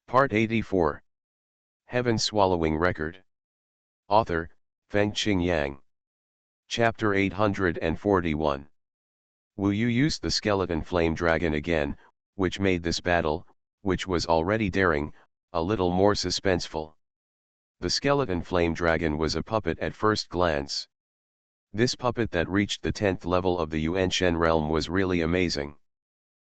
Part 84. Heaven Swallowing Record. Author, Fengqing Yang. Chapter 841. Wu Yu used the skeleton flame dragon again, which made this battle, which was already daring, a little more suspenseful. The skeleton flame dragon was a puppet at first glance. This puppet that reached the 10th level of the Yuanshen realm was really amazing.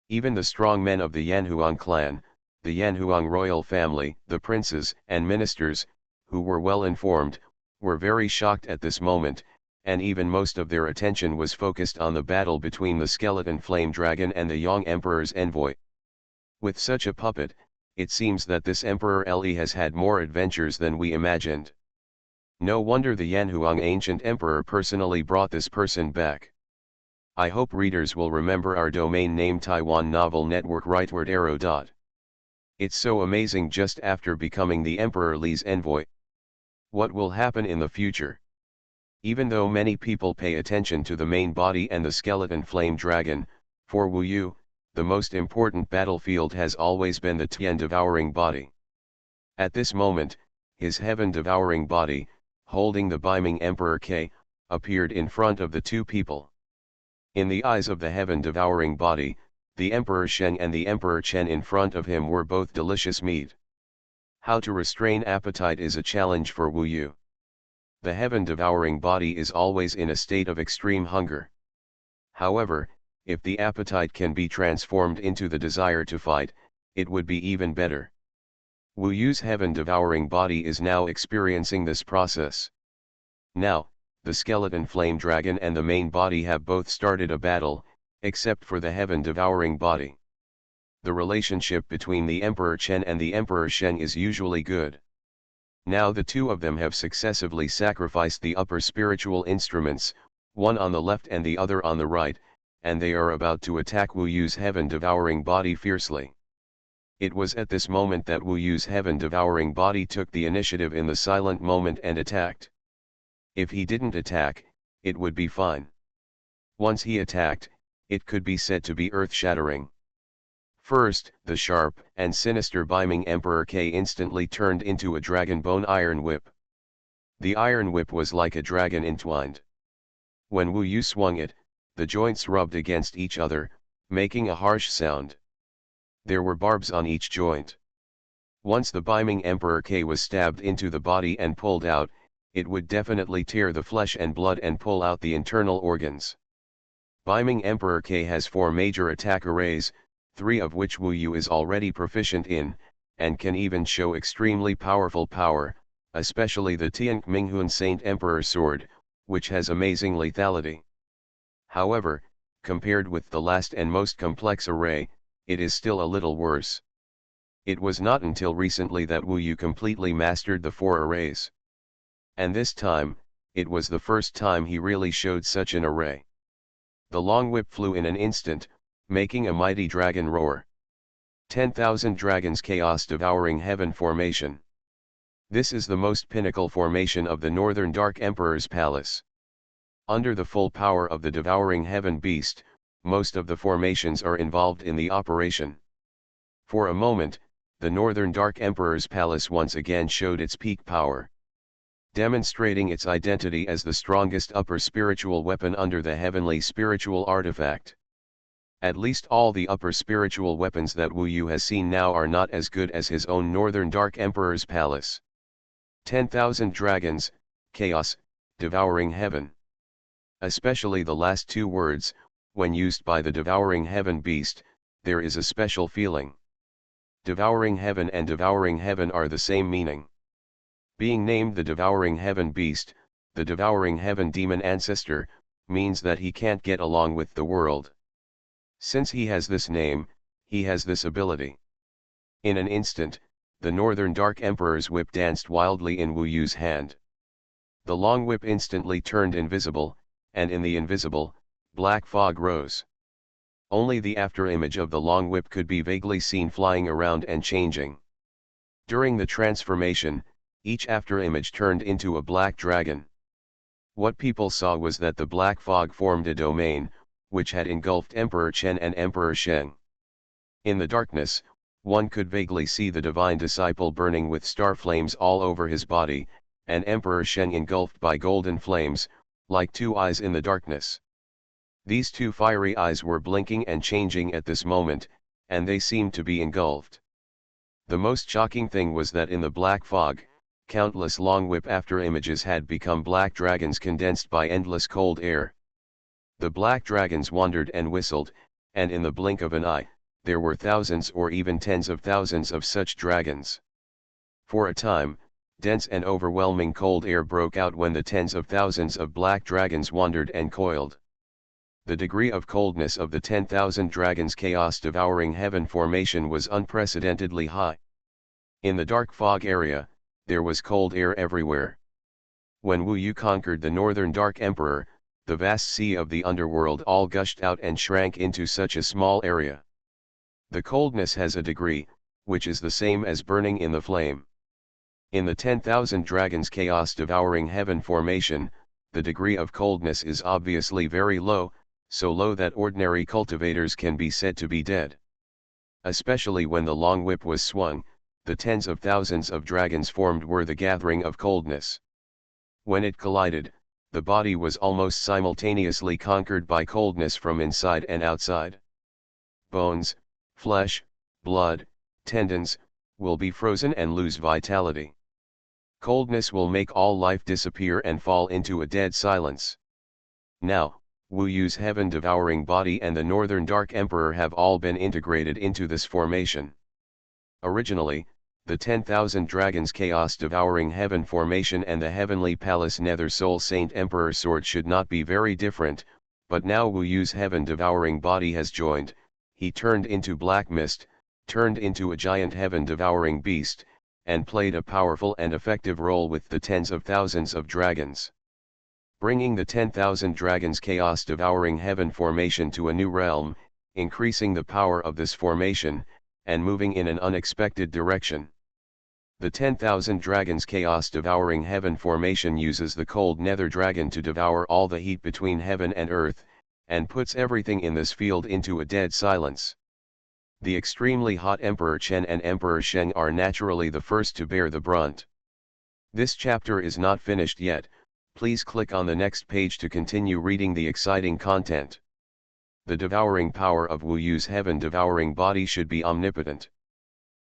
Even the strong men of the Yanhuang clan, the Yanhuang royal family, the princes and ministers, who were well informed, were very shocked at this moment, and even most of their attention was focused on the battle between the skeleton flame dragon and the Yang Emperor's envoy. With such a puppet, it seems that this Emperor Li has had more adventures than we imagined. No wonder the Yanhuang ancient emperor personally brought this person back. I hope readers will remember our domain name Taiwan Novel Network rightward arrow. It's so amazing just after becoming the Emperor Li's envoy. What will happen in the future? Even though many people pay attention to the main body and the skeleton flame dragon, for Wu Yu, the most important battlefield has always been the Tian devouring body. At this moment, his heaven devouring body, holding the beaming Emperor K, appeared in front of the two people. In the eyes of the heaven devouring body, the Emperor Sheng and the Emperor Chen in front of him were both delicious meat. How to restrain appetite is a challenge for Wu Yu. The heaven devouring body is always in a state of extreme hunger. However, if the appetite can be transformed into the desire to fight, it would be even better. Wu Yu's heaven devouring body is now experiencing this process. Now, the skeleton flame dragon and the main body have both started a battle, except for the heaven devouring body. The relationship between the Emperor Chen and the Emperor Sheng is usually good. Now the two of them have successively sacrificed the upper spiritual instruments, one on the left and the other on the right, and they are about to attack Wu Yu's heaven devouring body fiercely. It was at this moment that Wu Yu's heaven devouring body took the initiative in the silent moment and attacked. If he didn't attack, it would be fine. Once he attacked, it could be said to be earth-shattering. First, the sharp and sinister beaming Emperor K instantly turned into a dragon bone iron whip. The iron whip was like a dragon entwined. When Wu Yu swung it, the joints rubbed against each other, making a harsh sound. There were barbs on each joint. Once the beaming Emperor K was stabbed into the body and pulled out, it would definitely tear the flesh and blood and pull out the internal organs. Beaming Emperor K has 4 major attack arrays, 3 of which Wu Yu is already proficient in, and can even show extremely powerful power, especially the Tian Minghun Saint Emperor Sword, which has amazing lethality. However, compared with the last and most complex array, it is still a little worse. It was not until recently that Wu Yu completely mastered the 4 arrays. And this time, it was the first time he really showed such an array. The long whip flew in an instant, making a mighty dragon roar. 10,000 dragons chaos devouring heaven formation. This is the most pinnacle formation of the Northern Dark Emperor's palace. Under the full power of the devouring heaven beast, most of the formations are involved in the operation. For a moment, the Northern Dark Emperor's palace once again showed its peak power, demonstrating its identity as the strongest upper spiritual weapon under the heavenly spiritual artifact. At least all the upper spiritual weapons that Wu Yu has seen now are not as good as his own Northern Dark Emperor's palace. 10,000 dragons, chaos, devouring heaven. Especially the last 2 words, when used by the devouring heaven beast, there is a special feeling. Devouring heaven and devouring heaven are the same meaning. Being named the devouring heaven beast, the devouring heaven demon ancestor, means that he can't get along with the world. Since he has this name, he has this ability. In an instant, the Northern Dark Emperor's whip danced wildly in Wu Yu's hand. The long whip instantly turned invisible, and in the invisible, black fog rose. Only the afterimage of the long whip could be vaguely seen flying around and changing. During the transformation, each afterimage turned into a black dragon. What people saw was that the black fog formed a domain, which had engulfed Emperor Chen and Emperor Sheng. In the darkness, One could vaguely see the divine disciple burning with star flames all over his body, and Emperor Sheng engulfed by golden flames, like two eyes in the darkness. These two fiery eyes were blinking and changing at this moment, and they seemed to be engulfed. The most shocking thing was that in the black fog, countless long whip-after images had become black dragons condensed by endless cold air. The black dragons wandered and whistled, and in the blink of an eye, there were thousands or even tens of thousands of such dragons. For a time, dense and overwhelming cold air broke out when the tens of thousands of black dragons wandered and coiled. The degree of coldness of the 10,000 dragons' chaos-devouring heaven formation was unprecedentedly high. In the dark fog area, there was cold air everywhere. When Wu Yu conquered the northern Dark Emperor, the vast sea of the underworld all gushed out and shrank into such a small area. The coldness has a degree, which is the same as burning in the flame. In the 10,000 dragons' chaos-devouring heaven formation, the degree of coldness is obviously very low, so low that ordinary cultivators can be said to be dead. Especially when the long whip was swung, the tens of thousands of dragons formed were the gathering of coldness. When it collided, the body was almost simultaneously conquered by coldness from inside and outside. Bones, flesh, blood, tendons, will be frozen and lose vitality. Coldness will make all life disappear and fall into a dead silence. Now, Wu Yu's heaven-devouring body and the Northern Dark Emperor have all been integrated into this formation. Originally, the 10,000 dragons chaos-devouring heaven formation and the heavenly palace Nether Soul Saint Emperor sword should not be very different, but now Wu Yu's heaven-devouring body has joined. He turned into black mist, turned into a giant heaven-devouring beast, and played a powerful and effective role with the tens of thousands of dragons. Bringing the 10,000 dragons chaos-devouring heaven formation to a new realm, increasing the power of this formation, and moving in an unexpected direction. The 10,000 dragons chaos-devouring heaven formation uses the cold nether dragon to devour all the heat between heaven and earth, and puts everything in this field into a dead silence. The extremely hot Emperor Chen and Emperor Sheng are naturally the first to bear the brunt. This chapter is not finished yet. Please click on the next page to continue reading the exciting content. The devouring power of Wu Yu's heaven-devouring body should be omnipotent.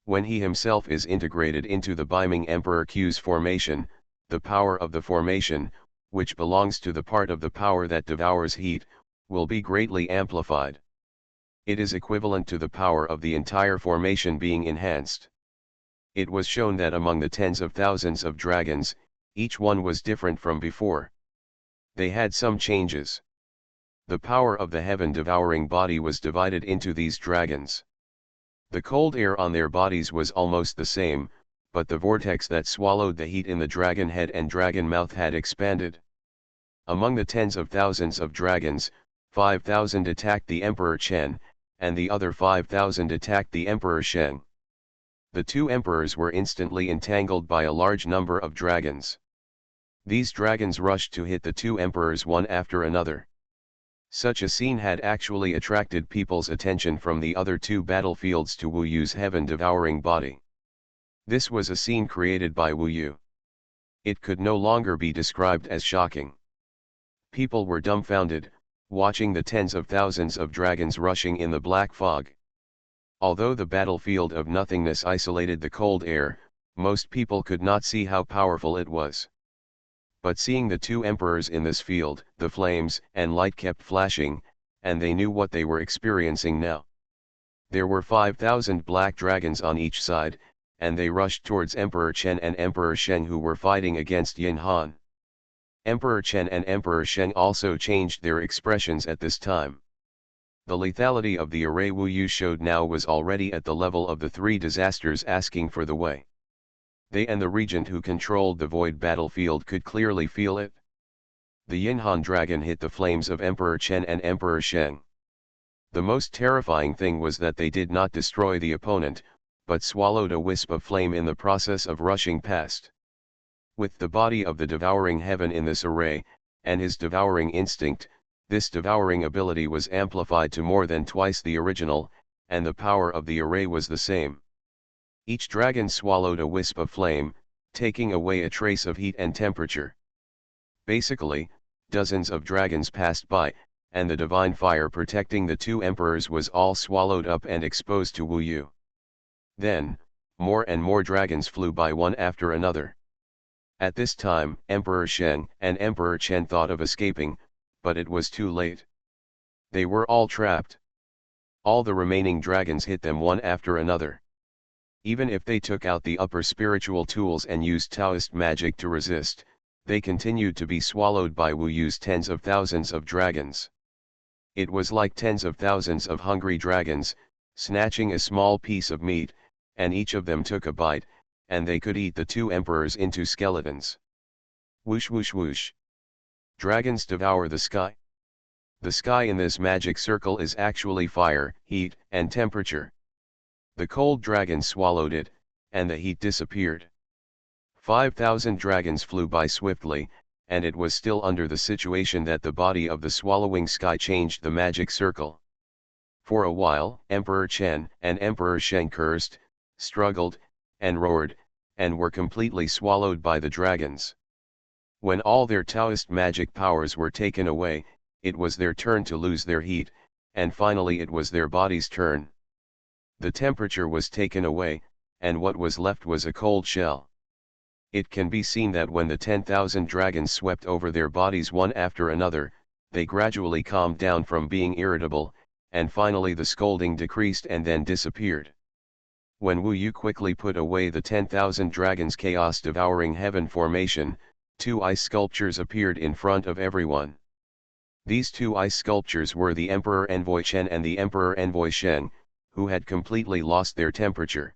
When he himself is integrated into the beaming Emperor Q's formation, the power of the formation, which belongs to the part of the power that devours heat, will be greatly amplified. It is equivalent to the power of the entire formation being enhanced. It was shown that among the tens of thousands of dragons, each one was different from before. They had some changes. The power of the heaven-devouring body was divided into these dragons. The cold air on their bodies was almost the same, but the vortex that swallowed the heat in the dragon head and dragon mouth had expanded. Among the tens of thousands of dragons, 5,000 attacked the Emperor Chen, and the other 5,000 attacked the Emperor Sheng. The two emperors were instantly entangled by a large number of dragons. These dragons rushed to hit the two emperors one after another. Such a scene had actually attracted people's attention from the other two battlefields to Wu Yu's heaven-devouring body. This was a scene created by Wu Yu. It could no longer be described as shocking. People were dumbfounded, watching the tens of thousands of dragons rushing in the black fog. Although the battlefield of nothingness isolated the cold air, most people could not see how powerful it was. But seeing the two emperors in this field, the flames and light kept flashing, and they knew what they were experiencing now. There were 5,000 black dragons on each side, and they rushed towards Emperor Chen and Emperor Sheng, who were fighting against Xuanhuan. Emperor Chen and Emperor Sheng also changed their expressions at this time. The lethality of the array Wu Yu showed now was already at the level of the three disasters asking for the way. They and the regent who controlled the void battlefield could clearly feel it. The Xuanhuan dragon hit the flames of Emperor Chen and Emperor Sheng. The most terrifying thing was that they did not destroy the opponent, but swallowed a wisp of flame in the process of rushing past. With the body of the devouring heaven in this array, and his devouring instinct, this devouring ability was amplified to more than twice the original, and the power of the array was the same. Each dragon swallowed a wisp of flame, taking away a trace of heat and temperature. Basically, dozens of dragons passed by, and the divine fire protecting the two emperors was all swallowed up and exposed to Wu Yu. Then, more and more dragons flew by one after another. At this time, Emperor Sheng and Emperor Chen thought of escaping, but it was too late. They were all trapped. All the remaining dragons hit them one after another. Even if they took out the upper spiritual tools and used Taoist magic to resist, they continued to be swallowed by Wu Yu's tens of thousands of dragons. It was like tens of thousands of hungry dragons, snatching a small piece of meat, and each of them took a bite, and they could eat the two emperors into skeletons. Whoosh whoosh whoosh. Dragons devour the sky. The sky in this magic circle is actually fire, heat, and temperature. The cold dragon swallowed it, and the heat disappeared. 5,000 dragons flew by swiftly, and it was still under the situation that the body of the swallowing sky changed the magic circle. For a while, Emperor Chen and Emperor Sheng cursed, struggled, and roared, and were completely swallowed by the dragons. When all their Taoist magic powers were taken away, it was their turn to lose their heat, and finally it was their body's turn. The temperature was taken away, and what was left was a cold shell. It can be seen that when the 10,000 dragons swept over their bodies one after another, they gradually calmed down from being irritable, and finally the scolding decreased and then disappeared. When Wu Yu quickly put away the 10,000 dragons' chaos-devouring heaven formation, two ice sculptures appeared in front of everyone. These two ice sculptures were the Emperor Envoy Chen and the Emperor Envoy Sheng, who had completely lost their temperature.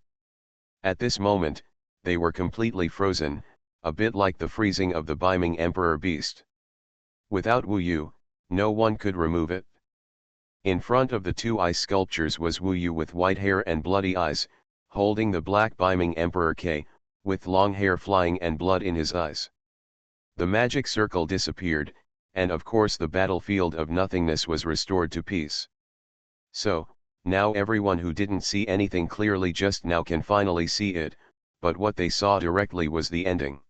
At this moment, they were completely frozen, a bit like the freezing of the Beiming Emperor Beast. Without Wu Yu, no one could remove it. In front of the two ice sculptures was Wu Yu with white hair and bloody eyes, holding the black Beiming Emperor K, with long hair flying and blood in his eyes. The magic circle disappeared, and of course the battlefield of nothingness was restored to peace. So, now everyone who didn't see anything clearly just now can finally see it, but what they saw directly was the ending.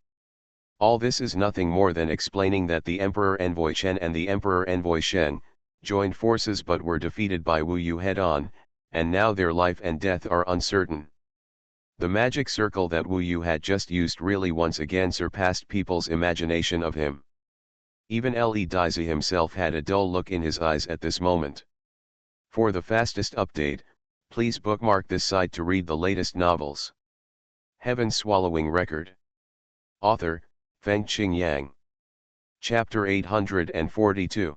All this is nothing more than explaining that the Emperor Envoy Chen and the Emperor Envoy Sheng joined forces but were defeated by Wu Yu head-on, and now their life and death are uncertain. The magic circle that Wu Yu had just used really once again surpassed people's imagination of him. Even Li Daizi himself had a dull look in his eyes at this moment. For the fastest update, please bookmark this site to read the latest novels. Heaven Swallowing Record. Author, Fengqing Yang. Chapter 842.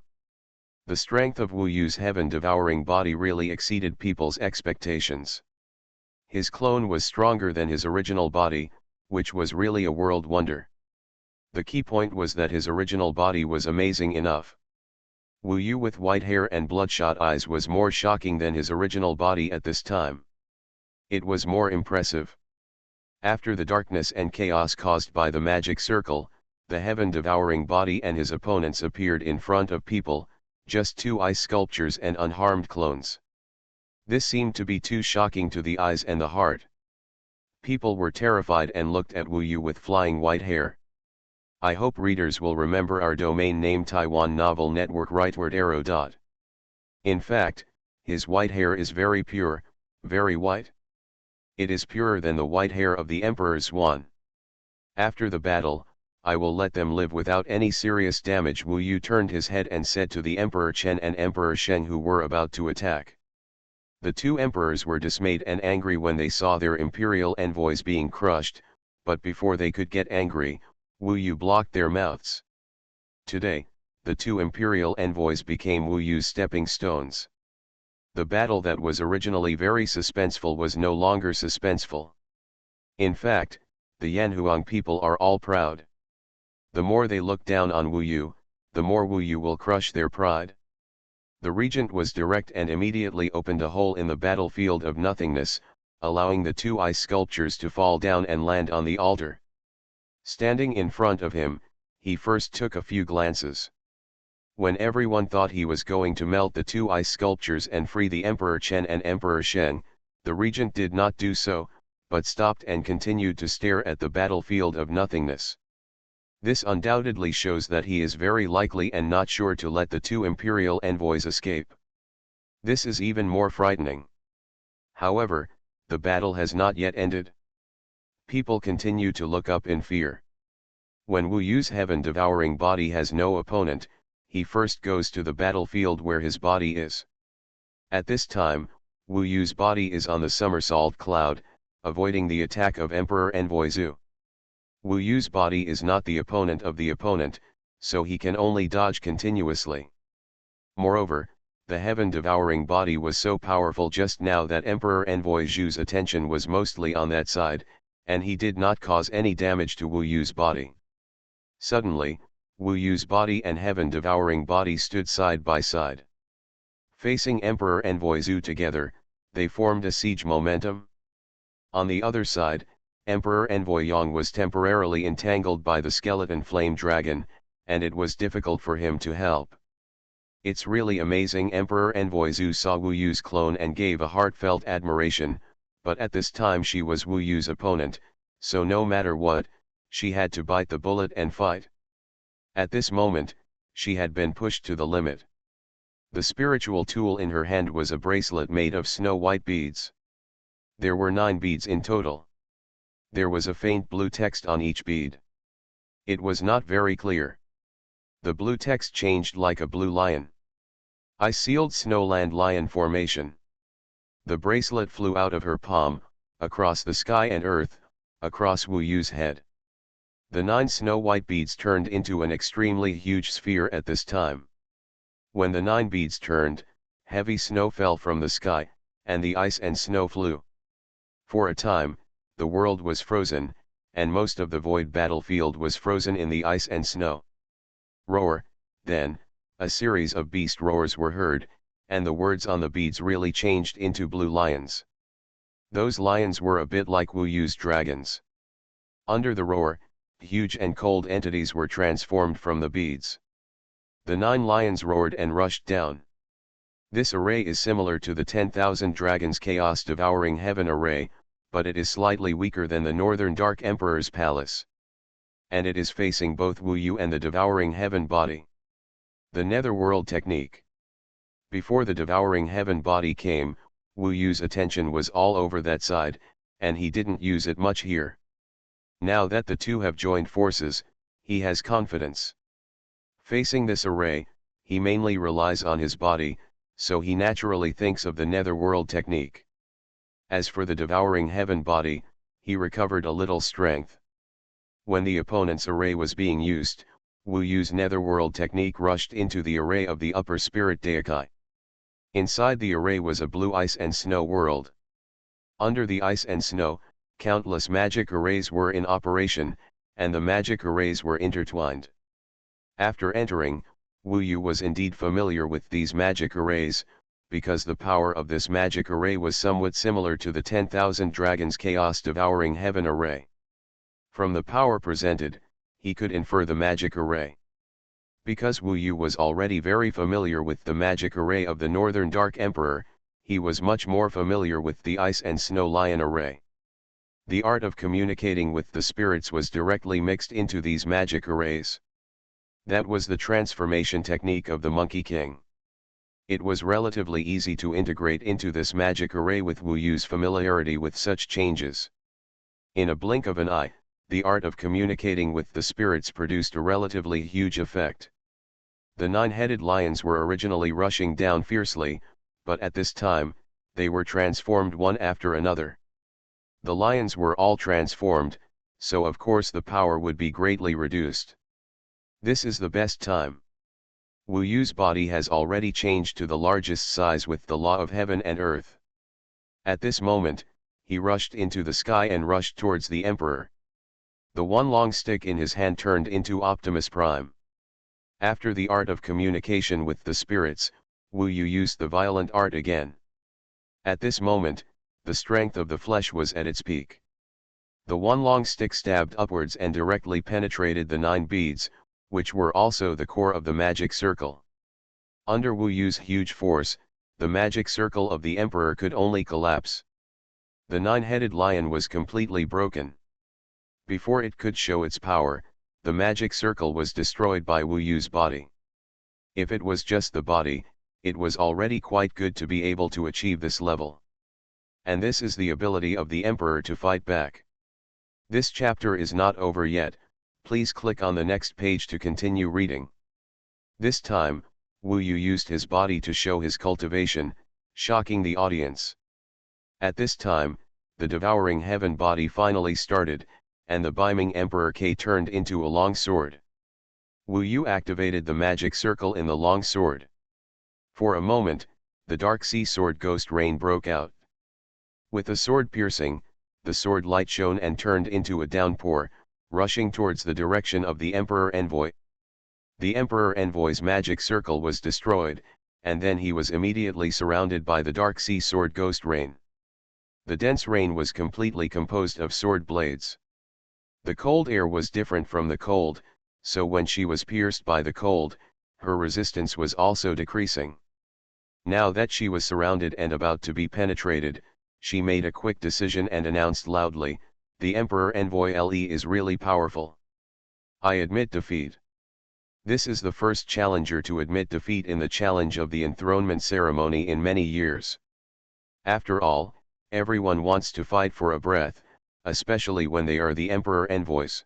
The strength of Wu Yu's heaven-devouring body really exceeded people's expectations. His clone was stronger than his original body, which was really a world wonder. The key point was that his original body was amazing enough. Wu Yu with white hair and bloodshot eyes was more shocking than his original body at this time. It was more impressive. After the darkness and chaos caused by the magic circle, the heaven-devouring body and his opponents appeared in front of people, just two ice sculptures and unharmed clones. This seemed to be too shocking to the eyes and the heart. People were terrified and looked at Wu Yu with flying white hair. I hope readers will remember our domain name Taiwan Novel Network rightward arrow dot. In fact, his white hair is very pure, very white. It is purer than the white hair of the Emperor Xuanhuan. After the battle, I will let them live without any serious damage. Wu Yu turned his head and said to the Emperor Chen and Emperor Sheng who were about to attack. The two emperors were dismayed and angry when they saw their imperial envoys being crushed, but before they could get angry, Wu Yu blocked their mouths. Today, the two imperial envoys became Wu Yu's stepping stones. The battle that was originally very suspenseful was no longer suspenseful. In fact, the Yanhuang people are all proud. The more they look down on Wu Yu, the more Wu Yu will crush their pride. The regent was direct and immediately opened a hole in the battlefield of nothingness, allowing the two ice sculptures to fall down and land on the altar. Standing in front of him, he first took a few glances. When everyone thought he was going to melt the two ice sculptures and free the Emperor Chen and Emperor Shen, the regent did not do so, but stopped and continued to stare at the battlefield of nothingness. This undoubtedly shows that he is very likely and not sure to let the two imperial envoys escape. This is even more frightening. However, the battle has not yet ended. People continue to look up in fear. When Wu Yu's heaven-devouring body has no opponent, he first goes to the battlefield where his body is. At this time, Wu Yu's body is on the somersault cloud, avoiding the attack of Emperor Envoy Zhu. Wu Yu's body is not the opponent of the opponent, so he can only dodge continuously. Moreover, the heaven-devouring body was so powerful just now that Emperor Envoy Zhu's attention was mostly on that side, and he did not cause any damage to Wu Yu's body. Suddenly, Wu Yu's body and heaven-devouring body stood side by side. Facing Emperor Envoy Zhu together, they formed a siege momentum. On the other side, Emperor Envoy Yang was temporarily entangled by the skeleton flame dragon, and it was difficult for him to help. It's really amazing. Emperor Envoy Zhu saw Wu Yu's clone and gave a heartfelt admiration, but at this time she was Wu Yu's opponent, so no matter what, she had to bite the bullet and fight. At this moment, she had been pushed to the limit. The spiritual tool in her hand was a bracelet made of snow-white beads. There were 9 beads in total. There was a faint blue text on each bead. It was not very clear. The blue text changed like a blue lion. I sealed Snowland Lion formation. The bracelet flew out of her palm, across the sky and earth, across Wu Yu's head. The 9 snow-white beads turned into an extremely huge sphere at this time. When the 9 beads turned, heavy snow fell from the sky, and the ice and snow flew. For a time, the world was frozen, and most of the void battlefield was frozen in the ice and snow. Roar, then, a series of beast roars were heard, and the words on the beads really changed into blue lions. Those lions were a bit like Wu Yu's dragons. Under the roar, huge and cold entities were transformed from the beads. The 9 lions roared and rushed down. This array is similar to the 10,000 dragons chaos-devouring heaven array, but it is slightly weaker than the Northern Dark Emperor's palace. And it is facing both Wu Yu and the devouring heaven body. The Netherworld technique. Before the devouring heaven body came, Wu Yu's attention was all over that side, and he didn't use it much here. Now that the two have joined forces, he has confidence. Facing this array, he mainly relies on his body, so he naturally thinks of the Netherworld technique. As for the devouring heaven body, he recovered a little strength. When the opponent's array was being used, Wu Yu's Netherworld technique rushed into the array of the upper spirit Deikai. Inside the array was a blue ice and snow world. Under the ice and snow, countless magic arrays were in operation, and the magic arrays were intertwined. After entering, Wu Yu was indeed familiar with these magic arrays, because the power of this magic array was somewhat similar to the 10,000 dragons chaos-devouring heaven array. From the power presented, he could infer the magic array. Because Wu Yu was already very familiar with the magic array of the Northern Dark Emperor, he was much more familiar with the Ice and Snow Lion array. The art of communicating with the spirits was directly mixed into these magic arrays. That was the transformation technique of the Monkey King. It was relatively easy to integrate into this magic array with Wu Yu's familiarity with such changes. In a blink of an eye, the art of communicating with the spirits produced a relatively huge effect. The 9-headed lions were originally rushing down fiercely, but at this time, they were transformed one after another. The lions were all transformed, so of course the power would be greatly reduced. This is the best time. Wu Yu's body has already changed to the largest size with the law of heaven and earth. At this moment, he rushed into the sky and rushed towards the emperor. The one long stick in his hand turned into Optimus Prime. After the art of communication with the spirits, Wu Yu used the violent art again. At this moment, the strength of the flesh was at its peak. The one long stick stabbed upwards and directly penetrated the 9 beads, which were also the core of the magic circle. Under Wu Yu's huge force, the magic circle of the emperor could only collapse. The nine-headed lion was completely broken. Before it could show its power, the magic circle was destroyed by Wu Yu's body. If it was just the body, it was already quite good to be able to achieve this level. And this is the ability of the emperor to fight back. This chapter is not over yet, please click on the next page to continue reading. This time, Wu Yu used his body to show his cultivation, shocking the audience. At this time, the devouring heaven body finally started, and the beaming Emperor K turned into a long sword. Wu Yu activated the magic circle in the long sword. For a moment, the dark sea sword ghost rain broke out. With the sword piercing, the sword light shone and turned into a downpour, rushing towards the direction of the Emperor Envoy. The Emperor Envoy's magic circle was destroyed, and then he was immediately surrounded by the dark sea sword ghost rain. The dense rain was completely composed of sword blades. The cold air was different from the cold, so when she was pierced by the cold, her resistance was also decreasing. Now that she was surrounded and about to be penetrated, she made a quick decision and announced loudly, "The Emperor Envoy LE is really powerful. I admit defeat." This is the first challenger to admit defeat in the challenge of the enthronement ceremony in many years. After all, everyone wants to fight for a breath, especially when they are the Emperor Envoys.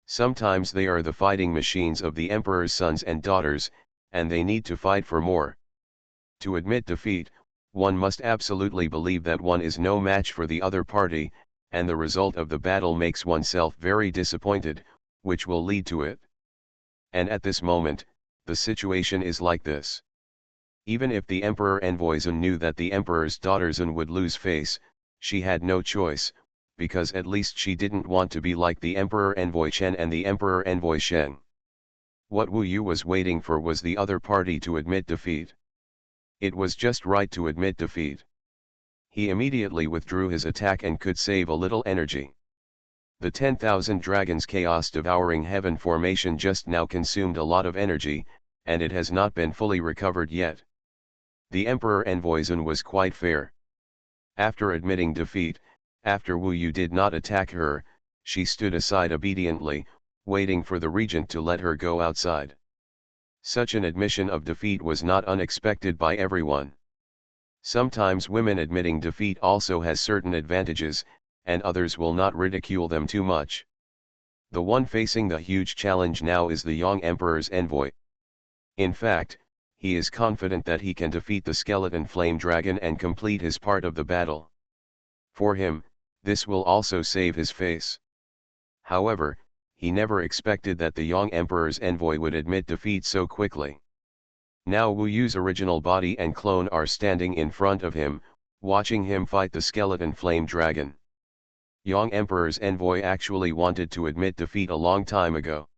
Sometimes they are the fighting machines of the Emperor's sons and daughters, and they need to fight for more. To admit defeat, one must absolutely believe that one is no match for the other party, and the result of the battle makes oneself very disappointed, which will lead to it. And at this moment, the situation is like this. Even if the Emperor Envoy Zun knew that the Emperor's daughter Zun would lose face, she had no choice, because at least she didn't want to be like the Emperor Envoy Chen and the Emperor Envoy Sheng. What Wu Yu was waiting for was the other party to admit defeat. It was just right to admit defeat. He immediately withdrew his attack and could save a little energy. The 10,000 Dragons Chaos Devouring Heaven formation just now consumed a lot of energy, and it has not been fully recovered yet. The Emperor Envoy Zun was quite fair. After admitting defeat, after Wu Yu did not attack her, she stood aside obediently, waiting for the regent to let her go outside. Such an admission of defeat was not unexpected by everyone. Sometimes women admitting defeat also has certain advantages, and others will not ridicule them too much. The one facing the huge challenge now is the young Emperor's envoy. In fact, he is confident that he can defeat the skeleton flame dragon and complete his part of the battle. For him, this will also save his face. However, he never expected that the young Emperor's envoy would admit defeat so quickly. Now Wu Yu's original body and clone are standing in front of him, watching him fight the skeleton flame dragon. Young Emperor's envoy actually wanted to admit defeat a long time ago.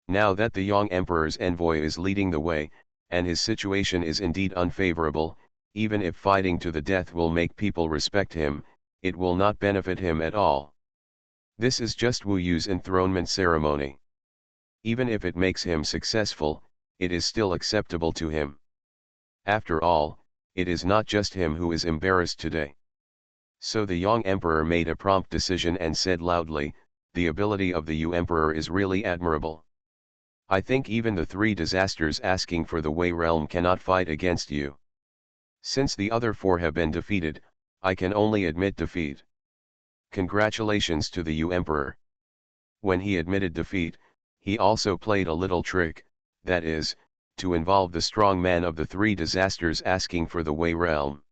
Now that the young Emperor's envoy is leading the way, and his situation is indeed unfavorable, even if fighting to the death will make people respect him, it will not benefit him at all. This is just Wu Yu's enthronement ceremony. Even if it makes him successful, it is still acceptable to him. After all, it is not just him who is embarrassed today. So the young emperor made a prompt decision and said loudly, "The ability of the Yu Emperor is really admirable. I think even the three disasters asking for the Wei realm cannot fight against you. Since the other four have been defeated, I can only admit defeat. Congratulations to the Yu Emperor." When he admitted defeat, he also played a little trick, that is, to involve the strong man of the three disasters asking for the Wei realm.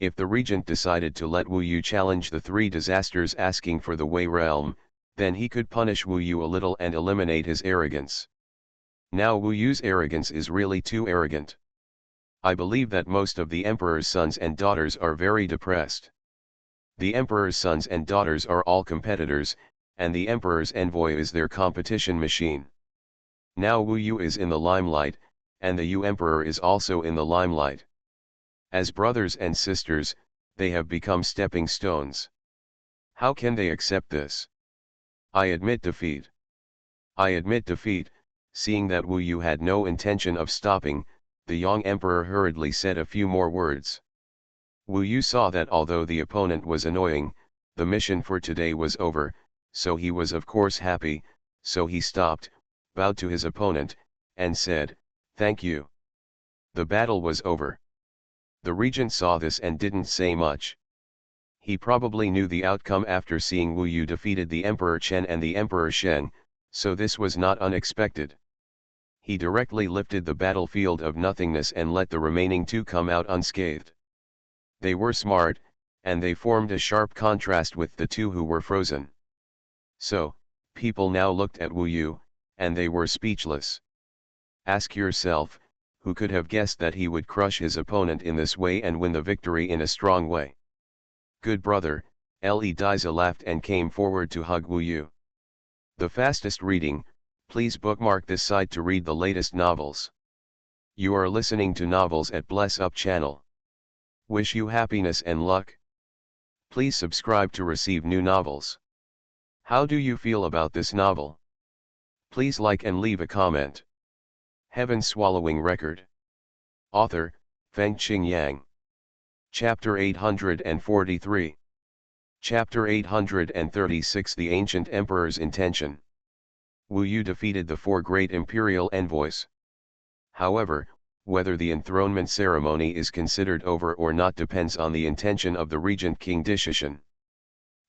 If the regent decided to let Wu Yu challenge the three disasters asking for the Wei realm, then he could punish Wu Yu a little and eliminate his arrogance. Now Wu Yu's arrogance is really too arrogant. I believe that most of the emperor's sons and daughters are very depressed. The emperor's sons and daughters are all competitors, and the emperor's envoy is their competition machine. Now Wu Yu is in the limelight, and the Yu Emperor is also in the limelight. As brothers and sisters, they have become stepping stones. How can they accept this? I admit defeat. I admit defeat, seeing that Wu Yu had no intention of stopping, the young emperor hurriedly said a few more words. Wu Yu saw that although the opponent was annoying, the mission for today was over, so he was of course happy, so he stopped, bowed to his opponent, and said, "Thank you." The battle was over. The regent saw this and didn't say much. He probably knew the outcome after seeing Wu Yu defeated the Emperor Chen and the Emperor Sheng, so this was not unexpected. He directly lifted the battlefield of nothingness and let the remaining two come out unscathed. They were smart, and they formed a sharp contrast with the two who were frozen. So, people now looked at Wu Yu, and they were speechless. Ask yourself, who could have guessed that he would crush his opponent in this way and win the victory in a strong way? Good brother, Elidiza laughed and came forward to hug Wu Yu. The fastest reading, please bookmark this site to read the latest novels. You are listening to Novels at Bless Up channel. Wish you happiness and luck. Please subscribe to receive new novels. How do you feel about this novel? Please like and leave a comment. Heaven Swallowing Record. Author, Fengqing Yang. Chapter 843. Chapter 836 The Ancient Emperor's Intention. Wu Yu defeated the four great imperial envoys. However, whether the enthronement ceremony is considered over or not depends on the intention of the regent King Dishishan.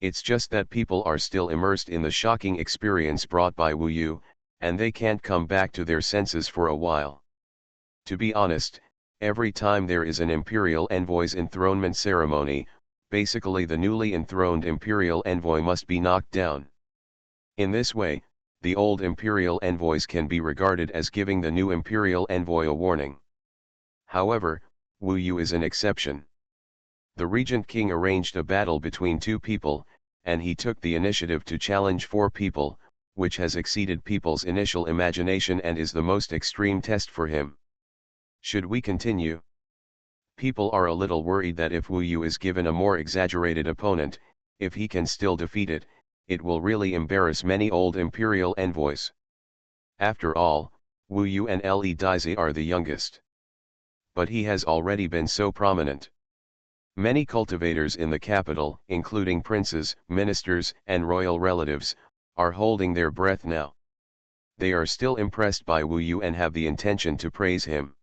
It's just that people are still immersed in the shocking experience brought by Wu Yu, and they can't come back to their senses for a while. To be honest, every time there is an imperial envoy's enthronement ceremony, basically the newly enthroned imperial envoy must be knocked down. In this way, the old imperial envoys can be regarded as giving the new imperial envoy a warning. However, Wu Yu is an exception. The regent king arranged a battle between two people, and he took the initiative to challenge four people, which has exceeded people's initial imagination and is the most extreme test for him. Should we continue? People are a little worried that if Wu Yu is given a more exaggerated opponent, if he can still defeat it, it will really embarrass many old imperial envoys. After all, Wu Yu and Elidiza are the youngest. But he has already been so prominent. Many cultivators in the capital, including princes, ministers, and royal relatives, are holding their breath now. They are still impressed by Wu Yu and have the intention to praise him.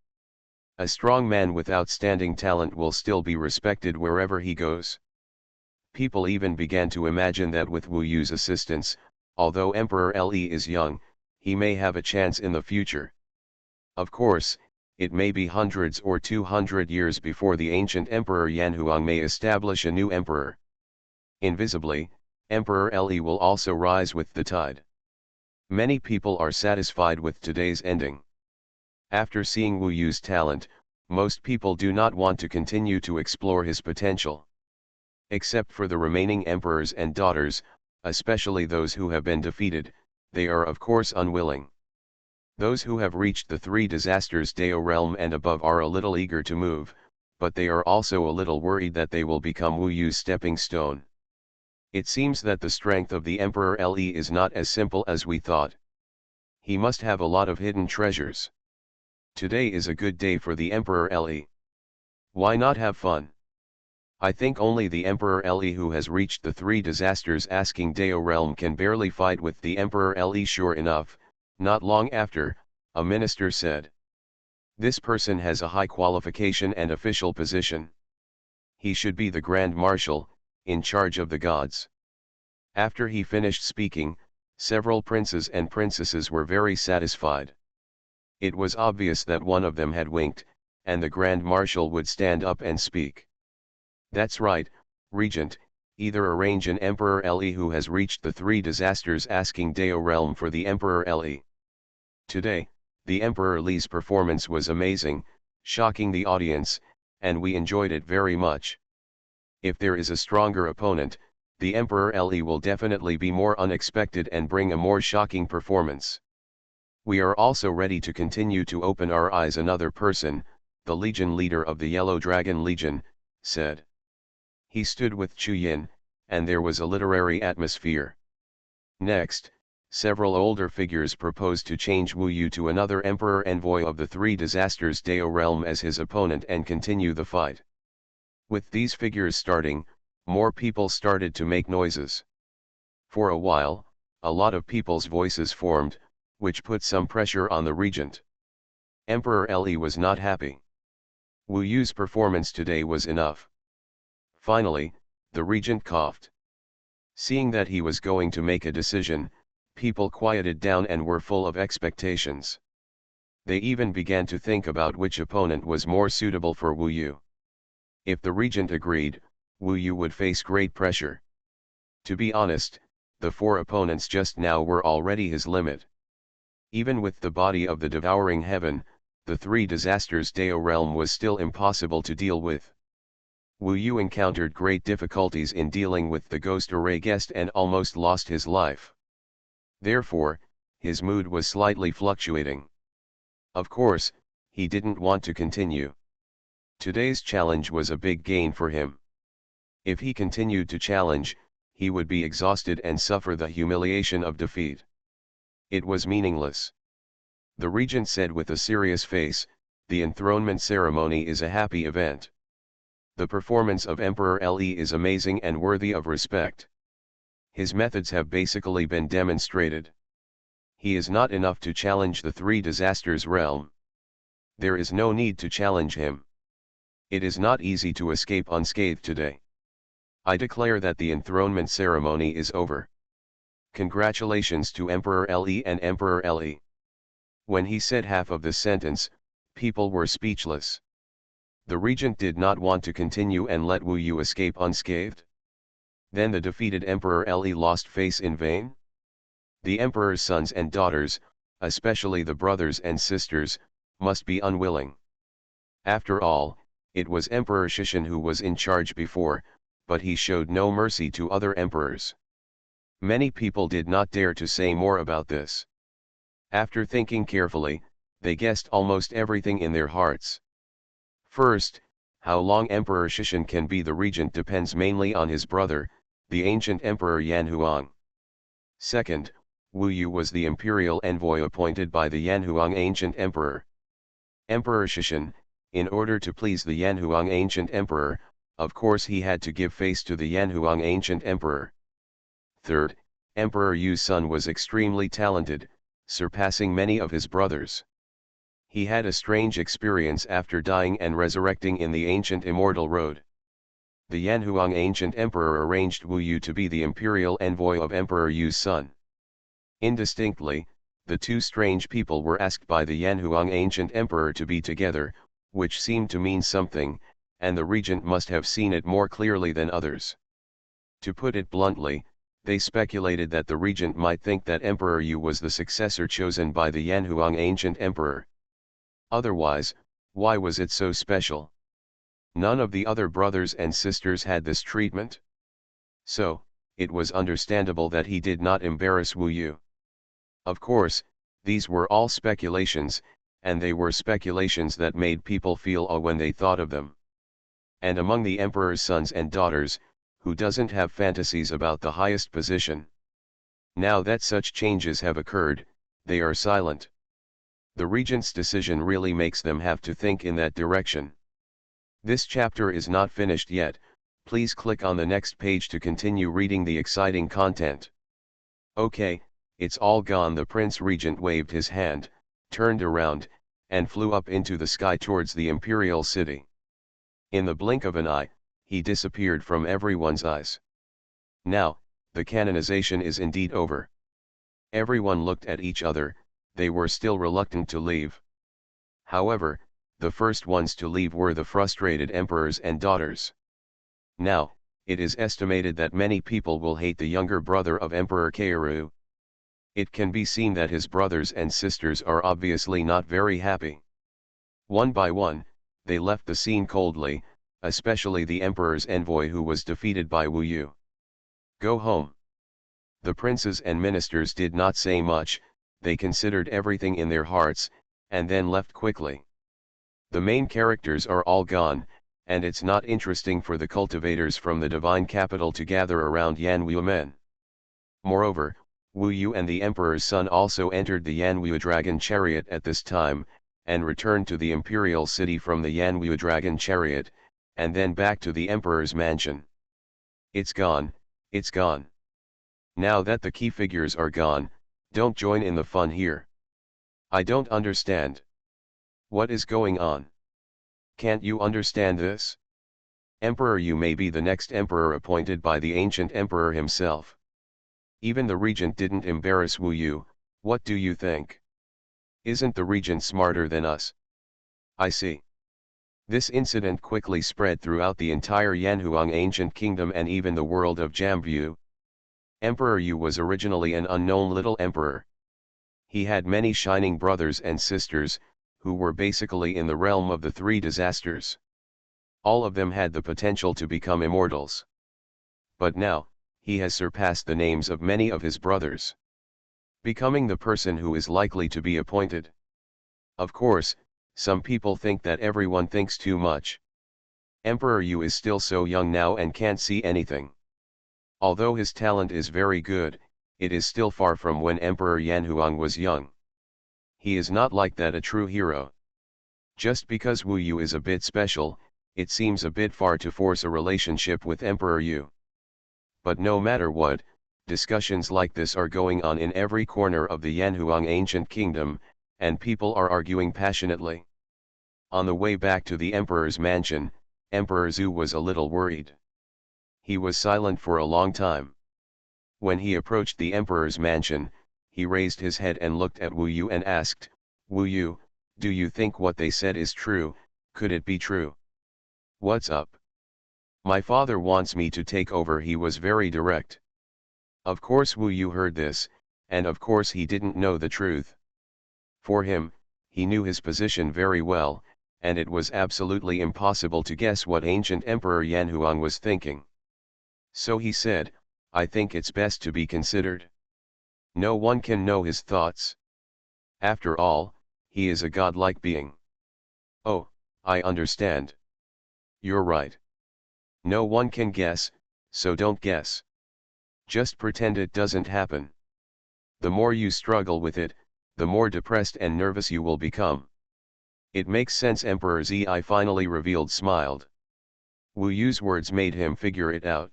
A strong man with outstanding talent will still be respected wherever he goes. People even began to imagine that with Wu Yu's assistance, although Emperor Li is young, he may have a chance in the future. Of course, it may be hundreds or 200 years before the ancient Emperor Yanhuang may establish a new emperor. Invisibly, Emperor Li will also rise with the tide. Many people are satisfied with today's ending. After seeing Wu Yu's talent, most people do not want to continue to explore his potential. Except for the remaining emperors and daughters, especially those who have been defeated, they are of course unwilling. Those who have reached the three disasters Dao realm and above are a little eager to move, but they are also a little worried that they will become Wu Yu's stepping stone. It seems that the strength of the Emperor Li is not as simple as we thought. He must have a lot of hidden treasures. Today is a good day for the Emperor Li. Why not have fun? I think only the Emperor Li who has reached the three disasters asking Dao realm can barely fight with the Emperor Li. Sure enough, not long after, a minister said. This person has a high qualification and official position. He should be the Grand Marshal, in charge of the gods. After he finished speaking, several princes and princesses were very satisfied. It was obvious that one of them had winked, and the Grand Marshal would stand up and speak. That's right, Regent, either arrange an Emperor Li who has reached the three disasters asking Dao realm for the Emperor Li. Today, the Emperor Li's performance was amazing, shocking the audience, and we enjoyed it very much. If there is a stronger opponent, the Emperor Li will definitely be more unexpected and bring a more shocking performance. We are also ready to continue to open our eyes. Another person, the Legion leader of the Yellow Dragon Legion, said. He stood with Chu Yin, and there was a literary atmosphere. Next, Several older figures proposed to change Wu Yu to another emperor envoy of the Three Disasters Dao realm as his opponent and continue the fight. With these figures starting, more people started to make noises. For a while, a lot of people's voices formed, which put some pressure on the regent. Emperor Le was not happy. Wu Yu's performance today was enough. Finally, the regent coughed. Seeing that he was going to make a decision, people quieted down and were full of expectations. They even began to think about which opponent was more suitable for Wu Yu. If the regent agreed, Wu Yu would face great pressure. To be honest, the four opponents just now were already his limit. Even with the body of the devouring heaven, the Three Disasters Dao realm was still impossible to deal with. Wu Yu encountered great difficulties in dealing with the ghost array guest and almost lost his life. Therefore, his mood was slightly fluctuating. Of course, he didn't want to continue. Today's challenge was a big gain for him. If he continued to challenge, he would be exhausted and suffer the humiliation of defeat. It was meaningless. The regent said with a serious face, "The enthronement ceremony is a happy event. The performance of Emperor Le is amazing and worthy of respect. His methods have basically been demonstrated. He is not enough to challenge the Three Disasters realm. There is no need to challenge him. It is not easy to escape unscathed today. I declare that the enthronement ceremony is over. Congratulations to Emperor Le and Emperor Le." When he said half of the sentence, people were speechless. The regent did not want to continue and let Wu Yu escape unscathed. Then the defeated Emperor Le lost face in vain? The emperor's sons and daughters, especially the brothers and sisters, must be unwilling. After all, it was Emperor Xishan who was in charge before, but he showed no mercy to other emperors. Many people did not dare to say more about this. After thinking carefully, they guessed almost everything in their hearts. First, how long Emperor Xishan can be the regent depends mainly on his brother, the ancient Emperor Yanhuang. Second, Wu Yu was the imperial envoy appointed by the Yanhuang ancient emperor. Emperor Xishan, in order to please the Yanhuang ancient emperor, of course he had to give face to the Yanhuang ancient emperor. Third, Emperor Yu's son was extremely talented, surpassing many of his brothers. He had a strange experience after dying and resurrecting in the ancient immortal road. The Yanhuang ancient emperor arranged Wu Yu to be the imperial envoy of Emperor Yu's son. Indistinctly, the two strange people were asked by the Yanhuang ancient emperor to be together, which seemed to mean something, and the regent must have seen it more clearly than others. To put it bluntly, they speculated that the regent might think that Emperor Yu was the successor chosen by the Yanhuang ancient emperor. Otherwise, why was it so special? None of the other brothers and sisters had this treatment. So, it was understandable that he did not embarrass Wu Yu. Of course, these were all speculations, and they were speculations that made people feel awe when they thought of them. And among the emperor's sons and daughters, who doesn't have fantasies about the highest position? Now that such changes have occurred, they are silent. The regent's decision really makes them have to think in that direction. This chapter is not finished yet, please click on the next page to continue reading the exciting content. Okay, it's all gone. The Prince Regent waved his hand, turned around, and flew up into the sky towards the imperial city. In the blink of an eye, he disappeared from everyone's eyes. Now, the canonization is indeed over. Everyone looked at each other, they were still reluctant to leave. However, the first ones to leave were the frustrated emperors and daughters. Now, it is estimated that many people will hate the younger brother of Emperor Kairu. It can be seen that his brothers and sisters are obviously not very happy. One by one, they left the scene coldly, especially the emperor's envoy who was defeated by Wu Yu. Go home. The princes and ministers did not say much, they considered everything in their hearts, and then left quickly. The main characters are all gone, and it's not interesting for the cultivators from the divine capital to gather around Yan Wu men. Moreover, Wu Yu and the emperor's son also entered the Yanwu dragon chariot at this time, and returned to the imperial city from the Yanwu dragon chariot, and then back to the emperor's mansion. It's gone, it's gone. Now that the key figures are gone, don't join in the fun here. I don't understand. What is going on? Can't you understand this? Emperor Yu may be the next emperor appointed by the ancient emperor himself. Even the regent didn't embarrass Wu Yu. What do you think? Isn't the regent smarter than us? I see. This incident quickly spread throughout the entire Yanhuang ancient kingdom and even the world of Jambu. Emperor Yu was originally an unknown little emperor. He had many shining brothers and sisters, who were basically in the realm of the three disasters. All of them had the potential to become immortals. But now, he has surpassed the names of many of his brothers, becoming the person who is likely to be appointed. Of course, some people think that everyone thinks too much. Emperor Yu is still so young now and can't see anything. Although his talent is very good, it is still far from when Emperor Yanhuang was young. He is not like that a true hero. Just because Wu Yu is a bit special, it seems a bit far to force a relationship with Emperor Yu. But no matter what, discussions like this are going on in every corner of the Yanhuang ancient kingdom, and people are arguing passionately. On the way back to the emperor's mansion, Emperor Zhu was a little worried. He was silent for a long time. When he approached the emperor's mansion, he raised his head and looked at Wu Yu and asked, "Wu Yu, do you think what they said is true? Could it be true? What's up?" "My father wants me to take over," he was very direct. Of course Wu Yu heard this, and of course he didn't know the truth. For him, he knew his position very well, and it was absolutely impossible to guess what ancient Emperor Yanhuang was thinking. So he said, "I think it's best to be considered. No one can know his thoughts. After all, he is a godlike being." "Oh, I understand. You're right. No one can guess, so don't guess. Just pretend it doesn't happen. The more you struggle with it, the more depressed and nervous you will become." "It makes sense," Emperor Zi finally revealed smiled. Wu Yu's words made him figure it out.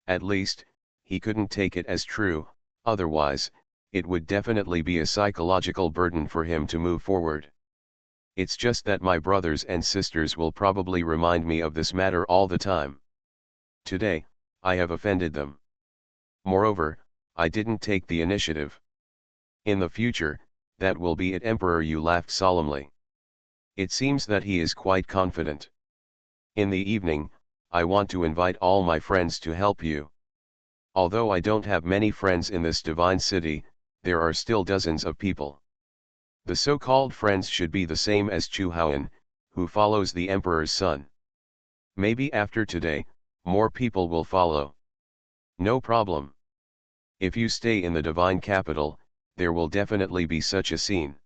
At least, he couldn't take it as true, otherwise, it would definitely be a psychological burden for him to move forward. "It's just that my brothers and sisters will probably remind me of this matter all the time. Today, I have offended them. Moreover, I didn't take the initiative. In the future, that will be it." Emperor Yu laughed solemnly. It seems that he is quite confident. "In the evening, I want to invite all my friends to help you. Although I don't have many friends in this divine city, there are still dozens of people. The so-called friends should be the same as Xuanhuan, who follows the emperor's son. Maybe after today, more people will follow. No problem. If you stay in the divine capital, there will definitely be such a scene."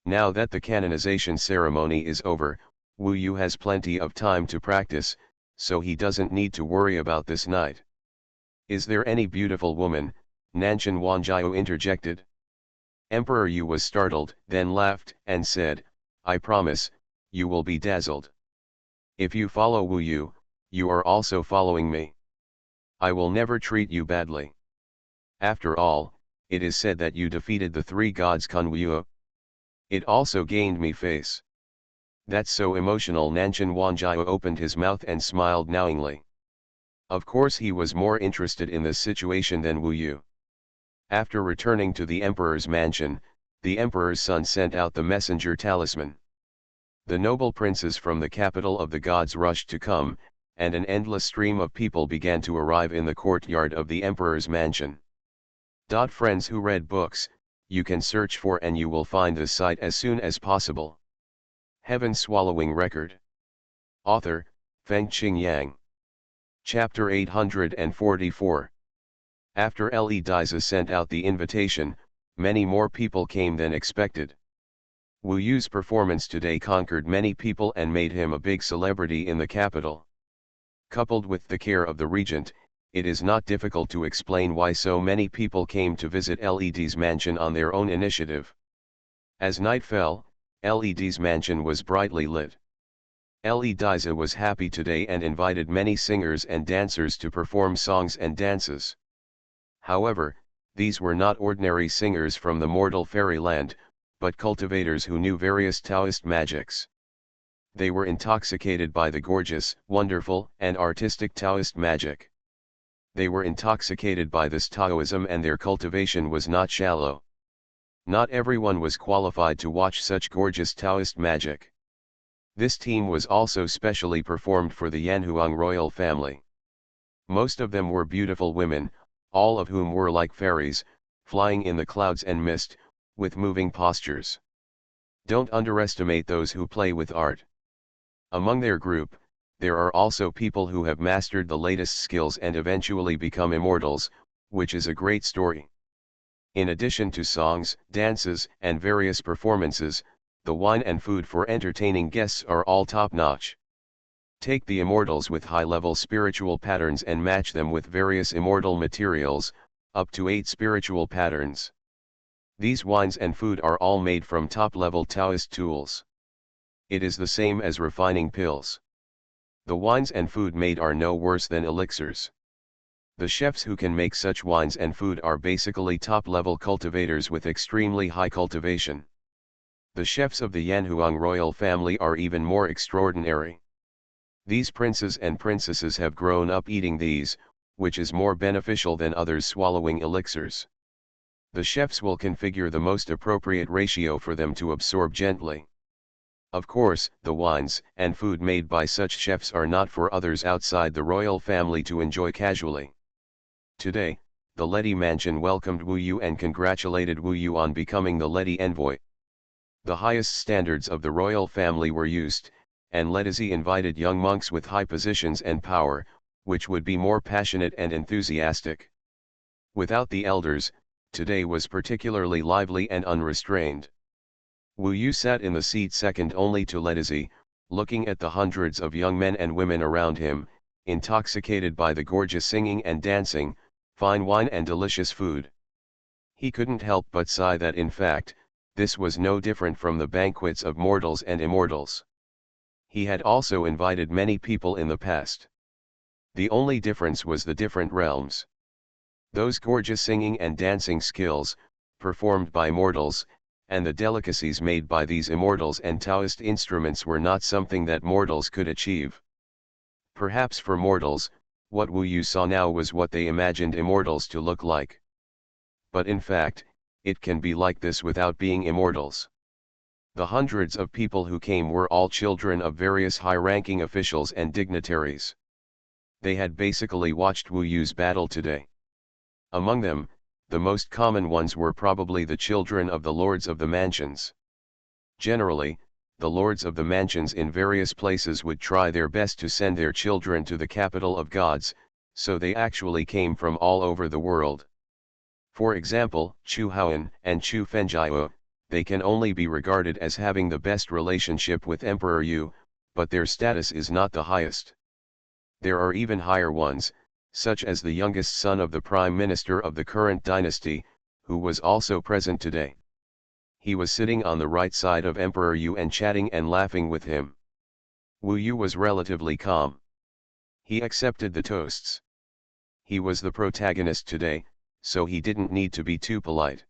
Now that the canonization ceremony is over, Wu Yu has plenty of time to practice, so he doesn't need to worry about this night. "Is there any beautiful woman?" Nanshan Wanjiao interjected. Emperor Yu was startled, then laughed, and said, "I promise, you will be dazzled. If you follow Wu Yu, you are also following me. I will never treat you badly. After all, it is said that you defeated the three gods Kunwu. It also gained me face." "That's so emotional." Nanshan Wanjiao opened his mouth and smiled knowingly. Of course he was more interested in this situation than Wu Yu. After returning to the emperor's mansion, the emperor's son sent out the messenger talisman. The noble princes from the capital of the gods rushed to come, and an endless stream of people began to arrive in the courtyard of the emperor's mansion. Friends who read books, you can search for and you will find this site as soon as possible. Heaven Swallowing Record. Author, Fengqing Yang. Chapter 844. After Le Diza sent out the invitation, many more people came than expected. Wu Yu's performance today conquered many people and made him a big celebrity in the capital. Coupled with the care of the regent, it is not difficult to explain why so many people came to visit LED's mansion on their own initiative. As night fell, LED's mansion was brightly lit. LEDiza was happy today and invited many singers and dancers to perform songs and dances. However, these were not ordinary singers from the mortal fairyland, but cultivators who knew various Taoist magics. They were intoxicated by the gorgeous, wonderful, and artistic Taoist magic. They were intoxicated by this Taoism, and their cultivation was not shallow. Not everyone was qualified to watch such gorgeous Taoist magic. This team was also specially performed for the Xuanhuan royal family. Most of them were beautiful women, all of whom were like fairies, flying in the clouds and mist, with moving postures. Don't underestimate those who play with art. Among their group, there are also people who have mastered the latest skills and eventually become immortals, which is a great story. In addition to songs, dances, and various performances, the wine and food for entertaining guests are all top-notch. Take the immortals with high-level spiritual patterns and match them with various immortal materials, up to 8 spiritual patterns. These wines and food are all made from top-level Taoist tools. It is the same as refining pills. The wines and food made are no worse than elixirs. The chefs who can make such wines and food are basically top-level cultivators with extremely high cultivation. The chefs of the Xuanhuan royal family are even more extraordinary. These princes and princesses have grown up eating these, which is more beneficial than others swallowing elixirs. The chefs will configure the most appropriate ratio for them to absorb gently. Of course, the wines and food made by such chefs are not for others outside the royal family to enjoy casually. Today, the Ledi mansion welcomed Wu Yu and congratulated Wu Yu on becoming the Ledi envoy. The highest standards of the royal family were used, and Ledizi invited young monks with high positions and power, which would be more passionate and enthusiastic. Without the elders, today was particularly lively and unrestrained. Wu Yu sat in the seat second only to Ledizi, looking at the hundreds of young men and women around him, intoxicated by the gorgeous singing and dancing, fine wine and delicious food. He couldn't help but sigh that in fact, this was no different from the banquets of mortals and immortals. He had also invited many people in the past. The only difference was the different realms. Those gorgeous singing and dancing skills, performed by mortals, and the delicacies made by these immortals and Taoist instruments were not something that mortals could achieve. Perhaps for mortals, what Wu Yu saw now was what they imagined immortals to look like. But in fact, it can be like this without being immortals. The hundreds of people who came were all children of various high-ranking officials and dignitaries. They had basically watched Wu Yu's battle today. Among them, the most common ones were probably the children of the lords of the mansions. Generally, the lords of the mansions in various places would try their best to send their children to the capital of gods, so they actually came from all over the world. For example, Xuanhuan and Chu Fenjiao, they can only be regarded as having the best relationship with Emperor Yu, but their status is not the highest. There are even higher ones, such as the youngest son of the prime minister of the current dynasty, who was also present today. He was sitting on the right side of Emperor Yu and chatting and laughing with him. Wu Yu was relatively calm. He accepted the toasts. He was the protagonist today, so he didn't need to be too polite.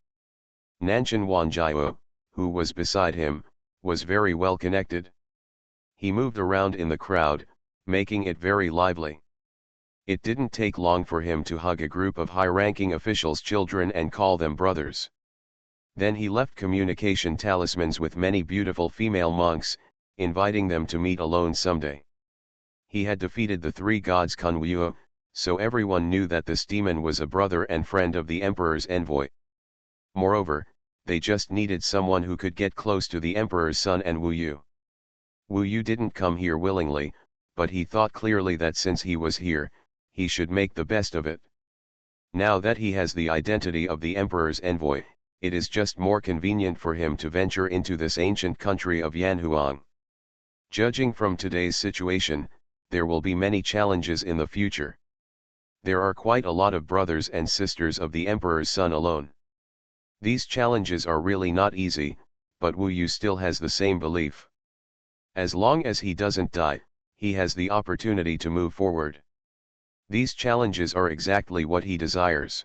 Nanshan Wanjiao, who was beside him, was very well connected. He moved around in the crowd, making it very lively. It didn't take long for him to hug a group of high-ranking officials' children and call them brothers. Then he left communication talismans with many beautiful female monks, inviting them to meet alone someday. He had defeated the 3 gods Kunwuo, so everyone knew that this demon was a brother and friend of the emperor's envoy. Moreover, they just needed someone who could get close to the emperor's son and Wu Yu. Wu Yu didn't come here willingly, but he thought clearly that since he was here, he should make the best of it. Now that he has the identity of the emperor's envoy, it is just more convenient for him to venture into this ancient country of Xuanhuan. Judging from today's situation, there will be many challenges in the future. There are quite a lot of brothers and sisters of the Emperor's son alone. These challenges are really not easy, but Wu Yu still has the same belief. As long as he doesn't die, he has the opportunity to move forward. These challenges are exactly what he desires.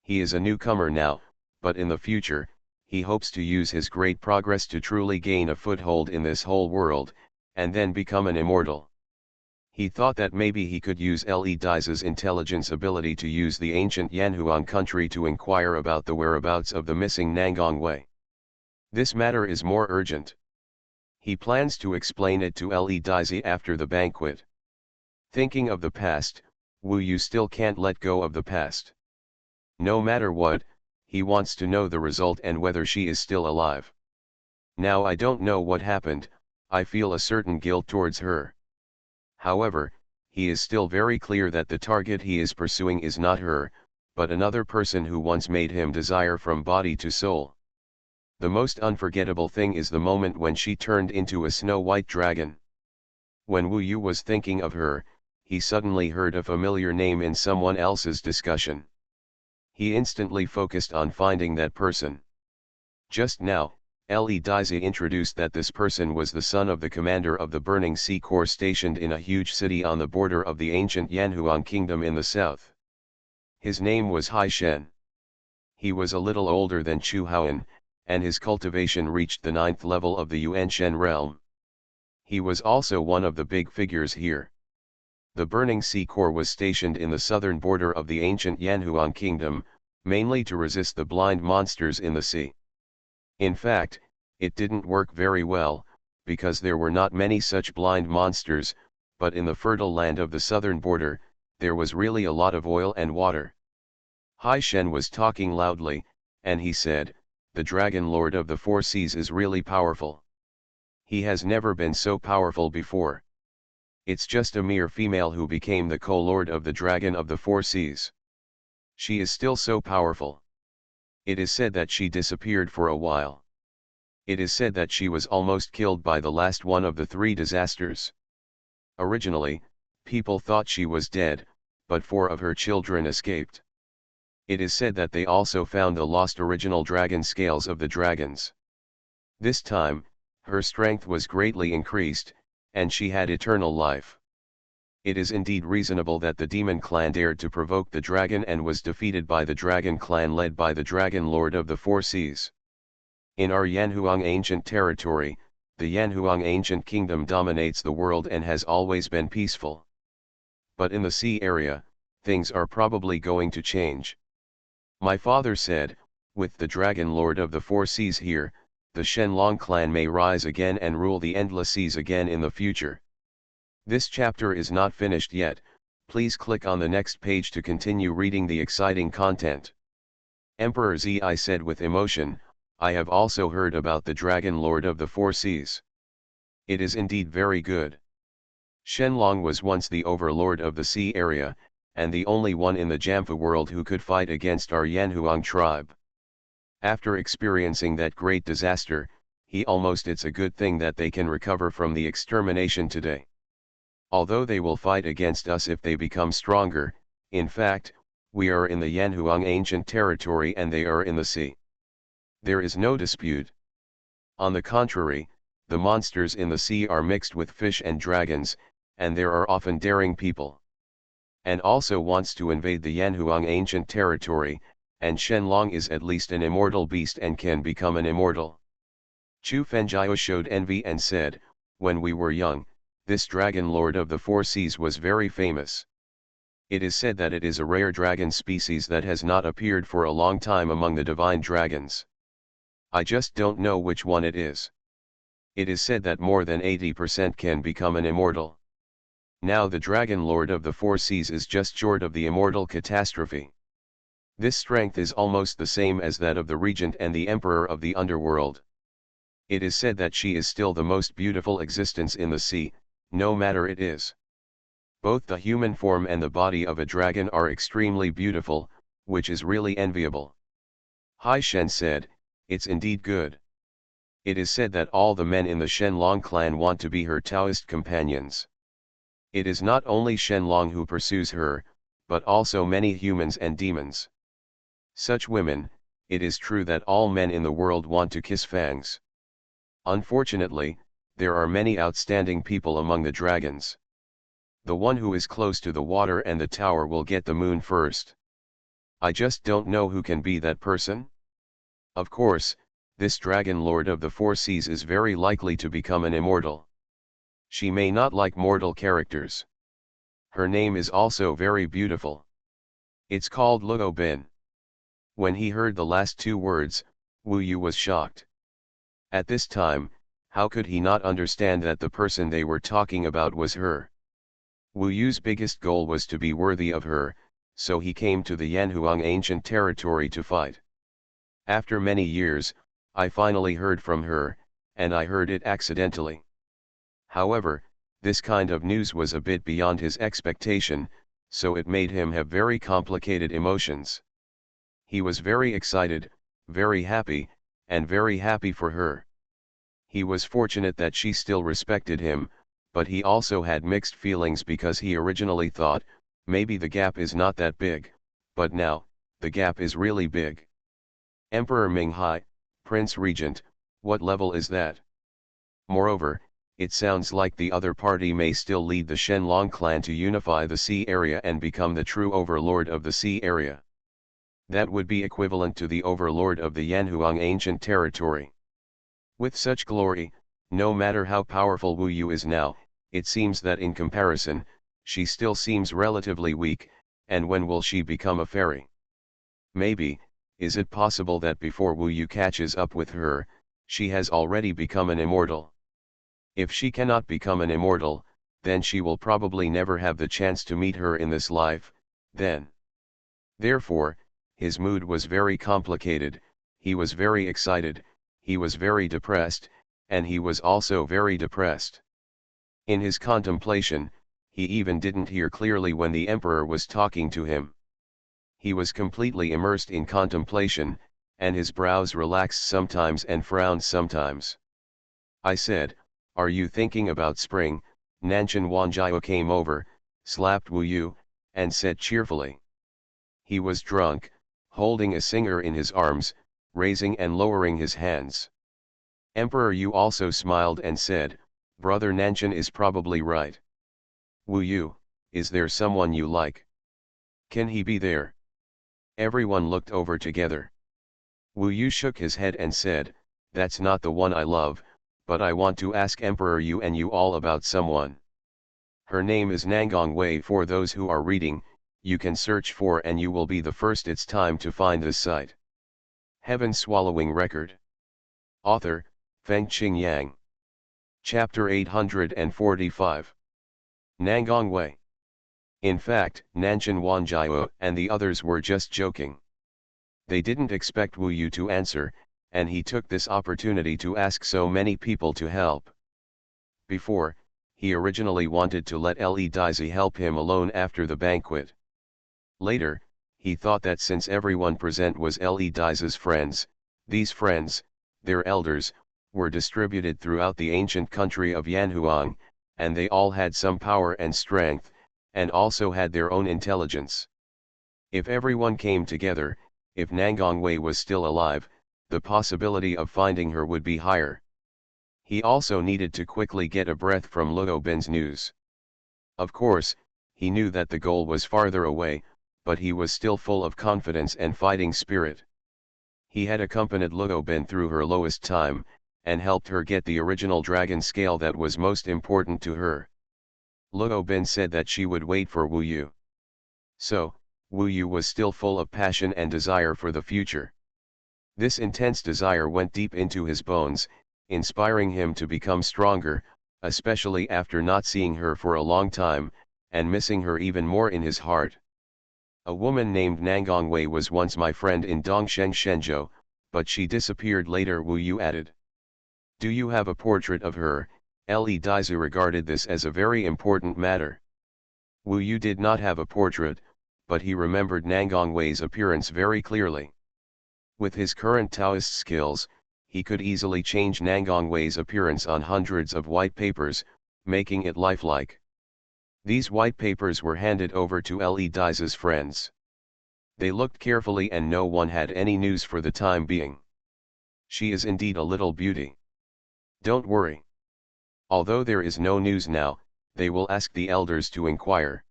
He is a newcomer now, but in the future, he hopes to use his great progress to truly gain a foothold in this whole world, and then become an immortal. He thought that maybe he could use Le Dai's intelligence ability to use the ancient Yanhuang country to inquire about the whereabouts of the missing Nangong Wei. This matter is more urgent. He plans to explain it to Le Dai after the banquet. Thinking of the past, Wu Yu still can't let go of the past. No matter what, he wants to know the result and whether she is still alive. Now I don't know what happened, I feel a certain guilt towards her. However, he is still very clear that the target he is pursuing is not her, but another person who once made him desire from body to soul. The most unforgettable thing is the moment when she turned into a snow-white dragon. When Wu Yu was thinking of her, he suddenly heard a familiar name in someone else's discussion. He instantly focused on finding that person. Just now, Le Dai introduced that this person was the son of the commander of the Burning Sea Corps stationed in a huge city on the border of the ancient Yanhuang kingdom in the south. His name was Hai Shen. He was a little older than Xuanhuan, and his cultivation reached the 9th level of the Yuanshen realm. He was also one of the big figures here. The Burning Sea Corps was stationed in the southern border of the ancient Yanhuang kingdom, mainly to resist the blind monsters in the sea. In fact, it didn't work very well, because there were not many such blind monsters, but in the fertile land of the southern border, there was really a lot of oil and water. Hai Shen was talking loudly, and he said, "The Dragon Lord of the Four Seas is really powerful. He has never been so powerful before. It's just a mere female who became the co-lord of the Dragon of the Four Seas. She is still so powerful. It is said that she disappeared for a while. It is said that she was almost killed by the last one of the 3 disasters. Originally, people thought she was dead, but 4 of her children escaped. It is said that they also found the lost original dragon scales of the dragons. This time, her strength was greatly increased, and she had eternal life. It is indeed reasonable that the demon clan dared to provoke the dragon and was defeated by the dragon clan led by the Dragon Lord of the Four Seas. In our Yanhuang ancient territory, the Yanhuang ancient kingdom dominates the world and has always been peaceful. But in the sea area, things are probably going to change. My father said, with the Dragon Lord of the Four Seas here, the Shenlong clan may rise again and rule the endless seas again in the future. This chapter is not finished yet, please click on the next page to continue reading the exciting content. Emperor Zi said with emotion, I have also heard about the Dragon Lord of the Four Seas. It is indeed very good. Shenlong was once the overlord of the sea area, and the only one in the Jamfu world who could fight against our Yanhuang tribe. After experiencing that great disaster, it's a good thing that they can recover from the extermination today. Although they will fight against us if they become stronger, in fact, we are in the Yanhuang ancient territory and they are in the sea. There is no dispute. On the contrary, the monsters in the sea are mixed with fish and dragons, and there are often daring people. And also wants to invade the Yanhuang ancient territory, and Shenlong is at least an immortal beast and can become an immortal. Chu Fenjiao showed envy and said, when we were young, this Dragon Lord of the Four Seas was very famous. It is said that it is a rare dragon species that has not appeared for a long time among the divine dragons. I just don't know which one it is. It is said that more than 80% can become an immortal. Now the Dragon Lord of the Four Seas is just short of the immortal catastrophe. This strength is almost the same as that of the Regent and the Emperor of the Underworld. It is said that she is still the most beautiful existence in the sea, no matter it is. Both the human form and the body of a dragon are extremely beautiful, which is really enviable. Hai Shen said, it's indeed good. It is said that all the men in the Shenlong clan want to be her Taoist companions. It is not only Shenlong who pursues her, but also many humans and demons. Such women, it is true that all men in the world want to kiss fangs. Unfortunately, there are many outstanding people among the dragons. The one who is close to the water and the tower will get the moon first. I just don't know who can be that person. Of course, this dragon lord of the four seas is very likely to become an immortal. She may not like mortal characters. Her name is also very beautiful. It's called Luo Bin. When he heard the last two words, Wu Yu was shocked. At this time, how could he not understand that the person they were talking about was her? Wu Yu's biggest goal was to be worthy of her, so he came to the Yanhuang ancient territory to fight. After many years, I finally heard from her, and I heard it accidentally. However, this kind of news was a bit beyond his expectation, so it made him have very complicated emotions. He was very excited, very happy, and very happy for her. He was fortunate that she still respected him, but he also had mixed feelings because he originally thought, maybe the gap is not that big, but now, the gap is really big. Emperor Minghai, Prince Regent, what level is that? Moreover, it sounds like the other party may still lead the Shenlong clan to unify the sea area and become the true overlord of the sea area. That would be equivalent to the overlord of the Yanhuang ancient territory. With such glory, no matter how powerful Wu Yu is now, it seems that in comparison, she still seems relatively weak, and when will she become a fairy? Maybe, is it possible that before Wu Yu catches up with her, she has already become an immortal? If she cannot become an immortal, then she will probably never have the chance to meet her in this life, then. Therefore, his mood was very complicated, he was very excited, he was very depressed, and he was also very depressed. In his contemplation, he even didn't hear clearly when the emperor was talking to him. He was completely immersed in contemplation, and his brows relaxed sometimes and frowned sometimes. I said, "Are you thinking about spring?" Nanshan Wanjiao came over, slapped Wu Yu, and said cheerfully. He was drunk, holding a singer in his arms, raising and lowering his hands. Emperor Yu also smiled and said, "Brother Nanshan is probably right. Wu Yu, is there someone you like? Can he be there?" Everyone looked over together. Wu Yu shook his head and said, "That's not the one I love, but I want to ask Emperor Yu and you all about someone. Her name is Nangang Wei. For those who are reading, you can search for and you will be the first. It's time to find this site. Heaven Swallowing Record. Author, Fengqing Yang. Chapter 845. Nangang Wei. In fact, Nanshan Wanjiao and the others were just joking. They didn't expect Wu Yu to answer, and he took this opportunity to ask so many people to help. Before, he originally wanted to let Le Daizi help him alone after the banquet. Later, he thought that since everyone present was Le Daizi's friends, these friends, their elders, were distributed throughout the ancient country of Yanhuang, and they all had some power and strength, and also had their own intelligence. If everyone came together, if Nangang Wei was still alive, the possibility of finding her would be higher. He also needed to quickly get a breath from Luo Bin's news. Of course, he knew that the goal was farther away, but he was still full of confidence and fighting spirit. He had accompanied Luo Bin through her lowest time, and helped her get the original dragon scale that was most important to her. Luo Bin said that she would wait for Wu Yu. So, Wu Yu was still full of passion and desire for the future. This intense desire went deep into his bones, inspiring him to become stronger, especially after not seeing her for a long time, and missing her even more in his heart. A woman named Nangang Wei was once my friend in Dongsheng Shenzhou, but she disappeared later, Wu Yu added. Do you have a portrait of her? Le Daizu regarded this as a very important matter. Wu Yu did not have a portrait, but he remembered Nangang Wei's appearance very clearly. With his current Taoist skills, he could easily change Nangang Wei's appearance on hundreds of white papers, making it lifelike. These white papers were handed over to Le Daise's friends. They looked carefully and no one had any news for the time being. She is indeed a little beauty. Don't worry. Although there is no news now, they will ask the elders to inquire.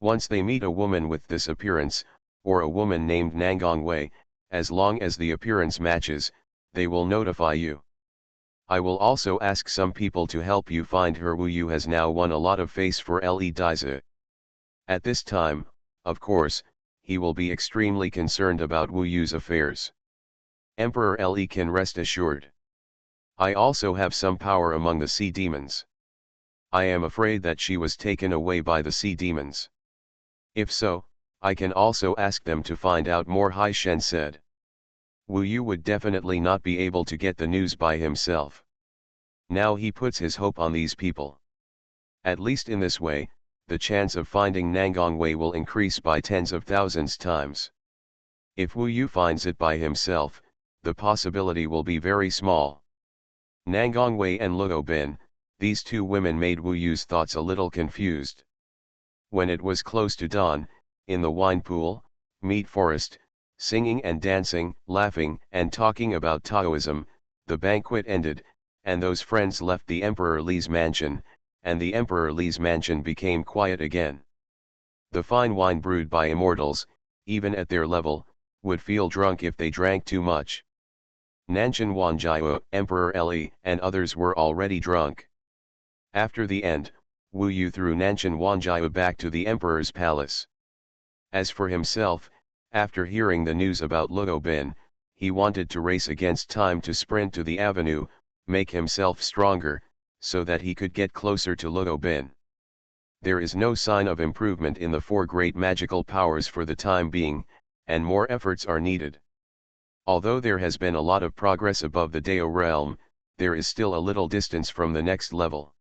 Once they meet a woman with this appearance, or a woman named Nangongwei, as long as the appearance matches, they will notify you. I will also ask some people to help you find her. Wu Yu has now won a lot of face for Le Daise. At this time, of course, he will be extremely concerned about Wu Yu's affairs. Emperor Le can rest assured. I also have some power among the sea demons. I am afraid that she was taken away by the sea demons. If so, I can also ask them to find out more. Hai Shen said. Wu Yu would definitely not be able to get the news by himself. Now he puts his hope on these people. At least in this way, the chance of finding Nangongwei will increase by tens of thousands times. If Wu Yu finds it by himself, the possibility will be very small. Nangongwei and Luo Bin, these two women made Wu Yu's thoughts a little confused. When it was close to dawn, in the wine pool, meat forest, singing and dancing, laughing and talking about Taoism, the banquet ended, and those friends left the Emperor Li's mansion, and the Emperor Li's mansion became quiet again. The fine wine brewed by Immortals, even at their level, would feel drunk if they drank too much. Nanshan Wanjiao, Emperor Li, and others were already drunk. After the end, Wu Yu threw Nanshan Wanjiao back to the Emperor's palace. As for himself, after hearing the news about Luo Bin, he wanted to race against time to sprint to the avenue, make himself stronger, so that he could get closer to Luo Bin. There is no sign of improvement in the four great magical powers for the time being, and more efforts are needed. Although there has been a lot of progress above the Dao realm, there is still a little distance from the next level.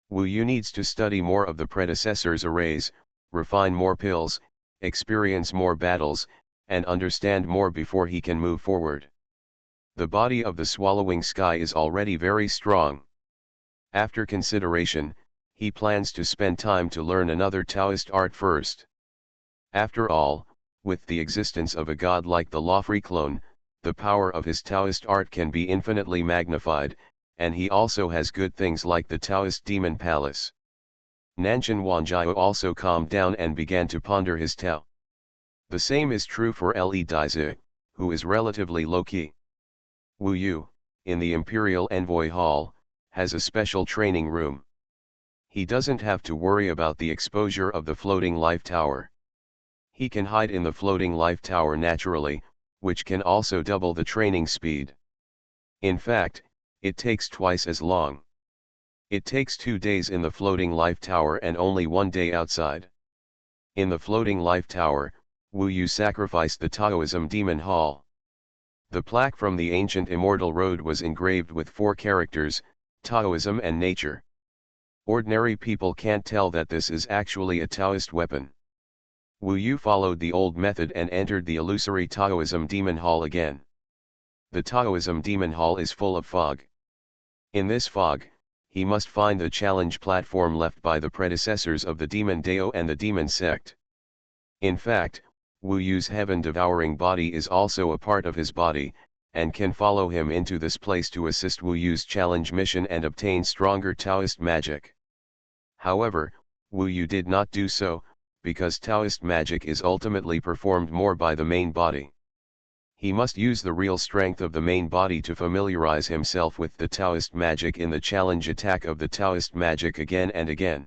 Wu Yu needs to study more of the predecessors' arrays, refine more pills, experience more battles, and understand more before he can move forward. The body of the swallowing sky is already very strong. After consideration, he plans to spend time to learn another Taoist art first. After all, with the existence of a god like the Lawfree clone, the power of his Taoist art can be infinitely magnified, and he also has good things like the Taoist Demon Palace. Nanshan Wanjiao also calmed down and began to ponder his Tao. The same is true for Le Daise, who is relatively low-key. Wu Yu, in the Imperial Envoy Hall, has a special training room. He doesn't have to worry about the exposure of the floating life tower. He can hide in the floating life tower naturally, which can also double the training speed. In fact, it takes twice as long. It takes 2 days in the floating life tower and only 1 day outside. In the floating life tower, Wu Yu sacrificed the Taoism Demon Hall. The plaque from the ancient Immortal Road was engraved with 4 characters, Taoism and nature. Ordinary people can't tell that this is actually a Taoist weapon. Wu Yu followed the old method and entered the illusory Taoism Demon Hall again. The Taoism Demon Hall is full of fog. In this fog, he must find the challenge platform left by the predecessors of the Demon Dao and the Demon Sect. In fact, Wu Yu's heaven-devouring body is also a part of his body, and can follow him into this place to assist Wu Yu's challenge mission and obtain stronger Taoist magic. However, Wu Yu did not do so, because Taoist magic is ultimately performed more by the main body. He must use the real strength of the main body to familiarize himself with the Taoist magic in the challenge attack of the Taoist magic again and again.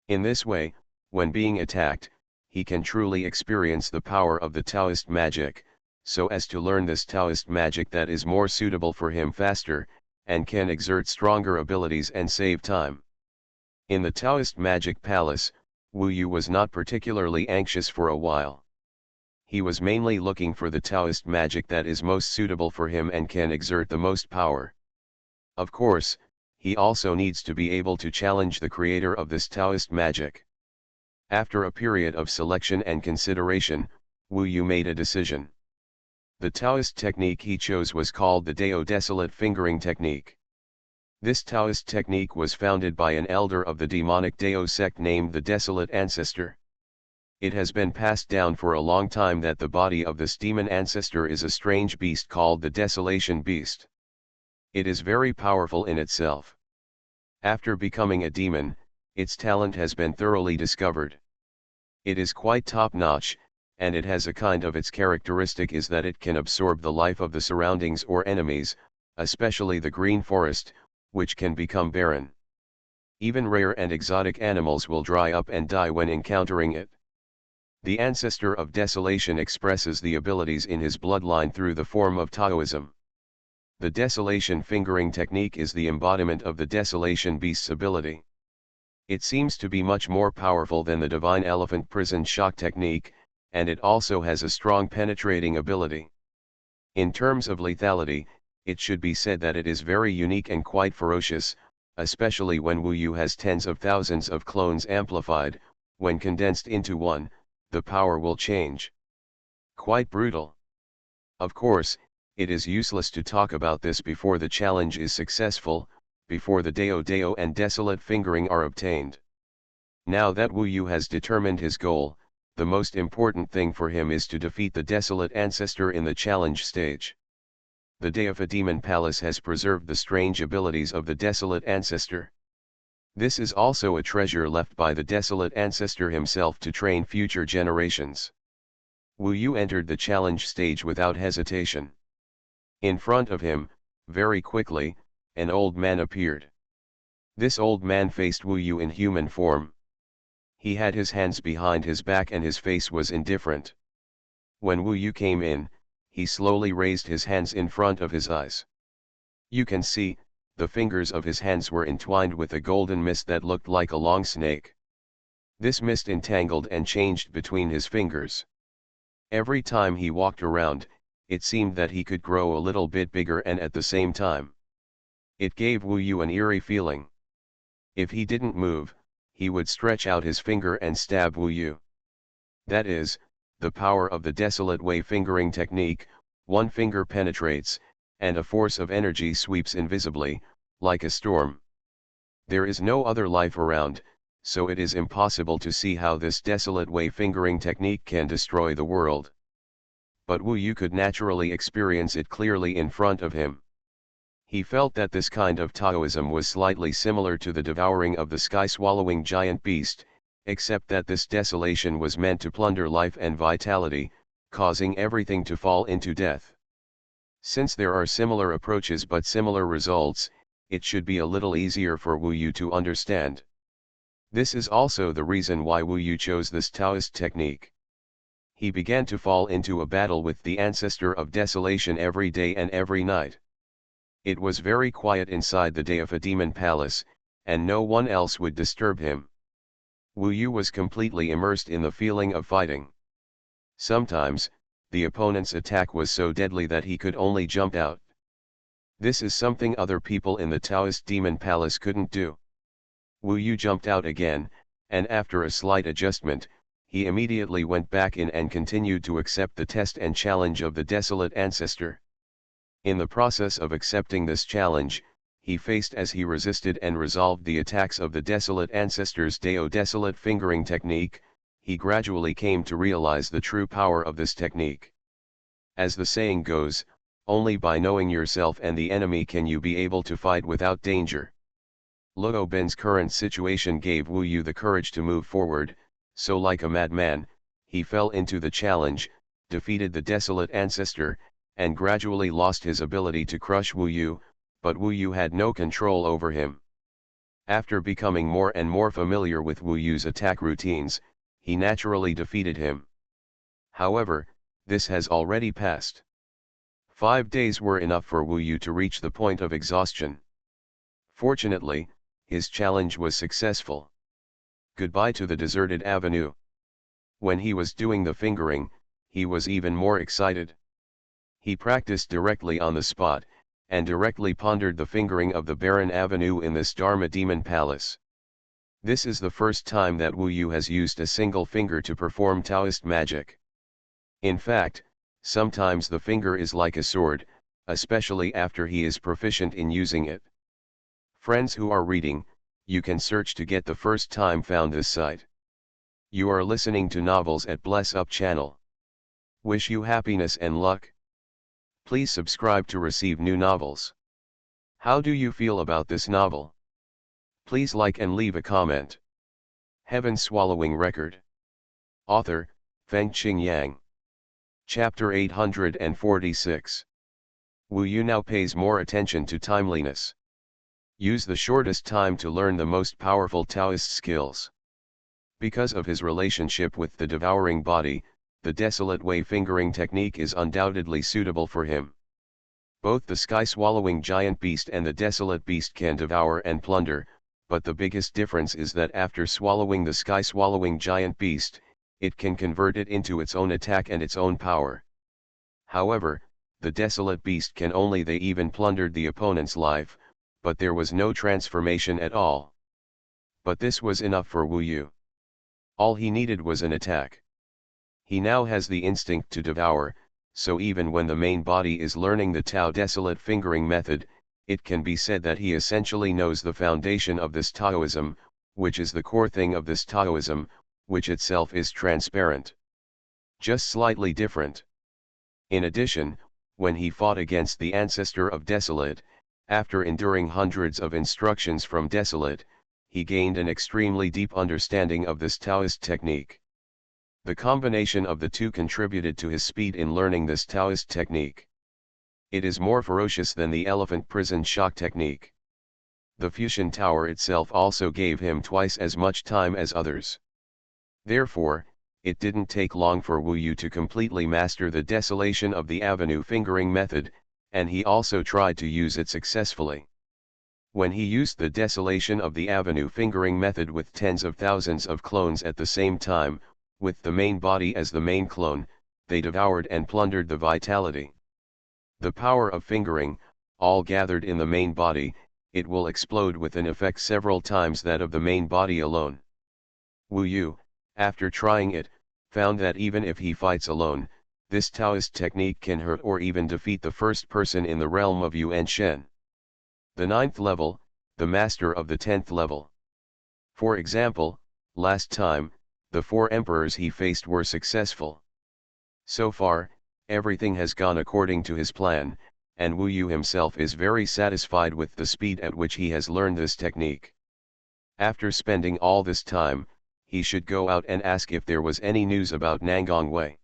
In this way, when being attacked, he can truly experience the power of the Taoist magic, so as to learn this Taoist magic that is more suitable for him faster, and can exert stronger abilities and save time. In the Taoist Magic Palace, Wu Yu was not particularly anxious for a while. He was mainly looking for the Taoist magic that is most suitable for him and can exert the most power. Of course, he also needs to be able to challenge the creator of this Taoist magic. After a period of selection and consideration, Wu Yu made a decision. The Taoist technique he chose was called the Dao Desolate Fingering Technique. This Taoist technique was founded by an elder of the demonic Dao sect named the Desolate Ancestor. It has been passed down for a long time that the body of this demon ancestor is a strange beast called the Desolation Beast. It is very powerful in itself. After becoming a demon, its talent has been thoroughly discovered. It is quite top-notch, and it has a kind of its characteristic is that it can absorb the life of the surroundings or enemies, especially the green forest, which can become barren. Even rare and exotic animals will dry up and die when encountering it. The ancestor of desolation expresses the abilities in his bloodline through the form of Taoism. The desolation fingering technique is the embodiment of the desolation beast's ability. It seems to be much more powerful than the divine elephant prison shock technique, and it also has a strong penetrating ability. In terms of lethality, it should be said that it is very unique and quite ferocious, especially when Wu Yu has tens of thousands of clones amplified. When condensed into one, the power will change. Quite brutal. Of course, it is useless to talk about this before the challenge is successful, before the Dao and desolate fingering are obtained. Now that Wu Yu has determined his goal, the most important thing for him is to defeat the desolate ancestor in the challenge stage. The Dao Demon Palace has preserved the strange abilities of the desolate ancestor. This is also a treasure left by the desolate ancestor himself to train future generations. Wu Yu entered the challenge stage without hesitation. In front of him, very quickly, an old man appeared. This old man faced Wu Yu in human form. He had his hands behind his back and his face was indifferent. When Wu Yu came in, he slowly raised his hands in front of his eyes. You can see, the fingers of his hands were entwined with a golden mist that looked like a long snake. This mist entangled and changed between his fingers. Every time he walked around, it seemed that he could grow a little bit bigger and at the same time. It gave Wu Yu an eerie feeling. If he didn't move, he would stretch out his finger and stab Wu Yu. That is, the power of the desolate way fingering technique. One finger penetrates, and a force of energy sweeps invisibly, like a storm. There is no other life around, so it is impossible to see how this desolate way fingering technique can destroy the world. But Wu Yu could naturally experience it clearly in front of him. He felt that this kind of Taoism was slightly similar to the devouring of the sky-swallowing giant beast, except that this desolation was meant to plunder life and vitality, causing everything to fall into death. Since there are similar approaches but similar results, it should be a little easier for Wu Yu to understand. This is also the reason why Wu Yu chose this Taoist technique. He began to fall into a battle with the ancestor of desolation every day and every night. It was very quiet inside the Dao Demon Palace, and no one else would disturb him. Wu Yu was completely immersed in the feeling of fighting. Sometimes, the opponent's attack was so deadly that he could only jump out. This is something other people in the Taoist Demon Palace couldn't do. Wu Yu jumped out again, and after a slight adjustment, he immediately went back in and continued to accept the test and challenge of the desolate ancestor. In the process of accepting this challenge, he faced as he resisted and resolved the attacks of the desolate ancestor's Dao desolate fingering technique. He gradually came to realize the true power of this technique. As the saying goes, only by knowing yourself and the enemy can you be able to fight without danger. Luo Bin's current situation gave Wu Yu the courage to move forward, so like a madman, he fell into the challenge, defeated the desolate ancestor, and gradually lost his ability to crush Wu Yu, but Wu Yu had no control over him. After becoming more and more familiar with Wu Yu's attack routines, he naturally defeated him. However, this has already passed. 5 days were enough for Wu Yu to reach the point of exhaustion. Fortunately, his challenge was successful. Goodbye to the deserted avenue. When he was doing the fingering, he was even more excited. He practiced directly on the spot, and directly pondered the fingering of the barren avenue in this Dharma Demon Palace. This is the first time that Wu Yu has used a single finger to perform Taoist magic. In fact, sometimes the finger is like a sword, especially after he is proficient in using it. Friends who are reading, you can search to get the first time found this site. You are listening to Novels at Bless Up channel. Wish you happiness and luck. Please subscribe to receive new novels. How do you feel about this novel? Please like and leave a comment. Heaven Swallowing Record. Author, Fengqing Yang. Chapter 846. Wu Yu now pays more attention to timeliness. Use the shortest time to learn the most powerful Taoist skills. Because of his relationship with the devouring body, the desolate way fingering technique is undoubtedly suitable for him. Both the sky-swallowing giant beast and the desolate beast can devour and plunder, but the biggest difference is that after swallowing the sky-swallowing giant beast, it can convert it into its own attack and its own power. However, the desolate beast can only they even plundered the opponent's life, but there was no transformation at all. But this was enough for Wu Yu. All he needed was an attack. He now has the instinct to devour, so even when the main body is learning the Tao desolate fingering method, it can be said that he essentially knows the foundation of this Taoism, which is the core thing of this Taoism, which itself is transparent. Just slightly different. In addition, when he fought against the ancestor of Desolate, after enduring hundreds of instructions from Desolate, he gained an extremely deep understanding of this Taoist technique. The combination of the two contributed to his speed in learning this Taoist technique. It is more ferocious than the elephant prison shock technique. The Fusion Tower itself also gave him twice as much time as others. Therefore, it didn't take long for Wu Yu to completely master the desolation of the avenue fingering method, and he also tried to use it successfully. When he used the desolation of the avenue fingering method with tens of thousands of clones at the same time, with the main body as the main clone, they devoured and plundered the vitality. The power of fingering, all gathered in the main body, it will explode with an effect several times that of the main body alone. Wu Yu, after trying it, found that even if he fights alone, this Taoist technique can hurt or even defeat the first person in the realm of Yuan Shen. The 9th level, the master of the 10th level. For example, last time, the 4 emperors he faced were successful. So far, everything has gone according to his plan, and Wu Yu himself is very satisfied with the speed at which he has learned this technique. After spending all this time, he should go out and ask if there was any news about Nangong Wei.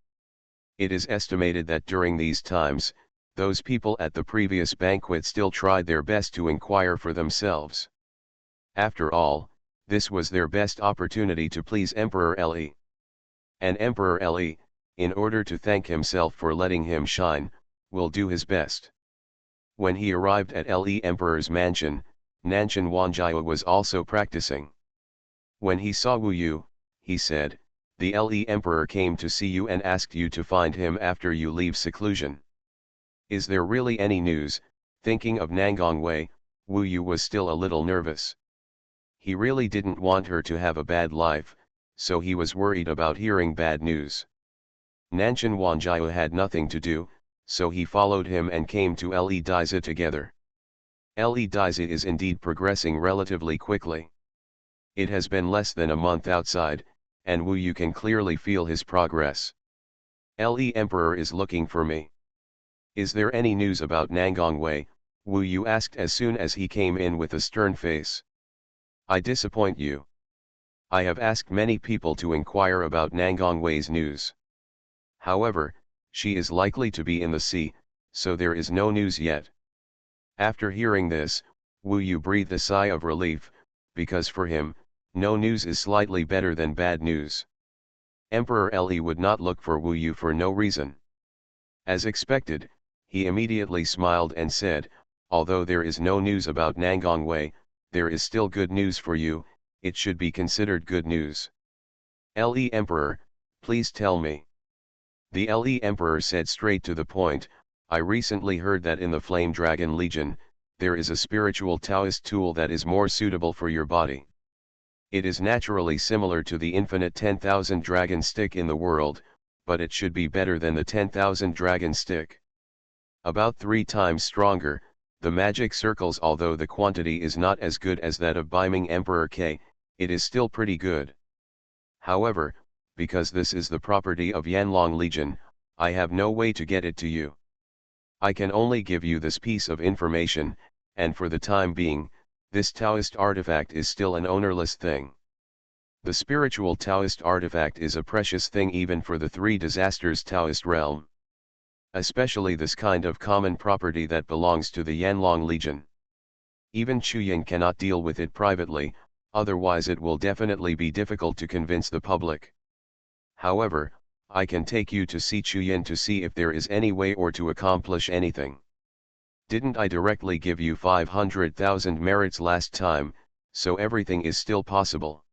It is estimated that during these times, those people at the previous banquet still tried their best to inquire for themselves. After all, this was their best opportunity to please Emperor Le. And Emperor Le, in order to thank himself for letting him shine, will do his best. When he arrived at Le Emperor's mansion, Nanshan Wanjiao was also practicing. When he saw Wu Yu, he said, "The Le Emperor came to see you and asked you to find him after you leave seclusion. Is there really any news?" Thinking of Nangong Wei, Wu Yu was still a little nervous. He really didn't want her to have a bad life, so he was worried about hearing bad news. Nanshan Wanjiao had nothing to do, so he followed him and came to Le Diza together. Le Diza is indeed progressing relatively quickly. It has been less than a month outside, and Wu Yu can clearly feel his progress. Le Emperor is looking for me. Is there any news about Nangong Wei? Wu Yu asked as soon as he came in with a stern face. I disappoint you. I have asked many people to inquire about Nangong Wei's news. However, she is likely to be in the sea, so there is no news yet. After hearing this, Wu Yu breathed a sigh of relief, because for him, no news is slightly better than bad news. Emperor Le would not look for Wu Yu for no reason. As expected, he immediately smiled and said, "Although there is no news about Nangong Wei, there is still good news for you, it should be considered good news." Le Emperor, please tell me. The Le Emperor said straight to the point, "I recently heard that in the Flame Dragon Legion, there is a spiritual Taoist tool that is more suitable for your body. It is naturally similar to the infinite 10,000 dragon stick in the world, but it should be better than the 10,000 dragon stick. About 3 times stronger, The magic circles, although the quantity is not as good as that of Biming Emperor K, it is still pretty good. However, because this is the property of Yanlong Legion, I have no way to get it to you. I can only give you this piece of information, and for the time being, this Taoist artifact is still an ownerless thing. The spiritual Taoist artifact is a precious thing even for the Three Disasters Taoist realm. Especially this kind of common property that belongs to the Yanlong Legion. Even Chuyin cannot deal with it privately, otherwise it will definitely be difficult to convince the public. However, I can take you to see Chuyin to see if there is any way or to accomplish anything. Didn't I directly give you 500,000 merits last time, so everything is still possible.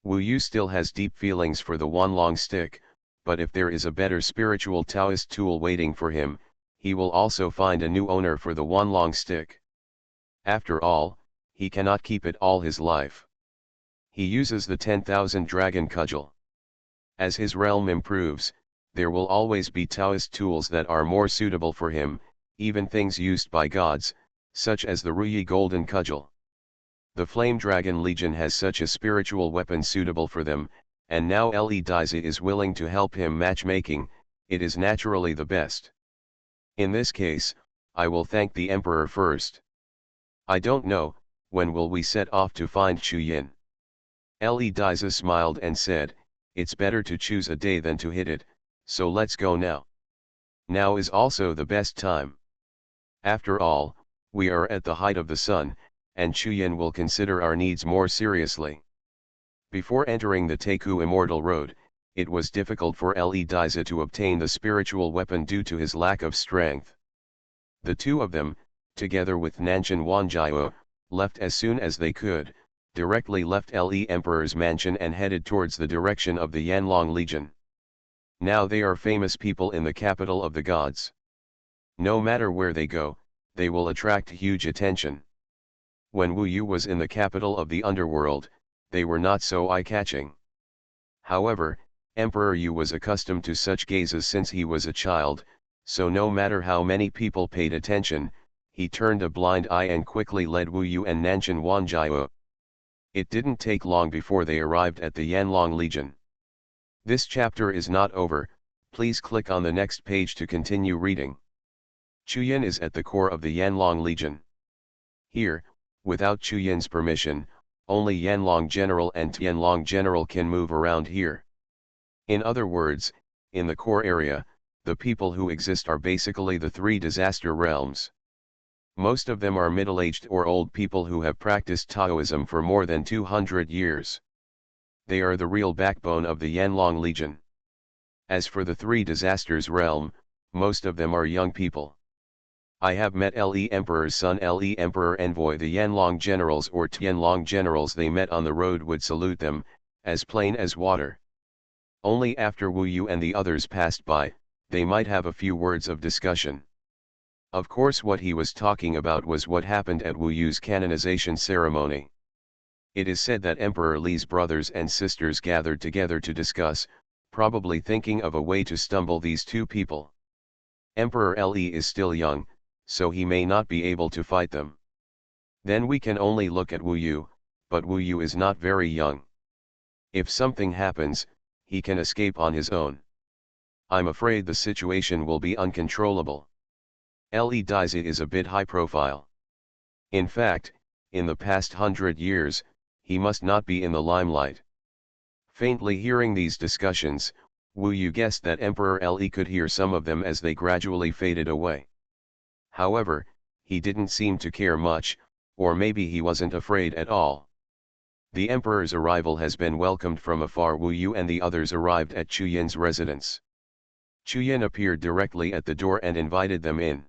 Wu Yu still has deep feelings for the Wanlong stick, but if there is a better spiritual Taoist tool waiting for him, he will also find a new owner for the Wanlong stick. After all, he cannot keep it all his life. He uses the 10,000 dragon cudgel. As his realm improves, there will always be Taoist tools that are more suitable for him, even things used by gods, such as the Ruyi golden cudgel. The Flame Dragon Legion has such a spiritual weapon suitable for them, and now Le Daizi is willing to help him matchmaking, it is naturally the best. In this case, I will thank the Emperor first. I don't know, when will we set off to find Chuyin? Le Daizi smiled and said, it's better to choose a day than to hit it, so let's go now. Now is also the best time. After all, we are at the height of the sun, and Chuyin will consider our needs more seriously. Before entering the Teiku Immortal Road, it was difficult for Le Daizi to obtain the spiritual weapon due to his lack of strength. The two of them, together with Nanshan Wanjiao, left as soon as they could, directly left Le Emperor's mansion and headed towards the direction of the Yanlong Legion. Now they are famous people in the capital of the gods. No matter where they go, they will attract huge attention. When Wu Yu was in the capital of the underworld, they were not so eye-catching. However, Emperor Yu was accustomed to such gazes since he was a child, so no matter how many people paid attention, he turned a blind eye and quickly led Wu Yu and Nanshan Wanjiao. It didn't take long before they arrived at the Yanlong Legion. This chapter is not over, please click on the next page to continue reading. Chuyin is at the core of the Yanlong Legion. Here, without Chuyin's permission, only Yanlong General and Tianlong General can move around here. In other words, in the core area, the people who exist are basically the three disaster realms. Most of them are middle-aged or old people who have practiced Taoism for more than 200 years. They are the real backbone of the Yanlong Legion. As for the three disasters realm, most of them are young people. I have met Le Emperor's son Le Emperor Envoy. The Yanlong generals or Tianlong generals they met on the road would salute them, as plain as water. Only after Wu Yu and the others passed by, they might have a few words of discussion. Of course what he was talking about was what happened at Wu Yu's canonization ceremony. It is said that Emperor Li's brothers and sisters gathered together to discuss, probably thinking of a way to stumble these two people. Emperor Le is still young, so he may not be able to fight them. Then we can only look at Wu Yu, but Wu Yu is not very young. If something happens, he can escape on his own. I'm afraid the situation will be uncontrollable. Le Daizi is a bit high profile. In fact, in the past 100 years, he must not be in the limelight. Faintly hearing these discussions, Wu Yu guessed that Emperor Le could hear some of them as they gradually faded away. However, he didn't seem to care much, or maybe he wasn't afraid at all. The Emperor's arrival has been welcomed from afar. Wu Yu and the others arrived at Chuyin's residence. Chuyin appeared directly at the door and invited them in.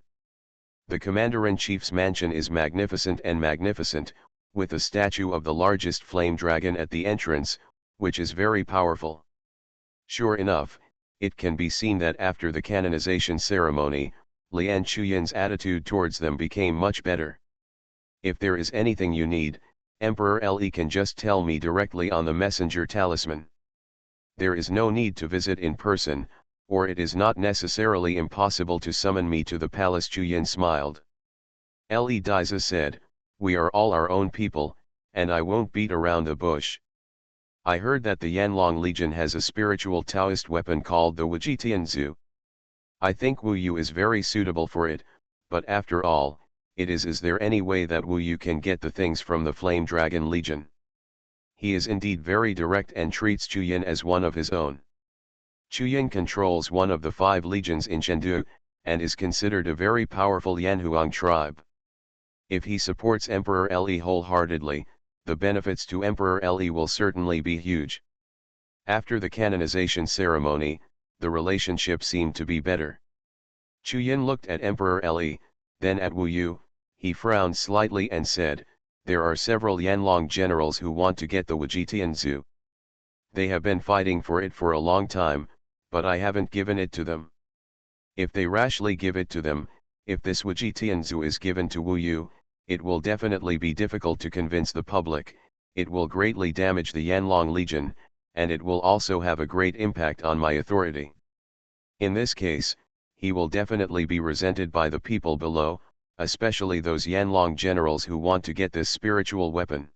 The Commander-in-Chief's mansion is magnificent, with a statue of the largest flame dragon at the entrance, which is very powerful. Sure enough, it can be seen that after the canonization ceremony, Lian Chuyin's attitude towards them became much better. If there is anything you need, Emperor Le can just tell me directly on the messenger talisman. There is no need to visit in person, or it is not necessarily impossible to summon me to the palace. Chuyin smiled. Le Diza said, "We are all our own people, and I won't beat around the bush. I heard that the Yanlong Legion has a spiritual Taoist weapon called the Wujitianzu. I think Wu Yu is very suitable for it, but after all, is there any way that Wu Yu can get the things from the Flame Dragon Legion? He is indeed very direct and treats Chuyin as one of his own. Chuyin controls one of the 5 legions in Chengdu, and is considered a very powerful Yanhuang tribe. If he supports Emperor Le wholeheartedly, the benefits to Emperor Le will certainly be huge." After the canonization ceremony, the relationship seemed to be better. Chuyin looked at Emperor Le, then at Wu Yu. He frowned slightly and said, "There are several Yanlong generals who want to get the Wujitianzu. They have been fighting for it for a long time, but I haven't given it to them. If they rashly give it to them, if this Wujitianzu is given to Wu Yu, it will definitely be difficult to convince the public, it will greatly damage the Yanlong Legion, and it will also have a great impact on my authority. In this case, he will definitely be resented by the people below, especially those Yanlong generals who want to get this spiritual weapon.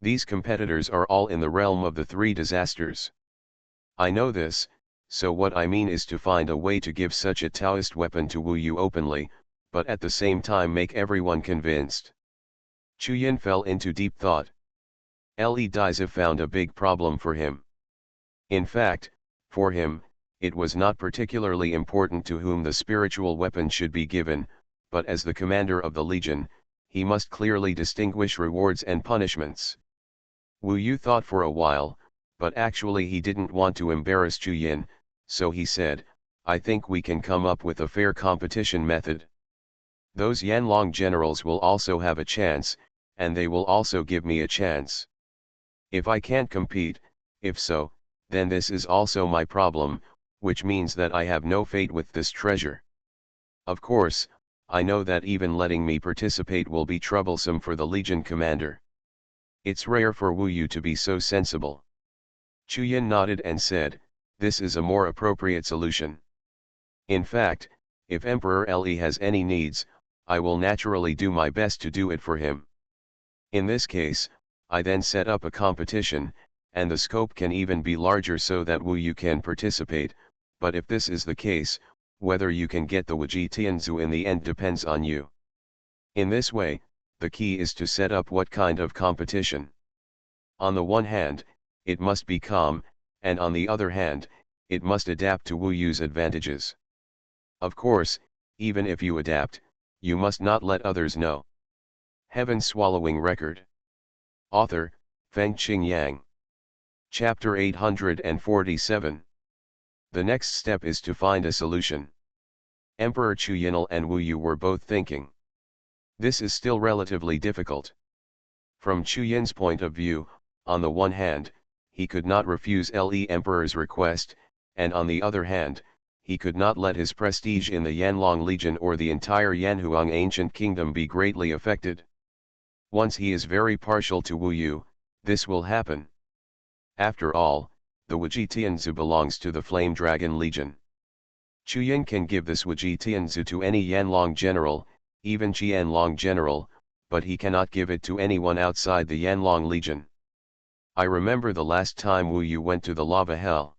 These competitors are all in the realm of the 3 disasters. I know this, so what I mean is to find a way to give such a Taoist weapon to Wu Yu openly, but at the same time make everyone convinced." Chuyin fell into deep thought. Le Diza found a big problem for him. In fact, for him, it was not particularly important to whom the spiritual weapon should be given, but as the commander of the legion, he must clearly distinguish rewards and punishments. Wu Yu thought for a while, but actually he didn't want to embarrass Chuyin, so he said, "I think we can come up with a fair competition method. Those Yanlong generals will also have a chance, and they will also give me a chance. If I can't compete, if so, then this is also my problem, which means that I have no fate with this treasure. Of course, I know that even letting me participate will be troublesome for the Legion commander. It's rare for Wu Yu to be so sensible." Chuyin nodded and said, "This is a more appropriate solution. In fact, if Emperor Le has any needs, I will naturally do my best to do it for him. In this case, I then set up a competition, and the scope can even be larger so that Wu Yu can participate, but if this is the case, whether you can get the Wujitianzu in the end depends on you. In this way, the key is to set up what kind of competition. On the one hand, it must be calm, and on the other hand, it must adapt to Wu Yu's advantages. Of course, even if you adapt, you must not let others know." Heaven Swallowing Record. Author, Fengqing Yang. Chapter 847. The next step is to find a solution. Emperor Chuyinal and Wu Yu were both thinking. This is still relatively difficult. From Chuyin's point of view, on the one hand, he could not refuse Le Emperor's request, and on the other hand, he could not let his prestige in the Yanlong Legion or the entire Yanhuang ancient kingdom be greatly affected. Once he is very partial to Wu Yu, this will happen. After all, the Wujitianzu belongs to the Flame Dragon Legion. Chuyin can give this Wujitianzu to any Yanlong general, even Qianlong general, but he cannot give it to anyone outside the Yanlong Legion. I remember the last time Wu Yu went to the lava hell.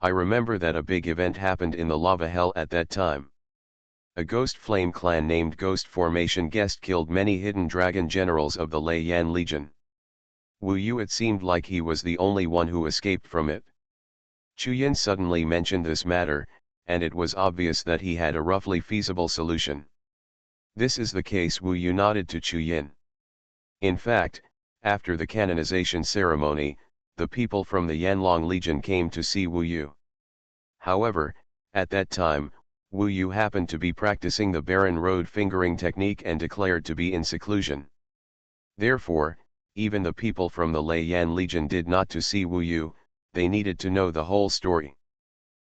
I remember that a big event happened in the lava hell at that time. A ghost flame clan named Ghost Formation Guest killed many hidden dragon generals of the Lei Yan Legion. Wu Yu, it seemed like he was the only one who escaped from it. Chuyin suddenly mentioned this matter, and it was obvious that he had a roughly feasible solution. "This is the case." Wu Yu nodded to Chuyin. In fact, after the canonization ceremony, the people from the Yanlong Legion came to see Wu Yu. However, at that time, Wu Yu happened to be practicing the Baron Road fingering technique and declared to be in seclusion. Therefore, even the people from the Lei Yan Legion did not to see Wu Yu, they needed to know the whole story.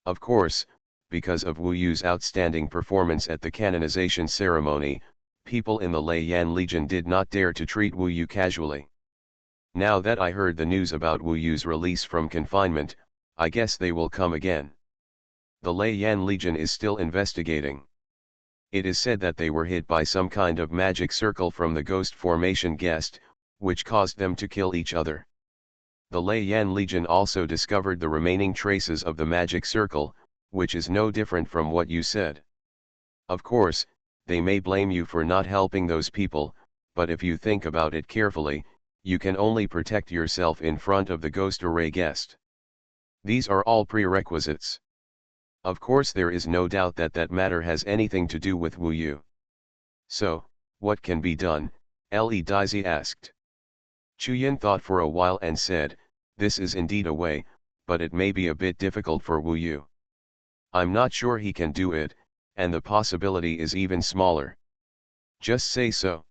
Of course, because of Wu Yu's outstanding performance at the canonization ceremony, people in the Lei Yan Legion did not dare to treat Wu Yu casually. Now that I heard the news about Wu Yu's release from confinement, I guess they will come again. The Lei Yan Legion is still investigating. It is said that they were hit by some kind of magic circle from the ghost formation guest, which caused them to kill each other. The Lei Yan Legion also discovered the remaining traces of the magic circle, which is no different from what you said. Of course, they may blame you for not helping those people, but if you think about it carefully, you can only protect yourself in front of the ghost array guest. These are all prerequisites. Of course there is no doubt that that matter has anything to do with Wu Yu. So, what can be done? Le Daizi asked. Chuyin thought for a while and said, this is indeed a way, but it may be a bit difficult for Wu Yu. I'm not sure he can do it, and the possibility is even smaller. Just say so.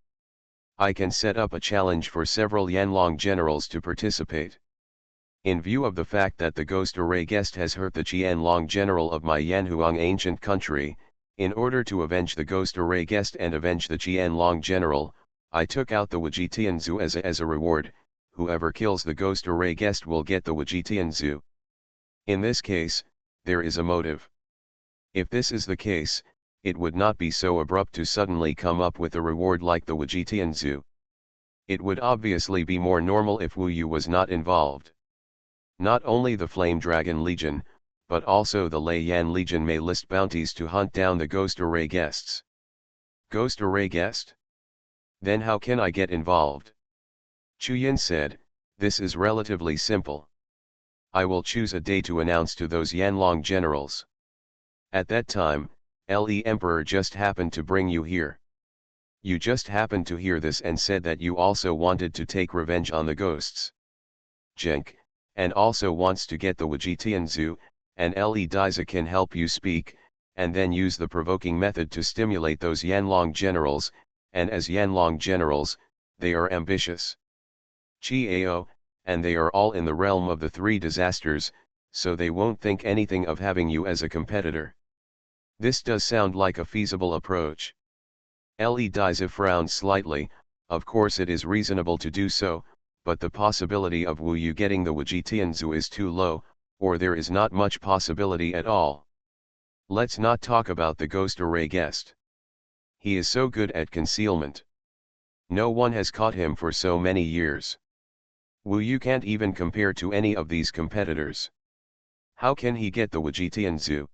I can set up a challenge for several Yanlong generals to participate. In view of the fact that the ghost array guest has hurt the Qianlong general of my Yanhuang ancient country, in order to avenge the ghost array guest and avenge the Qianlong general, I took out the Wujitianzu as a reward. Whoever kills the ghost array guest will get the Wujitianzu. In this case, there is a motive. If this is the case, it would not be so abrupt to suddenly come up with a reward like the Wujitianzu. It would obviously be more normal if Wu Yu was not involved. Not only the Flame Dragon Legion, but also the Lei Yan Legion may list bounties to hunt down the ghost array guests. Ghost array guest? Then how can I get involved? Chuyin said, this is relatively simple. I will choose a day to announce to those Yanlong generals. At that time, Le Emperor just happened to bring you here. You just happened to hear this and said that you also wanted to take revenge on the ghosts. Jenk, and also wants to get the Wujitianzu, and Le Daiza can help you speak, and then use the provoking method to stimulate those Yanlong generals, and as Yanlong generals, they are ambitious. Chiao, and they are all in the realm of the three disasters, so they won't think anything of having you as a competitor. This does sound like a feasible approach. Le Daiza frowned slightly. Of course it is reasonable to do so, but the possibility of Wu Yu getting the Wujitianzu is too low, or there is not much possibility at all. Let's not talk about the ghost array guest. He is so good at concealment. No one has caught him for so many years. Wu Yu can't even compare to any of these competitors. How can he get the Wujitianzu?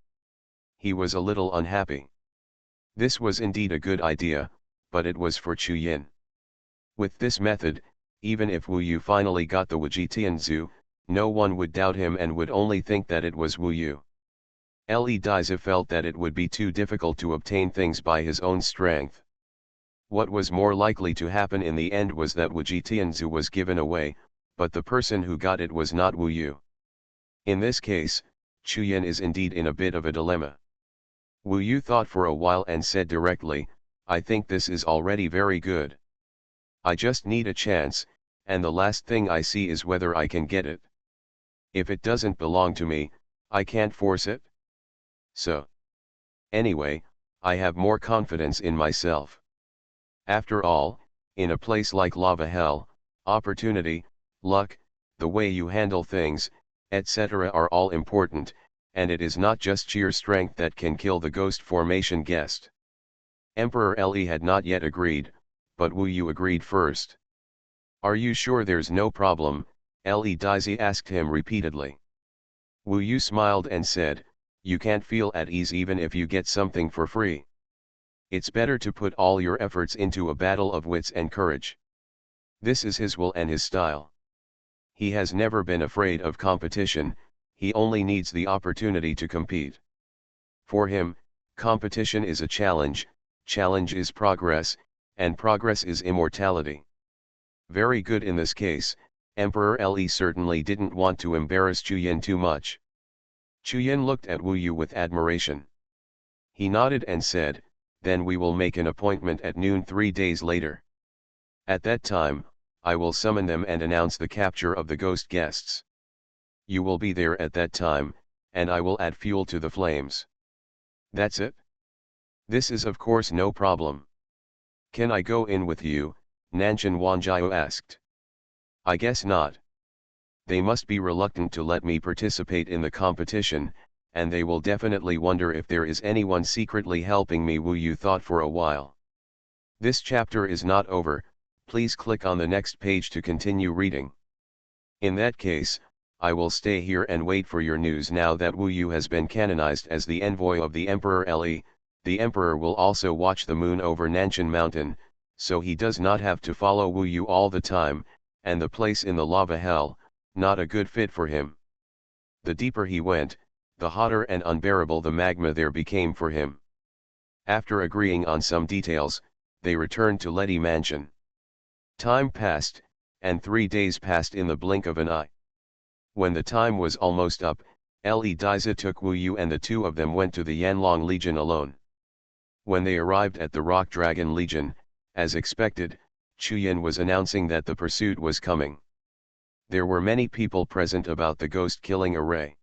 He was a little unhappy. This was indeed a good idea, but it was for Chuyin. With this method, even if Wu Yu finally got the Wujitianzu, no one would doubt him and would only think that it was Wu Yu. Le Daiza felt that it would be too difficult to obtain things by his own strength. What was more likely to happen in the end was that Wujitianzu was given away, but the person who got it was not Wu Yu. In this case, Chuyin is indeed in a bit of a dilemma. Wu Yu thought for a while and said directly, I think this is already very good. I just need a chance, and the last thing I see is whether I can get it. If it doesn't belong to me, I can't force it. So. Anyway, I have more confidence in myself. After all, in a place like Lava Hell, opportunity, luck, the way you handle things, etc. are all important, and it is not just sheer strength that can kill the ghost formation guest. Emperor Le had not yet agreed, but Wu Yu agreed first. Are you sure there's no problem? Le Daizi asked him repeatedly. Wu Yu smiled and said, you can't feel at ease even if you get something for free. It's better to put all your efforts into a battle of wits and courage. This is his will and his style. He has never been afraid of competition, he only needs the opportunity to compete. For him, competition is a challenge is progress, and progress is immortality. Very good in this case, Emperor Le certainly didn't want to embarrass Chuyin too much. Chuyin looked at Wu Yu with admiration. He nodded and said, then we will make an appointment at noon 3 days later. At that time, I will summon them and announce the capture of the ghost guests. You will be there at that time, and I will add fuel to the flames. That's it? This is of course no problem. Can I go in with you? Nanshan Wanjiao asked. I guess not. They must be reluctant to let me participate in the competition, and they will definitely wonder if there is anyone secretly helping me. Wu Yu thought for a while. This chapter is not over, please click on the next page to continue reading. In that case, I will stay here and wait for your news. Now that Wu Yu has been canonized as the envoy of the Emperor Le, the Emperor will also watch the moon over Nanshan Mountain, so he does not have to follow Wu Yu all the time, and the place in the lava hell, not a good fit for him. The deeper he went, the hotter and unbearable the magma there became for him. After agreeing on some details, they returned to Ledi Mansion. Time passed, and 3 days passed in the blink of an eye. When the time was almost up, Le Diza took Wu Yu and the two of them went to the Yanlong Legion alone. When they arrived at the Rock Dragon Legion, as expected, Chuyan was announcing that the pursuit was coming. There were many people present about the ghost-killing array.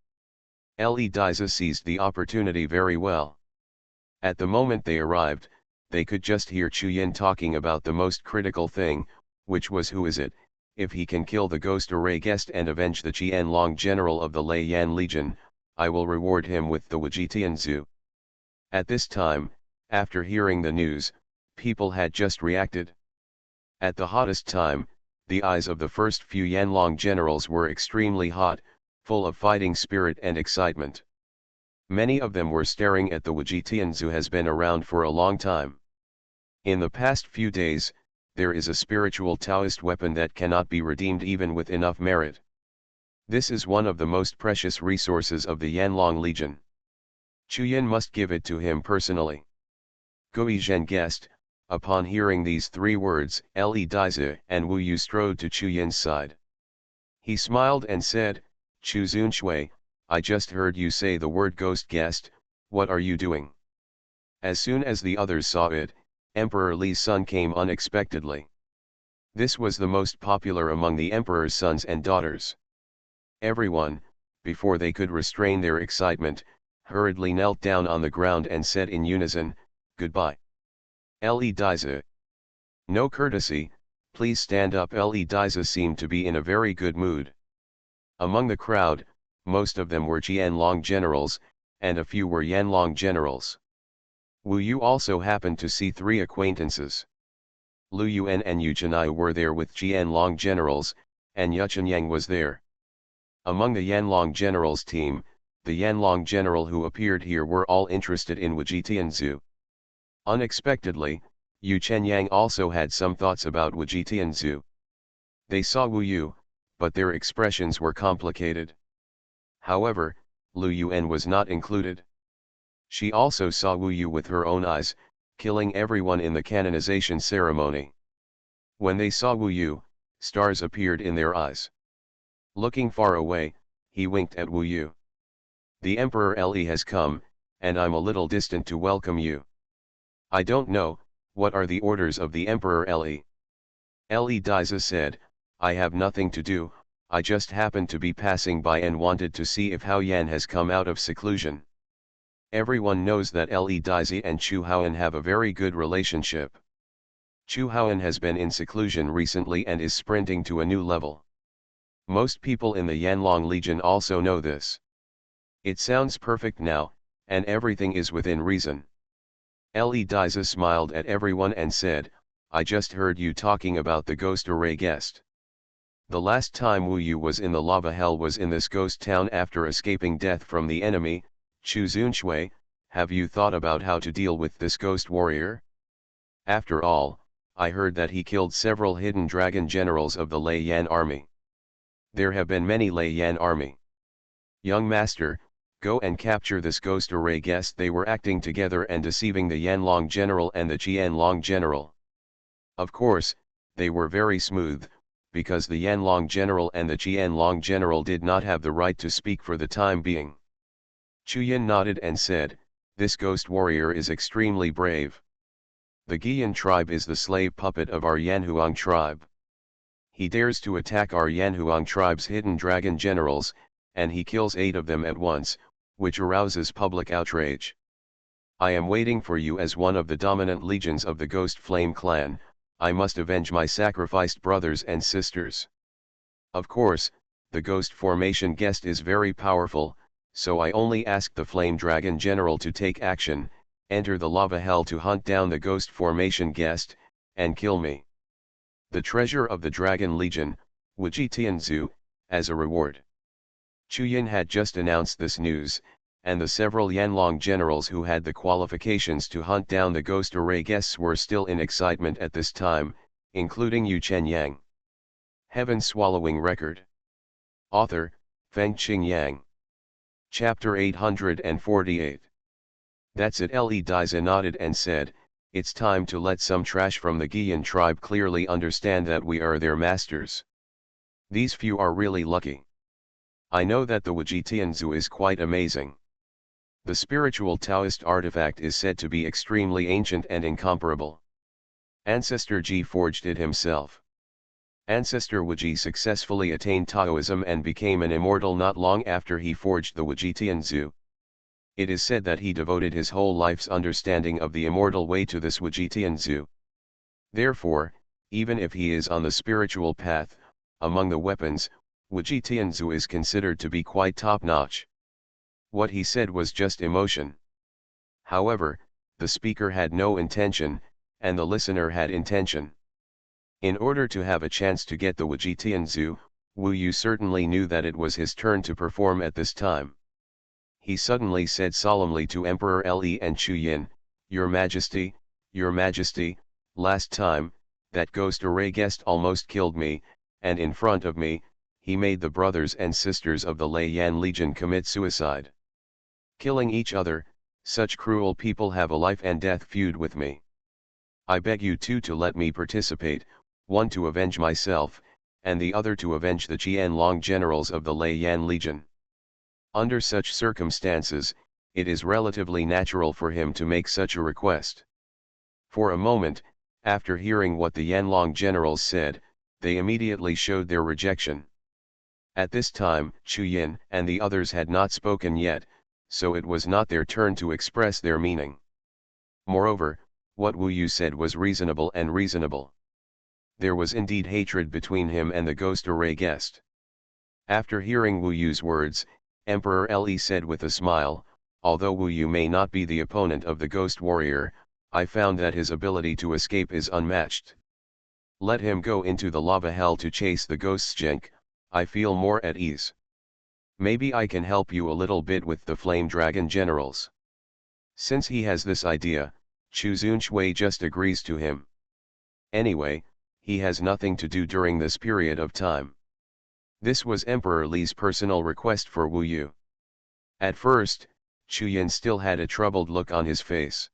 Le Diza seized the opportunity very well. At the moment they arrived, they could just hear Chuyan talking about the most critical thing, which was who is it, if he can kill the ghost array guest and avenge the Qianlong general of the Lei Yan Legion, I will reward him with the Wujitianzu. At this time, after hearing the news, people had just reacted. At the hottest time, the eyes of the first few Yanlong generals were extremely hot, full of fighting spirit and excitement. Many of them were staring at the Wujitianzu has been around for a long time. In the past few days, there is a spiritual Taoist weapon that cannot be redeemed even with enough merit. This is one of the most precious resources of the Yanlong Legion. Chuyan must give it to him personally. Gui Zhen guessed. Upon hearing these 3 words, Le Diza and Wu Yu strode to Chuyan's side. He smiled and said, Chu Zunshui, I just heard you say the word ghost guest, what are you doing? As soon as the others saw it, Emperor Li's son came unexpectedly. This was the most popular among the emperor's sons and daughters. Everyone, before they could restrain their excitement, hurriedly knelt down on the ground and said in unison, goodbye. Le Diza. No courtesy, please stand up. Le Diza seemed to be in a very good mood. Among the crowd, most of them were Qianlong generals, and a few were Yanlong generals. Wu Yu also happened to see 3 acquaintances. Lu Yuan and Yu Chenai were there with Qianlong generals, and Yuchenyang was there. Among the Yanlong generals team, the Yanlong general who appeared here were all interested in Wujitianzu. Unexpectedly, Yu Chenyang also had some thoughts about Wujitianzu. They saw Wu Yu, but their expressions were complicated. However, Lu Yuan was not included. She also saw Wu Yu with her own eyes, killing everyone in the canonization ceremony. When they saw Wu Yu, stars appeared in their eyes. Looking far away, he winked at Wu Yu. The Emperor Le has come, and I'm a little distant to welcome you. I don't know, what are the orders of the Emperor Le? Le Diza said, I have nothing to do, I just happened to be passing by and wanted to see if Hao Yan has come out of seclusion. Everyone knows that Le Diza and Chu Haoan have a very good relationship. Chu Haoan has been in seclusion recently and is sprinting to a new level. Most people in the Yanlong Legion also know this. It sounds perfect now, and everything is within reason. Le Diza smiled at everyone and said, I just heard you talking about the ghost array guest. The last time Wu Yu was in the lava hell was in this ghost town after escaping death from the enemy. Chu Zunshui, have you thought about how to deal with this ghost warrior? After all, I heard that he killed several hidden dragon generals of the Lei Yan army. There have been many Lei Yan army. Young master, go and capture this ghost array guest. They were acting together and deceiving the Yanlong general and the Qianlong general. Of course, they were very smooth, because the Yanlong general and the Qianlong general did not have the right to speak for the time being. Chuyan nodded and said, this ghost warrior is extremely brave. The Guiyan tribe is the slave puppet of our Yanhuang tribe. He dares to attack our Yanhuang tribe's hidden dragon generals, and he kills 8 of them at once, which arouses public outrage. I am waiting for you as one of the dominant legions of the Ghost Flame clan. I must avenge my sacrificed brothers and sisters. Of course, the ghost formation guest is very powerful, so I only asked the Flame Dragon General to take action, enter the lava hell to hunt down the ghost formation guest, and kill me. The treasure of the Dragon Legion, Wuji Tianzu, as a reward. Chuyin had just announced this news, and the several Yanlong generals who had the qualifications to hunt down the ghost array guests were still in excitement at this time, including Yu Chenyang. Heaven-swallowing record. Author, Fengqing Yang. Chapter 848. That's it. Le Daiza nodded and said, it's time to let some trash from the Giyan tribe clearly understand that we are their masters. These few are really lucky. I know that the Wuji Tianzu is quite amazing. The spiritual Taoist artifact is said to be extremely ancient and incomparable. Ancestor Ji forged it himself. Ancestor Wuji successfully attained Taoism and became an immortal not long after he forged the Wuji Tianzu. It is said that he devoted his whole life's understanding of the immortal way to this Wuji Tianzu. Therefore, even if he is on the spiritual path, among the weapons, Wuji Tianzu is considered to be quite top-notch. What he said was just emotion. However, the speaker had no intention, and the listener had intention. In order to have a chance to get the Wuji Tianzu, Wu Yu certainly knew that it was his turn to perform at this time. He suddenly said solemnly to Emperor Le and Chuyin, Your Majesty, last time, that ghost array guest almost killed me, and in front of me, he made the brothers and sisters of the Lei Yan Legion commit suicide. Killing each other, such cruel people have a life and death feud with me. I beg you two to let me participate, one to avenge myself, and the other to avenge the Qianlong generals of the Lei Yan Legion. Under such circumstances, it is relatively natural for him to make such a request. For a moment, after hearing what the Yanlong generals said, they immediately showed their rejection. At this time, Chuyin and the others had not spoken yet, so it was not their turn to express their meaning. Moreover, what Wu Yu said was reasonable and reasonable. There was indeed hatred between him and the ghost array guest. After hearing Wu Yu's words, Emperor Le said with a smile, although Wu Yu may not be the opponent of the ghost warrior, I found that his ability to escape is unmatched. Let him go into the lava hell to chase the ghosts. I feel more at ease. Maybe I can help you a little bit with the Flame Dragon generals. Since he has this idea, Chu Zunshui just agrees to him. Anyway, he has nothing to do during this period of time. This was Emperor Li's personal request for Wu Yu. At first, Chuyin still had a troubled look on his face.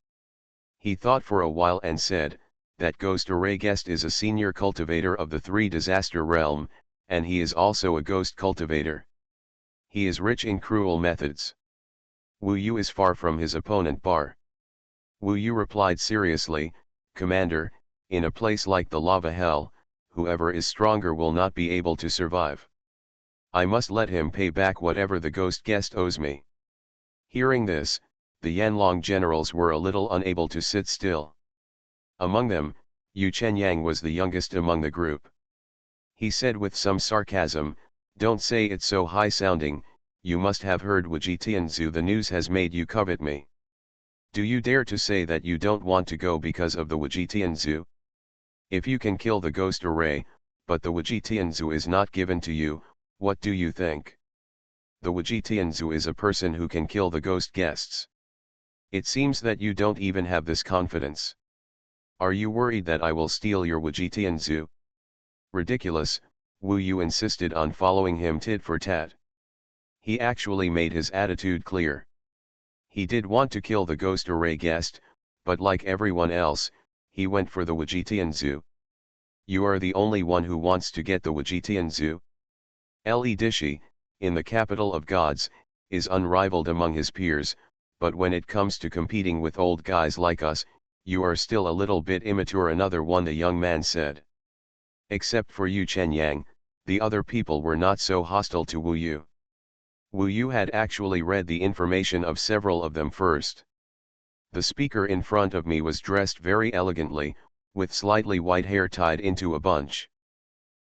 He thought for a while and said, that ghost array guest is a senior cultivator of the three disaster realm, and he is also a ghost cultivator. He is rich in cruel methods. Wu Yu is far from his opponent Bar. Wu Yu replied seriously, Commander, in a place like the lava hell, whoever is stronger will not be able to survive. I must let him pay back whatever the ghost guest owes me. Hearing this, the Yanlong generals were a little unable to sit still. Among them, Yu Chenyang was the youngest among the group. He said with some sarcasm, Don't say it so high-sounding, you must have heard Wuji Tianzu. The news has made you covet me. Do you dare to say that you don't want to go because of the Wuji Tianzu? If you can kill the ghost array, but the Wuji Tianzu is not given to you, what do you think? The Wuji Tianzu is a person who can kill the ghost guests. It seems that you don't even have this confidence. Are you worried that I will steal your Wuji Tianzu? Ridiculous, Wu Yu insisted on following him tit for tat. He actually made his attitude clear. He did want to kill the ghost array guest, but like everyone else, he went for the Wuji Tianzu. You are the only one who wants to get the Wuji Tianzu. Le Dishi, in the capital of gods, is unrivaled among his peers, but when it comes to competing with old guys like us, you are still a little bit immature. Another one, the young man said. Except for Yu Chenyang, the other people were not so hostile to Wu Yu. Wu Yu had actually read the information of several of them first. The speaker in front of me was dressed very elegantly, with slightly white hair tied into a bunch.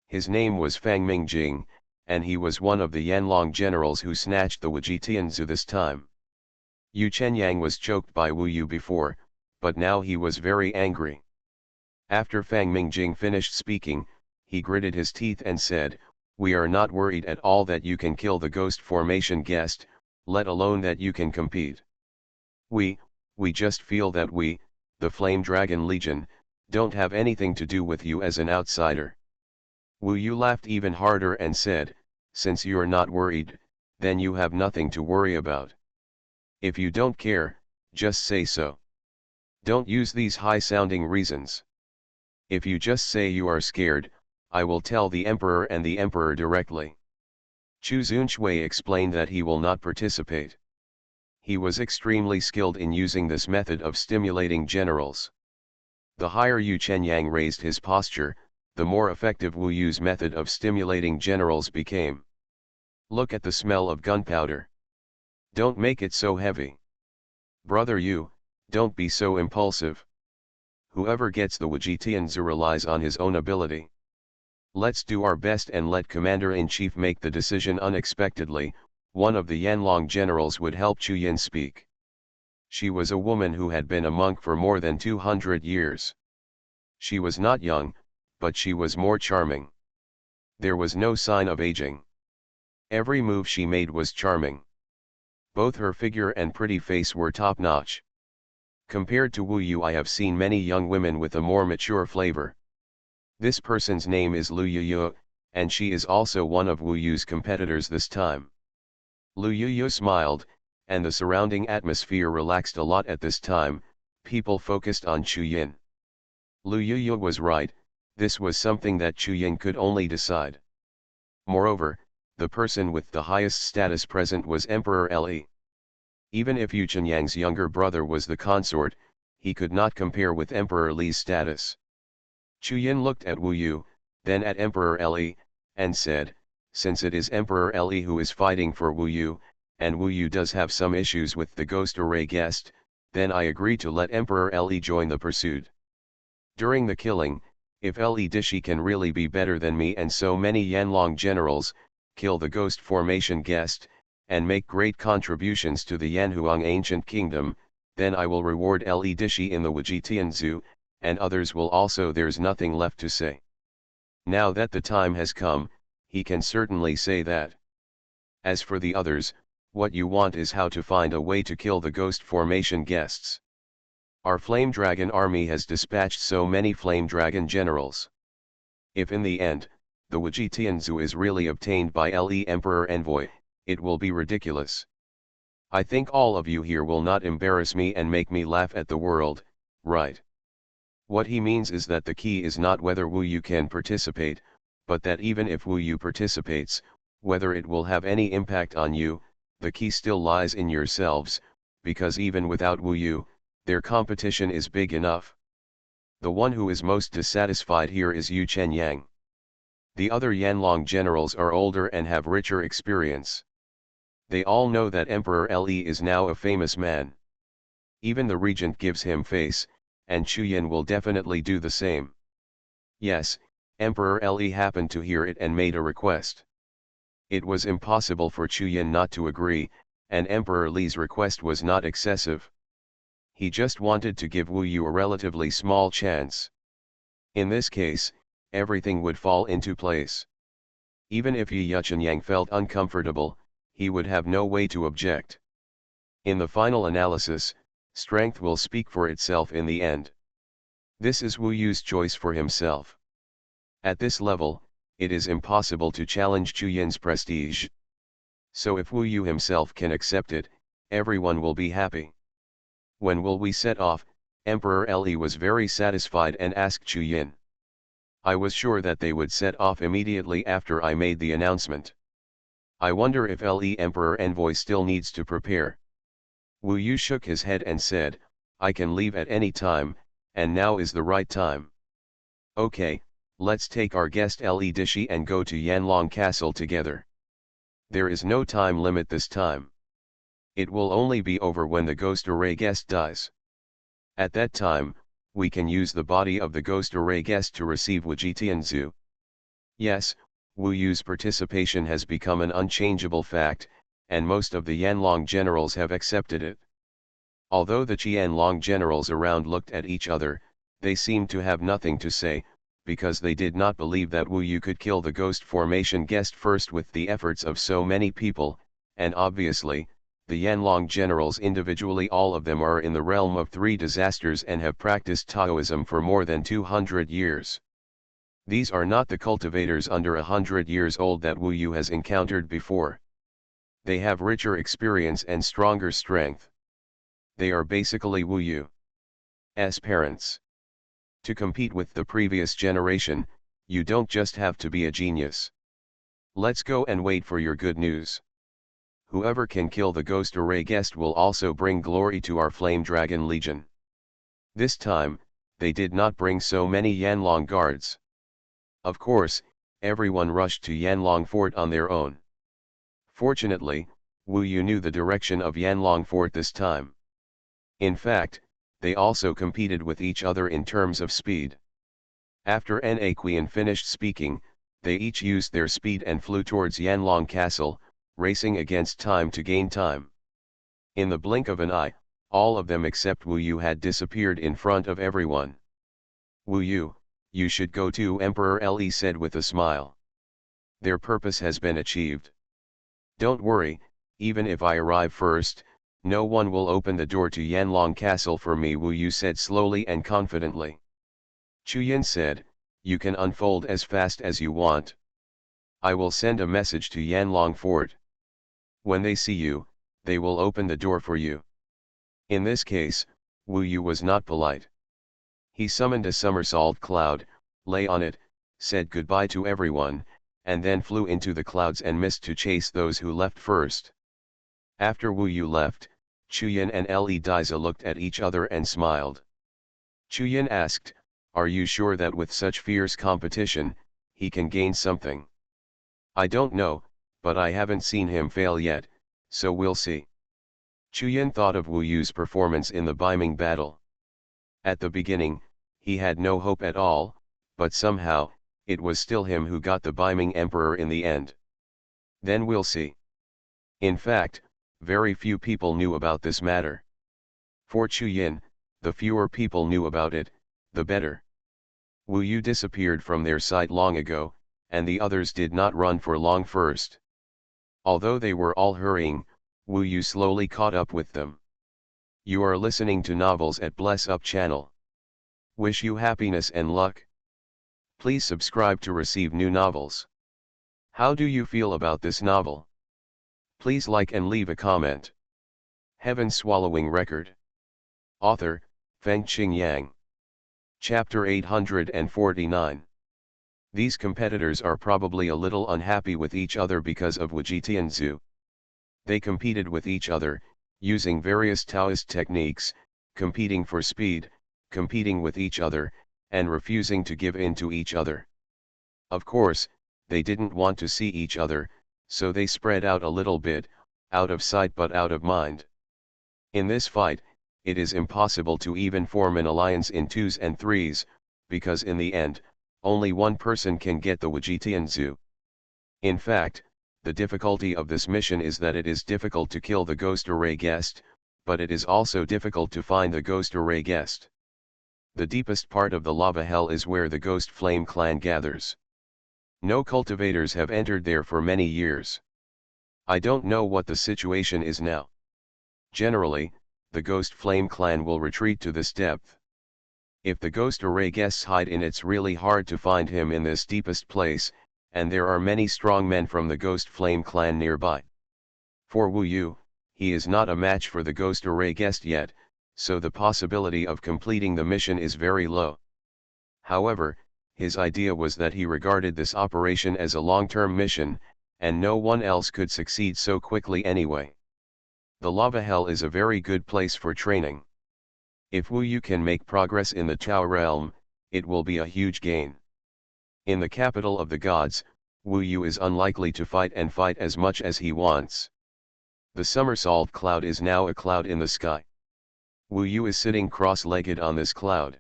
His name was Fang Mingjing, and he was one of the Yanlong generals who snatched the Wujitianzu this time. Yu Chenyang was choked by Wu Yu before, but now he was very angry. After Fang Mingjing finished speaking, he gritted his teeth and said, "We are not worried at all that you can kill the ghost formation guest, let alone that you can compete. We just feel that we, the Flame Dragon Legion, don't have anything to do with you as an outsider." Wu Yu laughed even harder and said, "Since you're not worried, then you have nothing to worry about. If you don't care, just say so. Don't use these high-sounding reasons. If you just say you are scared, I will tell the Emperor and the Emperor directly." Chu Zunshui explained that he will not participate. He was extremely skilled in using this method of stimulating generals. The higher Yu Chenyang raised his posture, the more effective Wu Yu's method of stimulating generals became. "Look at the smell of gunpowder. Don't make it so heavy. Brother Yu, don't be so impulsive. Whoever gets the Wujitianzu relies on his own ability. Let's do our best and let Commander-in-Chief make the decision." Unexpectedly, one of the Yanlong generals would help Chu Yin speak. She was a woman who had been a monk for more than 200 years. She was not young, but she was more charming. There was no sign of aging. Every move she made was charming. Both her figure and pretty face were top-notch. Compared to Wu Yu, I have seen many young women with a more mature flavor. This person's name is Lu Yuyu, and she is also one of Wu Yu's competitors this time. Lu Yuyu smiled, and the surrounding atmosphere relaxed a lot at this time. People focused on Chu Yin. Lu Yuyu was right, this was something that Chu Yin could only decide. Moreover, the person with the highest status present was Emperor Li. Even if Yu Chenyang's younger brother was the consort, he could not compare with Emperor Li's status. Chu Yin looked at Wu Yu, then at Emperor Li, and said, "Since it is Emperor Li who is fighting for Wu Yu, and Wu Yu does have some issues with the ghost array guest, then I agree to let Emperor Li join the pursuit. During the killing, if Li Dishi can really be better than me and so many Yanlong generals, kill the ghost formation guest, and make great contributions to the Yanhuang ancient kingdom, then I will reward Li Dishi in the Wujitianzu, and others will also." There's nothing left to say. Now that the time has come, he can certainly say that. As for the others, what you want is how to find a way to kill the ghost formation guests. Our Flame Dragon army has dispatched so many Flame Dragon generals. If in the end, the Wujitianzu is really obtained by Le Emperor Envoy, it will be ridiculous. I think all of you here will not embarrass me and make me laugh at the world, right? What he means is that the key is not whether Wu Yu can participate, but that even if Wu Yu participates, whether it will have any impact on you, the key still lies in yourselves, because even without Wu Yu, their competition is big enough. The one who is most dissatisfied here is Yu Chenyang. The other Yanlong generals are older and have richer experience. They all know that Emperor Li is now a famous man. Even the regent gives him face, and Chu Yin will definitely do the same. Yes, Emperor Li happened to hear it and made a request. It was impossible for Chu Yin not to agree, and Emperor Li's request was not excessive. He just wanted to give Wu Yu a relatively small chance. In this case, everything would fall into place. Even if Yu Chenyang felt uncomfortable, he would have no way to object. In the final analysis, strength will speak for itself in the end. This is Wu Yu's choice for himself. At this level, it is impossible to challenge Chu Yin's prestige. So if Wu Yu himself can accept it, everyone will be happy. When will we set off? Emperor Li was very satisfied and asked Chu Yin. I was sure that they would set off immediately after I made the announcement. I wonder if Le Emperor Envoy still needs to prepare. Wu Yu shook his head and said, I can leave at any time, and now is the right time. Okay, let's take our guest Le Dishi and go to Yanlong Castle together. There is no time limit this time. It will only be over when the ghost array guest dies. At that time, we can use the body of the ghost array guest to receive Wujitianzu. Yes, Wu Yu's participation has become an unchangeable fact, and most of the Yanlong generals have accepted it. Although the Qianlong generals around looked at each other, they seemed to have nothing to say, because they did not believe that Wu Yu could kill the ghost formation guest first with the efforts of so many people, and obviously, the Yanlong generals individually, all of them are in the realm of three disasters and have practiced Taoism for more than 200 years. These are not the cultivators under 100 years old that Wu Yu has encountered before. They have richer experience and stronger strength. They are basically Wu Yu's parents. To compete with the previous generation, you don't just have to be a genius. Let's go and wait for your good news. Whoever can kill the ghost array guest will also bring glory to our Flame Dragon Legion. This time, they did not bring so many Yanlong guards. Of course, everyone rushed to Yanlong Fort on their own. Fortunately, Wu Yu knew the direction of Yanlong Fort this time. In fact, they also competed with each other in terms of speed. After Naqian finished speaking, they each used their speed and flew towards Yanlong Castle, racing against time to gain time. In the blink of an eye, all of them except Wu Yu had disappeared in front of everyone. Wu Yu, you should go too, Emperor Le said with a smile. Their purpose has been achieved. Don't worry, even if I arrive first, no one will open the door to Yanlong Castle for me, Wu Yu said slowly and confidently. Chuyin said, you can unfold as fast as you want. I will send a message to Yanlong Fort. When they see you, they will open the door for you. In this case, Wu Yu was not polite. He summoned a somersault cloud, lay on it, said goodbye to everyone, and then flew into the clouds and missed to chase those who left first. After Wu Yu left, Chuyin and Le Diza looked at each other and smiled. Chuyin asked, are you sure that with such fierce competition, he can gain something? I don't know, but I haven't seen him fail yet, so we'll see. Chuyin thought of Wu Yu's performance in the Biming battle. At the beginning, he had no hope at all, but somehow, it was still him who got the Biming Emperor in the end. Then we'll see. In fact, very few people knew about this matter. For Chuyin, the fewer people knew about it, the better. Wu Yu disappeared from their sight long ago, and the others did not run for long first. Although they were all hurrying, Wu Yu slowly caught up with them. You are listening to Novels at Bless Up channel. Wish you happiness and luck. Please subscribe to receive new novels. How do you feel about this novel? Please like and leave a comment. Heaven Swallowing Record. Author, Fengqing Yang. Chapter 849. These competitors are probably a little unhappy with each other because of Wujitianzu. They competed with each other, using various Taoist techniques, competing for speed, competing with each other, and refusing to give in to each other. Of course, they didn't want to see each other, so they spread out a little bit, out of sight but out of mind. In this fight, it is impossible to even form an alliance in twos and threes, because in the end, only one person can get the Wujitianzu. In fact, the difficulty of this mission is that it is difficult to kill the ghost array guest, but it is also difficult to find the ghost array guest. The deepest part of the lava hell is where the ghost flame clan gathers. No cultivators have entered there for many years. I don't know what the situation is now. Generally, the ghost flame clan will retreat to this depth. If the ghost array guests hide in, it's really hard to find him in this deepest place, and there are many strong men from the ghost flame clan nearby. For Wu Yu, he is not a match for the ghost array guest yet, so the possibility of completing the mission is very low. However, his idea was that he regarded this operation as a long-term mission, and no one else could succeed so quickly anyway. The lava hell is a very good place for training. If Wu Yu can make progress in the Tao realm, it will be a huge gain. In the capital of the gods, Wu Yu is unlikely to fight as much as he wants. The somersault cloud is now a cloud in the sky. Wu Yu is sitting cross-legged on this cloud.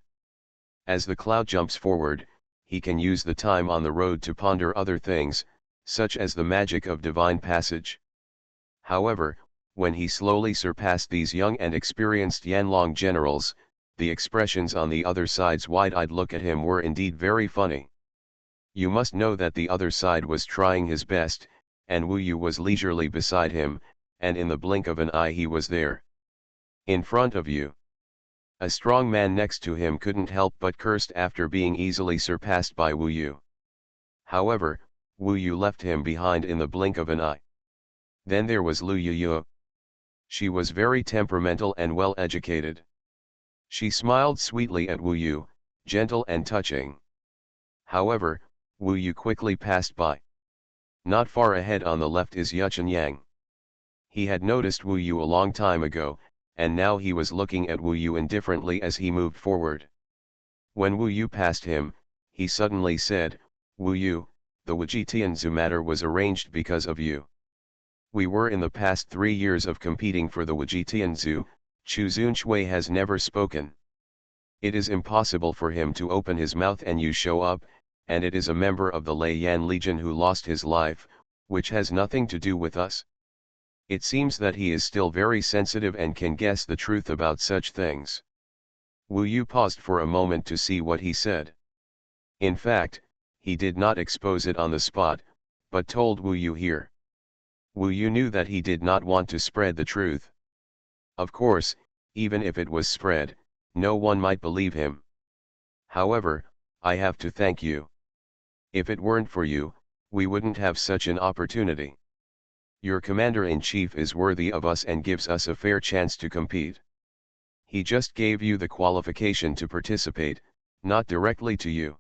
As the cloud jumps forward, he can use the time on the road to ponder other things, such as the magic of divine passage. However, when he slowly surpassed these young and experienced Yanlong generals, the expressions on the other side's wide-eyed look at him were indeed very funny. You must know that the other side was trying his best, and Wu Yu was leisurely beside him, and in the blink of an eye he was there. In front of you. A strong man next to him couldn't help but curse after being easily surpassed by Wu Yu. However, Wu Yu left him behind in the blink of an eye. Then there was Lu Yu. She was very temperamental and well educated. She smiled sweetly at Wu Yu, gentle and touching. However, Wu Yu quickly passed by. Not far ahead on the left is Xuanhuan. He had noticed Wu Yu a long time ago, and now he was looking at Wu Yu indifferently as he moved forward. When Wu Yu passed him, he suddenly said, "Wu Yu, the Wujitianzu matter was arranged because of you. We were in the past 3 years of competing for the Wujitianzu, Chu Zunshui has never spoken. It is impossible for him to open his mouth and you show up, and it is a member of the Lei Yan Legion who lost his life, which has nothing to do with us. It seems that he is still very sensitive and can guess the truth about such things." Wu Yu paused for a moment to see what he said. In fact, he did not expose it on the spot, but told Wu Yu here. Wu Yu knew that he did not want to spread the truth. Of course, even if it was spread, no one might believe him. However, I have to thank you. If it weren't for you, we wouldn't have such an opportunity. Your commander-in-chief is worthy of us and gives us a fair chance to compete. He just gave you the qualification to participate, not directly to you.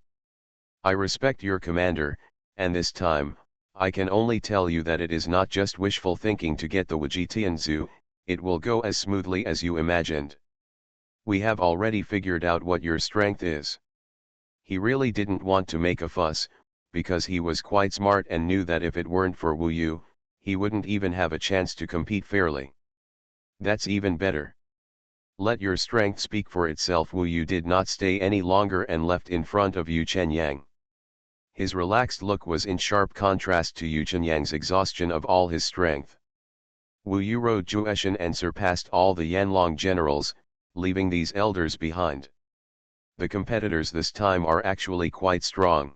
I respect your commander, and this time, I can only tell you that it is not just wishful thinking to get the Wujitianzu, it will go as smoothly as you imagined. We have already figured out what your strength is. He really didn't want to make a fuss, because he was quite smart and knew that if it weren't for Wu Yu, he wouldn't even have a chance to compete fairly. That's even better. Let your strength speak for itself. Wu Yu did not stay any longer and left in front of Yu Chenyang. His relaxed look was in sharp contrast to Yu Chenyang's exhaustion of all his strength. Wu Yu rode Jueshan and surpassed all the Yanlong generals, leaving these elders behind. The competitors this time are actually quite strong.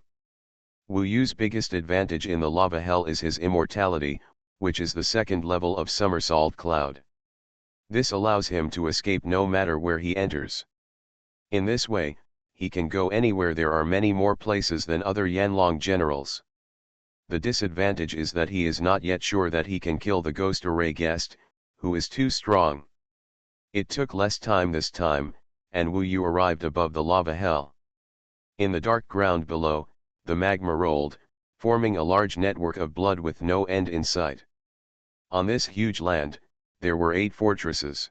Wu Yu's biggest advantage in the lava hell is his immortality, which is the second level of somersault cloud. This allows him to escape no matter where he enters. In this way, he can go anywhere. There are many more places than other Yanlong generals. The disadvantage is that he is not yet sure that he can kill the ghost array guest, who is too strong. It took less time this time, and Wu Yu arrived above the lava hell. In the dark ground below, the magma rolled, forming a large network of blood with no end in sight. On this huge land, there were 8 fortresses.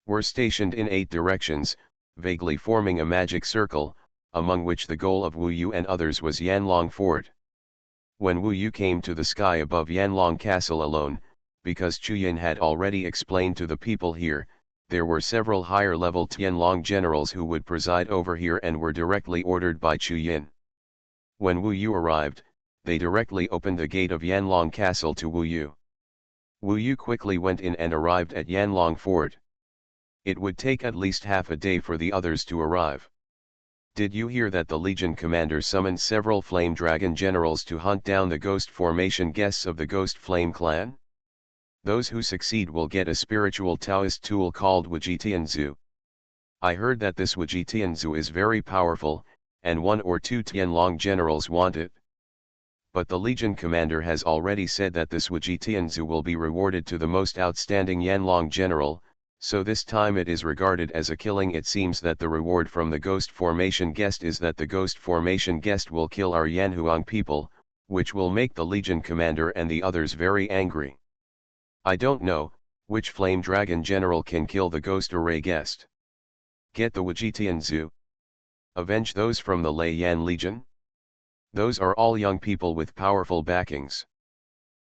Were stationed in 8 directions, vaguely forming a magic circle, among which the goal of Wu Yu and others was Yanlong Fort. When Wu Yu came to the sky above Yanlong Castle alone, because Chu Yin had already explained to the people here, there were several higher-level Tianlong generals who would preside over here and were directly ordered by Chu Yin. When Wu Yu arrived, they directly opened the gate of Yanlong Castle to Wu Yu. Wu Yu quickly went in and arrived at Yanlong Fort. It would take at least half a day for the others to arrive. Did you hear that the Legion commander summoned several Flame Dragon generals to hunt down the Ghost Formation guests of the Ghost Flame clan? Those who succeed will get a spiritual Taoist tool called Wujitianzu. I heard that this Wujitianzu is very powerful, and 1 or 2 Tianlong generals want it. But the Legion commander has already said that this Wujitianzu will be rewarded to the most outstanding Yanlong general, so this time it is regarded as a killing. It seems that the reward from the Ghost Formation guest is that the Ghost Formation guest will kill our Yanhuang people, which will make the Legion commander and the others very angry. I don't know, which Flame Dragon general can kill the Ghost Array guest. Get the Wujitianzu. Avenge those from the Lei Yan Legion? Those are all young people with powerful backings.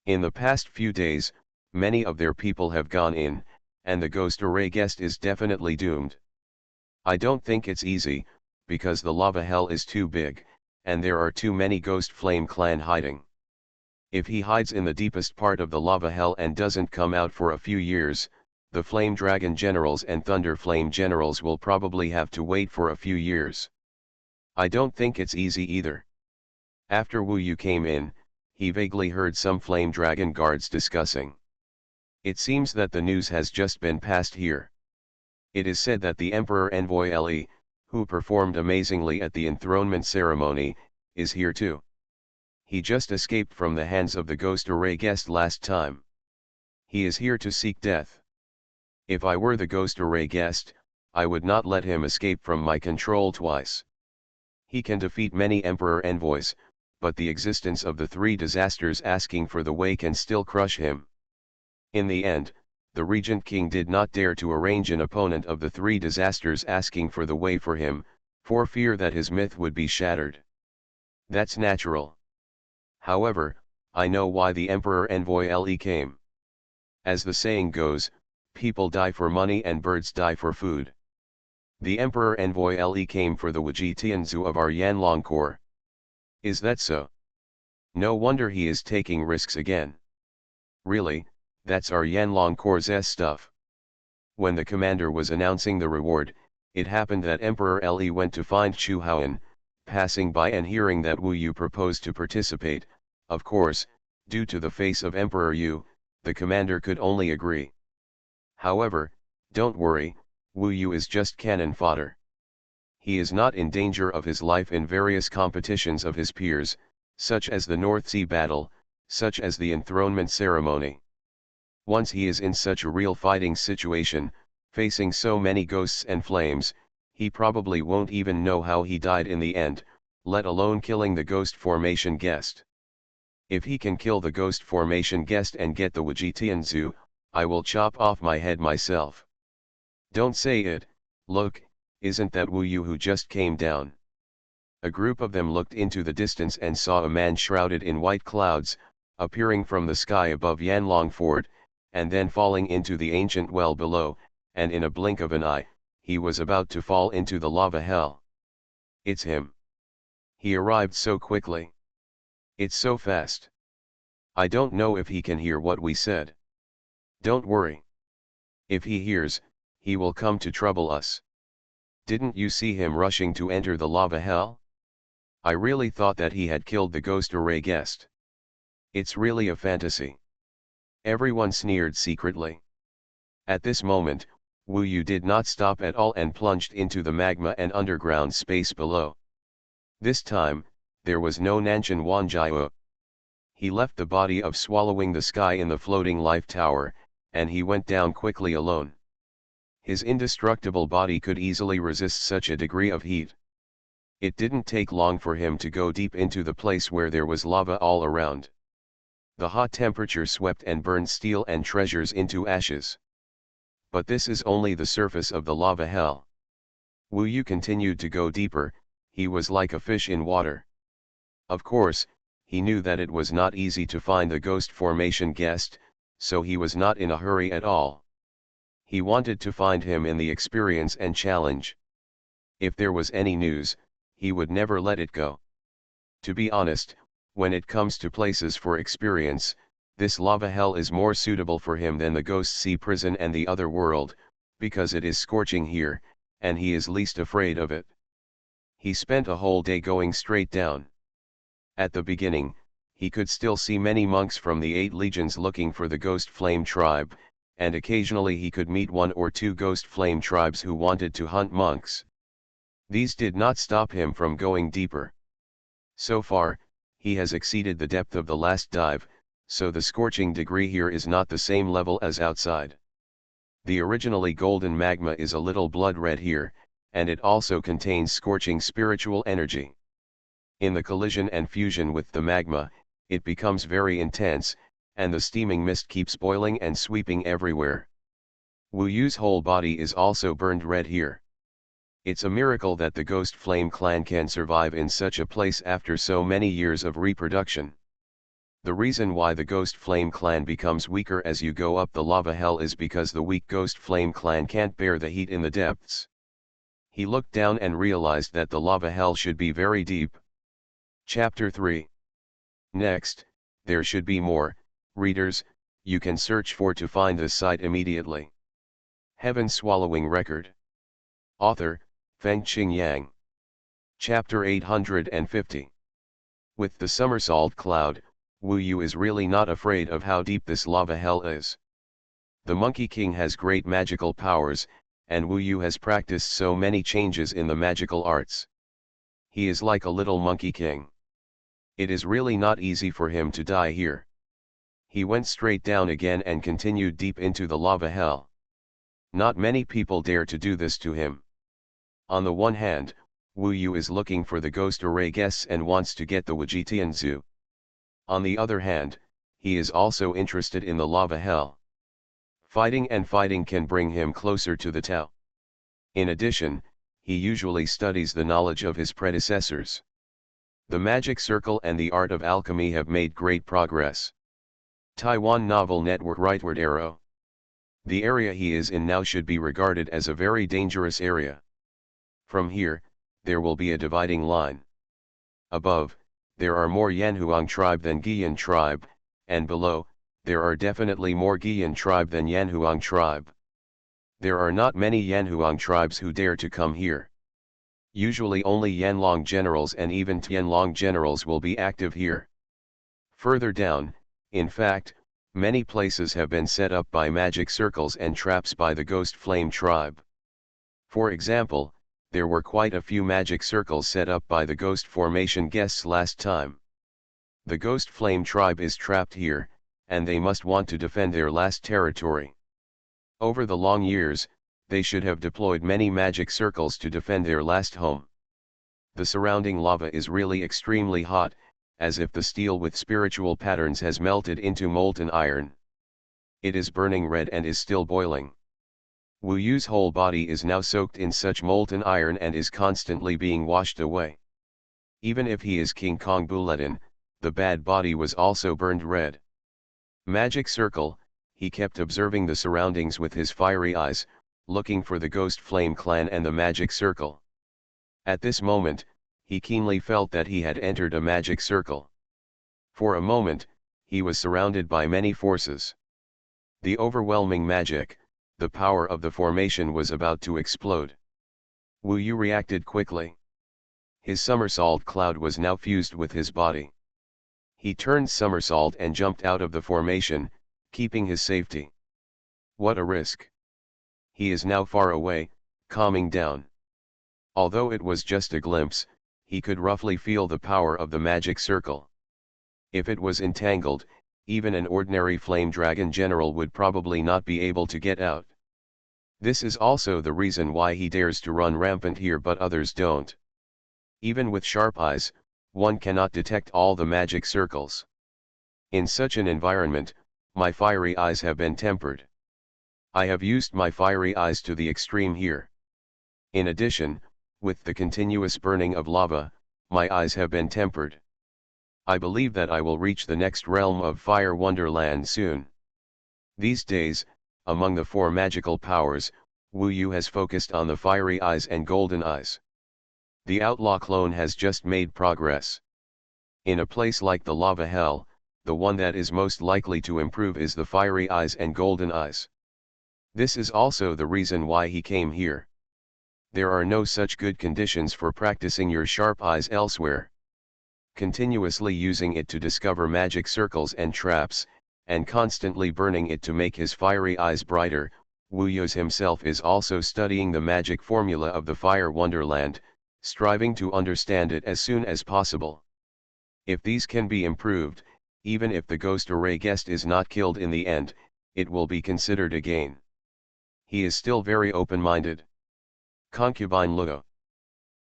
In the past few days, many of their people have gone in, and the Ghost Array guest is definitely doomed. I don't think it's easy, because the lava hell is too big, and there are too many Ghost Flame Clan hiding. If he hides in the deepest part of the lava hell and doesn't come out for a few years, the Flame Dragon Generals and Thunder Flame Generals will probably have to wait for a few years. I don't think it's easy either. After Wu Yu came in, he vaguely heard some Flame Dragon guards discussing. It seems that the news has just been passed here. It is said that the Emperor Envoy Le, who performed amazingly at the enthronement ceremony, is here too. He just escaped from the hands of the Ghost Array guest last time. He is here to seek death. If I were the Ghost Array guest, I would not let him escape from my control twice. He can defeat many Emperor Envoys, but the existence of the three disasters asking for the way can still crush him. In the end, the Regent King did not dare to arrange an opponent of the three disasters asking for the way for him, for fear that his myth would be shattered. That's natural. However, I know why the Emperor Envoy Le came. As the saying goes, people die for money and birds die for food. The Emperor Envoy Le came for the Wuji Tianzu of our Yanlong Corps. Is that so? No wonder he is taking risks again. Really, that's our Yanlong Corps' stuff. When the commander was announcing the reward, it happened that Emperor Le went to find Xuanhuan, passing by and hearing that Wu Yu proposed to participate. Of course, due to the face of Emperor Yu, the commander could only agree. However, don't worry, Wu Yu is just cannon fodder. He is not in danger of his life in various competitions of his peers, such as the North Sea battle, such as the enthronement ceremony. Once he is in such a real fighting situation, facing so many ghosts and flames, he probably won't even know how he died in the end, let alone killing the Ghost Formation guest. If he can kill the Ghost Formation guest and get the Wuji Tianzu, I will chop off my head myself. Don't say it, look, isn't that Wu Yu who just came down? A group of them looked into the distance and saw a man shrouded in white clouds, appearing from the sky above Yanlong Fort, and then falling into the ancient well below, and in a blink of an eye, he was about to fall into the lava hell. It's him. He arrived so quickly. It's so fast. I don't know if he can hear what we said. Don't worry. If he hears, he will come to trouble us. Didn't you see him rushing to enter the lava hell? I really thought that he had killed the Ghost Array guest. It's really a fantasy. Everyone sneered secretly. At this moment, Wu Yu did not stop at all and plunged into the magma and underground space below. This time, there was no Nanshan Wanjiao. He left the body of swallowing the sky in the floating life tower, and he went down quickly alone. His indestructible body could easily resist such a degree of heat. It didn't take long for him to go deep into the place where there was lava all around. The hot temperature swept and burned steel and treasures into ashes. But this is only the surface of the lava hell. Wu Yu continued to go deeper, he was like a fish in water. Of course, he knew that it was not easy to find the Ghost Formation guest, so he was not in a hurry at all. He wanted to find him in the experience and challenge. If there was any news, he would never let it go. To be honest, when it comes to places for experience, this lava hell is more suitable for him than the Ghost Sea prison and the other world, because it is scorching here, and he is least afraid of it. He spent a whole day going straight down. At the beginning, he could still see many monks from the 8 legions looking for the Ghost Flame tribe, and occasionally he could meet 1 or 2 Ghost Flame tribes who wanted to hunt monks. These did not stop him from going deeper. So far, he has exceeded the depth of the last dive, so the scorching degree here is not the same level as outside. The originally golden magma is a little blood red here, and it also contains scorching spiritual energy. In the collision and fusion with the magma, it becomes very intense, and the steaming mist keeps boiling and sweeping everywhere. Wu Yu's whole body is also burned red here. It's a miracle that the Ghost Flame clan can survive in such a place after so many years of reproduction. The reason why the Ghost Flame clan becomes weaker as you go up the lava hell is because the weak Ghost Flame clan can't bear the heat in the depths. He looked down and realized that the lava hell should be very deep. Chapter 3. Next, there should be more, readers, you can search for to find this site immediately. Heaven Swallowing Record. Author, Fengqing Yang. Chapter 850. With the somersault cloud, Wu Yu is really not afraid of how deep this lava hell is. The Monkey King has great magical powers, and Wu Yu has practiced so many changes in the magical arts. He is like a little Monkey King. It is really not easy for him to die here. He went straight down again and continued deep into the lava hell. Not many people dare to do this to him. On the one hand, Wu Yu is looking for the ghost array guests and wants to get the Wajitianzu. On the other hand, he is also interested in the lava hell. Fighting and fighting can bring him closer to the Tao. In addition, he usually studies the knowledge of his predecessors. The magic circle and the art of alchemy have made great progress. Taiwan Novel Network Rightward Arrow. The area he is in now should be regarded as a very dangerous area. From here, there will be a dividing line. Above, there are more Yanhuang tribe than Guiyan tribe, and below, there are definitely more Guiyan tribe than Yanhuang tribe. There are not many Yanhuang tribes who dare to come here. Usually only Yanlong generals and even Tianlong generals will be active here. Further down, in fact, many places have been set up by magic circles and traps by the Ghost Flame tribe. For example, there were quite a few magic circles set up by the Ghost Formation guests last time. The Ghost Flame tribe is trapped here, and they must want to defend their last territory. Over the long years, they should have deployed many magic circles to defend their last home. The surrounding lava is really extremely hot, as if the steel with spiritual patterns has melted into molten iron. It is burning red and is still boiling. Wu Yu's whole body is now soaked in such molten iron and is constantly being washed away. Even if he is King Kong Buletin, the bad body was also burned red. Magic circle, he kept observing the surroundings with his fiery eyes, looking for the Ghost Flame clan and the magic circle. At this moment, he keenly felt that he had entered a magic circle. For a moment, he was surrounded by many forces. The overwhelming magic, the power of the formation was about to explode. Wu Yu reacted quickly. His somersault cloud was now fused with his body. He turned somersault and jumped out of the formation, keeping his safety. What a risk! He is now far away, calming down. Although it was just a glimpse, he could roughly feel the power of the magic circle. If it was entangled, even an ordinary flame dragon general would probably not be able to get out. This is also the reason why he dares to run rampant here but others don't. Even with sharp eyes, one cannot detect all the magic circles. In such an environment, my fiery eyes have been tempered. I have used my fiery eyes to the extreme here. In addition, with the continuous burning of lava, my eyes have been tempered. I believe that I will reach the next realm of Fire Wonderland soon. These days, among the four magical powers, Wu Yu has focused on the fiery eyes and golden eyes. The outlaw clone has just made progress. In a place like the lava hell, the one that is most likely to improve is the fiery eyes and golden eyes. This is also the reason why he came here. There are no such good conditions for practicing your sharp eyes elsewhere. Continuously using it to discover magic circles and traps, and constantly burning it to make his fiery eyes brighter, Wu Yu himself is also studying the magic formula of the Fire Wonderland, striving to understand it as soon as possible. If these can be improved, even if the ghost array guest is not killed in the end, it will be considered a gain. He is still very open-minded. Concubine Luo.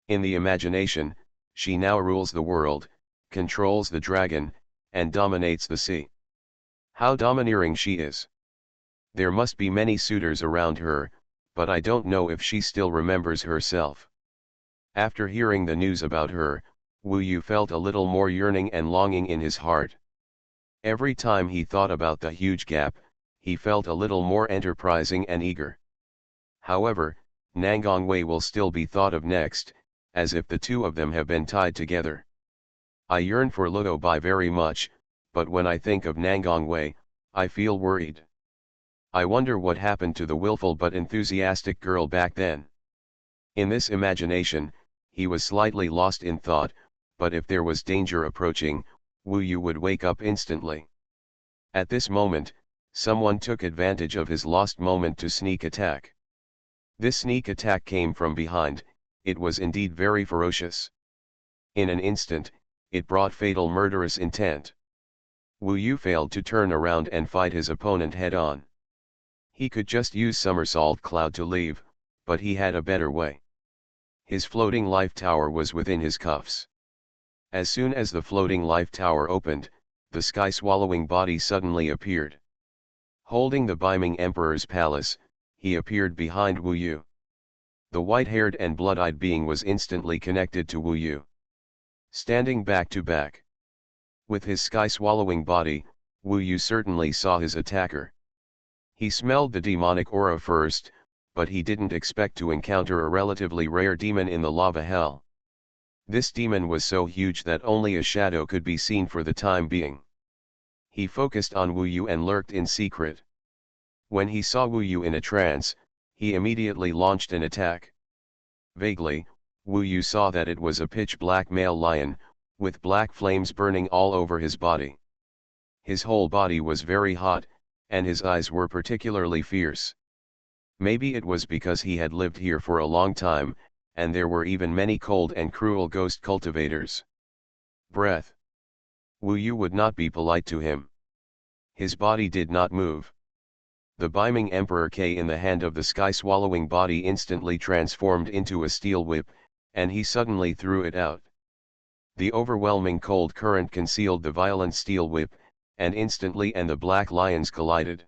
In the imagination, she now rules the world, controls the dragon, and dominates the sea. How domineering she is! There must be many suitors around her, but I don't know if she still remembers herself. After hearing the news about her, Wu Yu felt a little more yearning and longing in his heart. Every time he thought about the huge gap, he felt a little more enterprising and eager. However, Nangong Wei will still be thought of next, as if the two of them have been tied together. I yearn for Luo Bai very much, but when I think of Nangong Wei, I feel worried. I wonder what happened to the willful but enthusiastic girl back then. In this imagination, he was slightly lost in thought, but if there was danger approaching, Wu Yu would wake up instantly. At this moment, someone took advantage of his lost moment to sneak attack. This sneak attack came from behind, it was indeed very ferocious. In an instant, it brought fatal murderous intent. Wu Yu failed to turn around and fight his opponent head-on. He could just use somersault cloud to leave, but he had a better way. His floating life tower was within his cuffs. As soon as the floating life tower opened, the sky-swallowing body suddenly appeared. Holding the beaming emperor's palace, he appeared behind Wu Yu. The white-haired and blood-eyed being was instantly connected to Wu Yu. Standing back to back. With his sky-swallowing body, Wu Yu certainly saw his attacker. He smelled the demonic aura first, but he didn't expect to encounter a relatively rare demon in the lava hell. This demon was so huge that only a shadow could be seen for the time being. He focused on Wu Yu and lurked in secret. When he saw Wu Yu in a trance, he immediately launched an attack. Vaguely, Wu Yu saw that it was a pitch-black male lion, with black flames burning all over his body. His whole body was very hot, and his eyes were particularly fierce. Maybe it was because he had lived here for a long time, and there were even many cold and cruel ghost cultivators. Breath. Wu Yu would not be polite to him. His body did not move. The beaming Emperor K in the hand of the sky-swallowing body instantly transformed into a steel whip, and he suddenly threw it out. The overwhelming cold current concealed the violent steel whip, and instantly the black lions collided.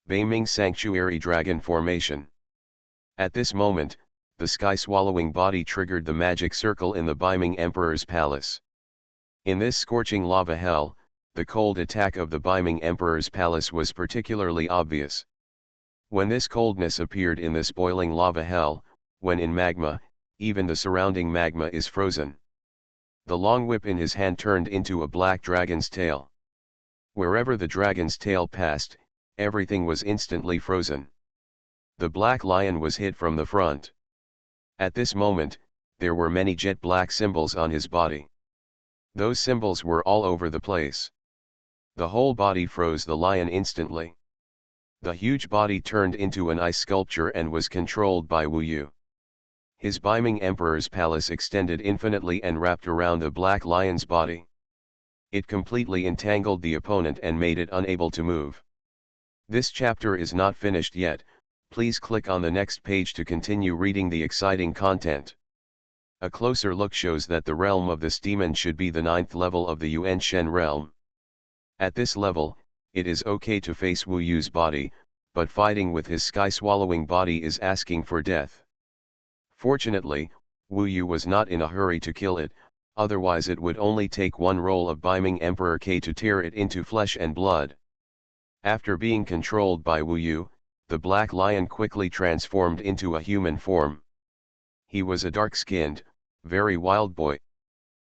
Beaming Sanctuary Dragon Formation. At this moment, the sky-swallowing body triggered the magic circle in the beaming Emperor's palace. In this scorching lava hell, the cold attack of the beaming Emperor's palace was particularly obvious. When this coldness appeared in this boiling lava hell, when in magma, even the surrounding magma is frozen. The long whip in his hand turned into a black dragon's tail. Wherever the dragon's tail passed, everything was instantly frozen. The black lion was hit from the front. At this moment, there were many jet black symbols on his body. Those symbols were all over the place. The whole body froze the lion instantly. The huge body turned into an ice sculpture and was controlled by Wu Yu. His beaming Emperor's palace extended infinitely and wrapped around the black lion's body. It completely entangled the opponent and made it unable to move. This chapter is not finished yet, please click on the next page to continue reading the exciting content. A closer look shows that the realm of this demon should be the 9th level of the Yuan Shen realm. At this level, it is okay to face Wu Yu's body, but fighting with his sky-swallowing body is asking for death. Fortunately, Wu Yu was not in a hurry to kill it, otherwise it would only take one roll of beaming Emperor K to tear it into flesh and blood. After being controlled by Wu Yu, the black lion quickly transformed into a human form. He was a dark-skinned, very wild boy.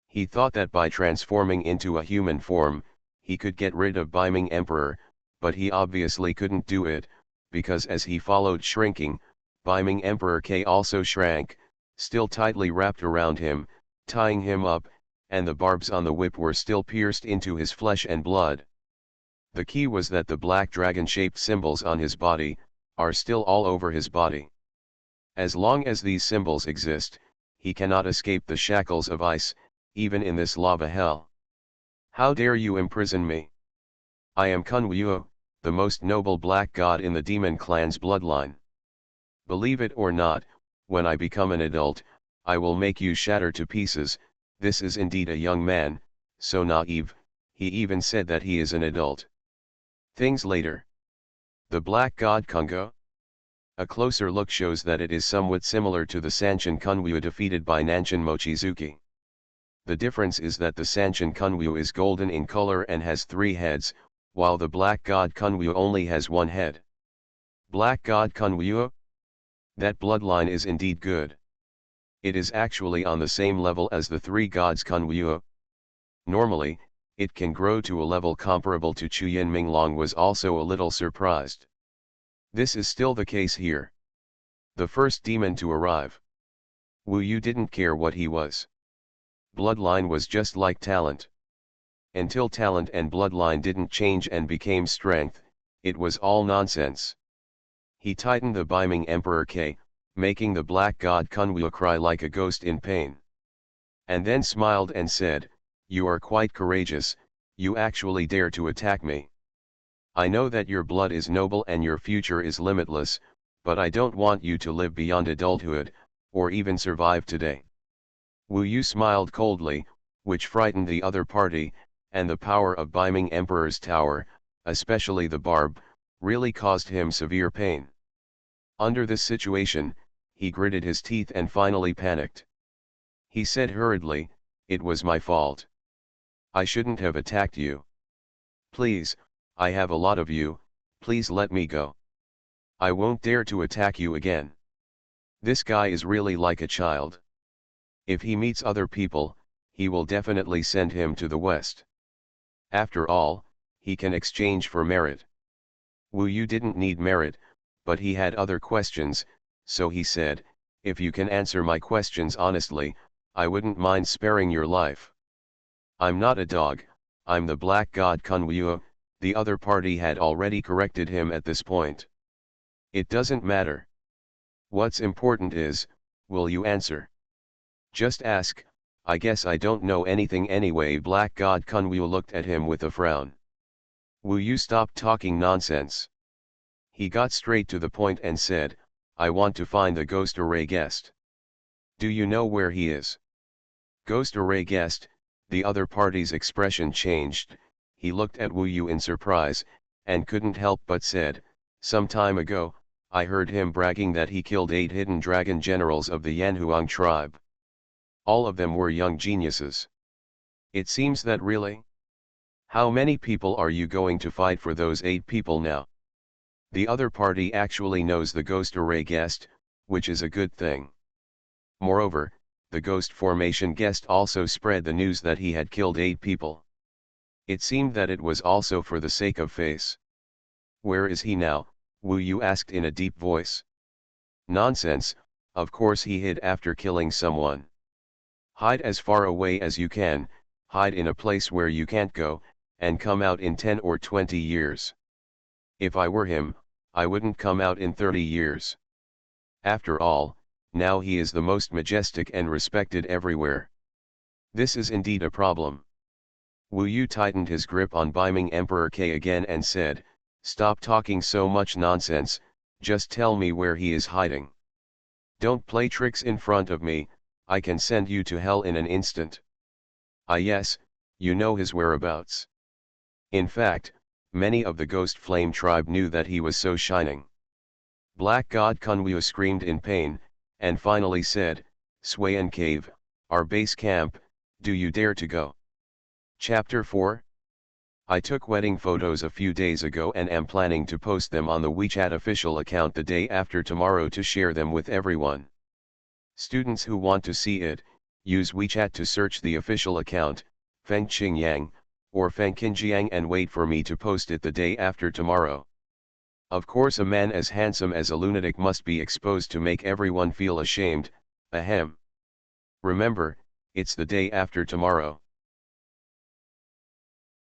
He thought that by transforming into a human form, he could get rid of beaming Emperor, but he obviously couldn't do it, because as he followed shrinking, beaming Emperor K also shrank, still tightly wrapped around him, tying him up, and the barbs on the whip were still pierced into his flesh and blood. The key was that the black dragon-shaped symbols on his body are still all over his body. As long as these symbols exist, he cannot escape the shackles of ice, even in this lava hell. How dare you imprison me? I am Kun Wu, the most noble black god in the demon clan's bloodline. Believe it or not, when I become an adult, I will make you shatter to pieces. This is indeed a young man, so naive, he even said that he is an adult. Things later. The Black God Kungo. A closer look shows that it is somewhat similar to the Sanshin Kunwu defeated by Nanshin Mochizuki. The difference is that the Sanshin Kunwu is golden in color and has 3 heads, while the Black God Kunwu only has 1 head. Black God Kunwu? That bloodline is indeed good. It is actually on the same level as the 3 gods Kunwu. Normally, it can grow to a level comparable to Chuyin Minglong was also a little surprised. This is still the case here. The first demon to arrive. Wu Yu didn't care what he was. Bloodline was just like talent. Until talent and bloodline didn't change and became strength, it was all nonsense. He tightened the beaming Emperor K, making the black god Kunwu cry like a ghost in pain. And then smiled and said, "You are quite courageous, you actually dare to attack me. I know that your blood is noble and your future is limitless, but I don't want you to live beyond adulthood, or even survive today." Wu Yu smiled coldly, which frightened the other party, and the power of beaming Emperor's tower, especially the barb, really caused him severe pain. Under this situation, he gritted his teeth and finally panicked. He said hurriedly, "It was my fault. I shouldn't have attacked you. Please, I have a lot of you, please let me go. I won't dare to attack you again. This guy is really like a child. If he meets other people, he will definitely send him to the West. After all, he can exchange for merit." Wu Yu didn't need merit, but he had other questions, so he said, "If you can answer my questions honestly, I wouldn't mind sparing your life. I'm not a dog, I'm the black god Kunwu." The other party had already corrected him at this point. "It doesn't matter. What's important is, will you answer? Just ask, I guess I don't know anything anyway." Black god Kunwu looked at him with a frown. Wu Yu stopped talking nonsense. He got straight to the point and said, "I want to find the ghost array guest. Do you know where he is?" Ghost array guest, the other party's expression changed. He looked at Wu Yu in surprise, and couldn't help but said, "Some time ago, I heard him bragging that he killed 8 hidden dragon generals of the Yanhuang tribe. All of them were young geniuses. It seems that really? How many people are you going to fight for those 8 people now?" The other party actually knows the ghost array guest, which is a good thing. Moreover, the ghost formation guest also spread the news that he had killed 8 people. It seemed that it was also for the sake of face. "Where is he now?" Wu Yu asked in a deep voice. "Nonsense, of course he hid after killing someone. Hide as far away as you can, hide in a place where you can't go, and come out in 10 or 20 years. If I were him, I wouldn't come out in 30 years. After all, now he is the most majestic and respected everywhere. This is indeed a problem." Wu Yu tightened his grip on beaming Emperor K again and said, "Stop talking so much nonsense, just tell me where he is hiding. Don't play tricks in front of me, I can send you to hell in an instant." "Ah yes, you know his whereabouts." In fact, many of the Ghost Flame tribe knew that he was so shining. Black God Kunwu screamed in pain, and finally said, "Xuanhuan Cave, our base camp, do you dare to go?" Chapter 4. I took wedding photos a few days ago and am planning to post them on the WeChat official account the day after tomorrow to share them with everyone. Students who want to see it, use WeChat to search the official account, Feng Qingyang, or Feng Qinjiang, and wait for me to post it the day after tomorrow. Of course, a man as handsome as a lunatic must be exposed to make everyone feel ashamed, ahem. Remember, it's the day after tomorrow.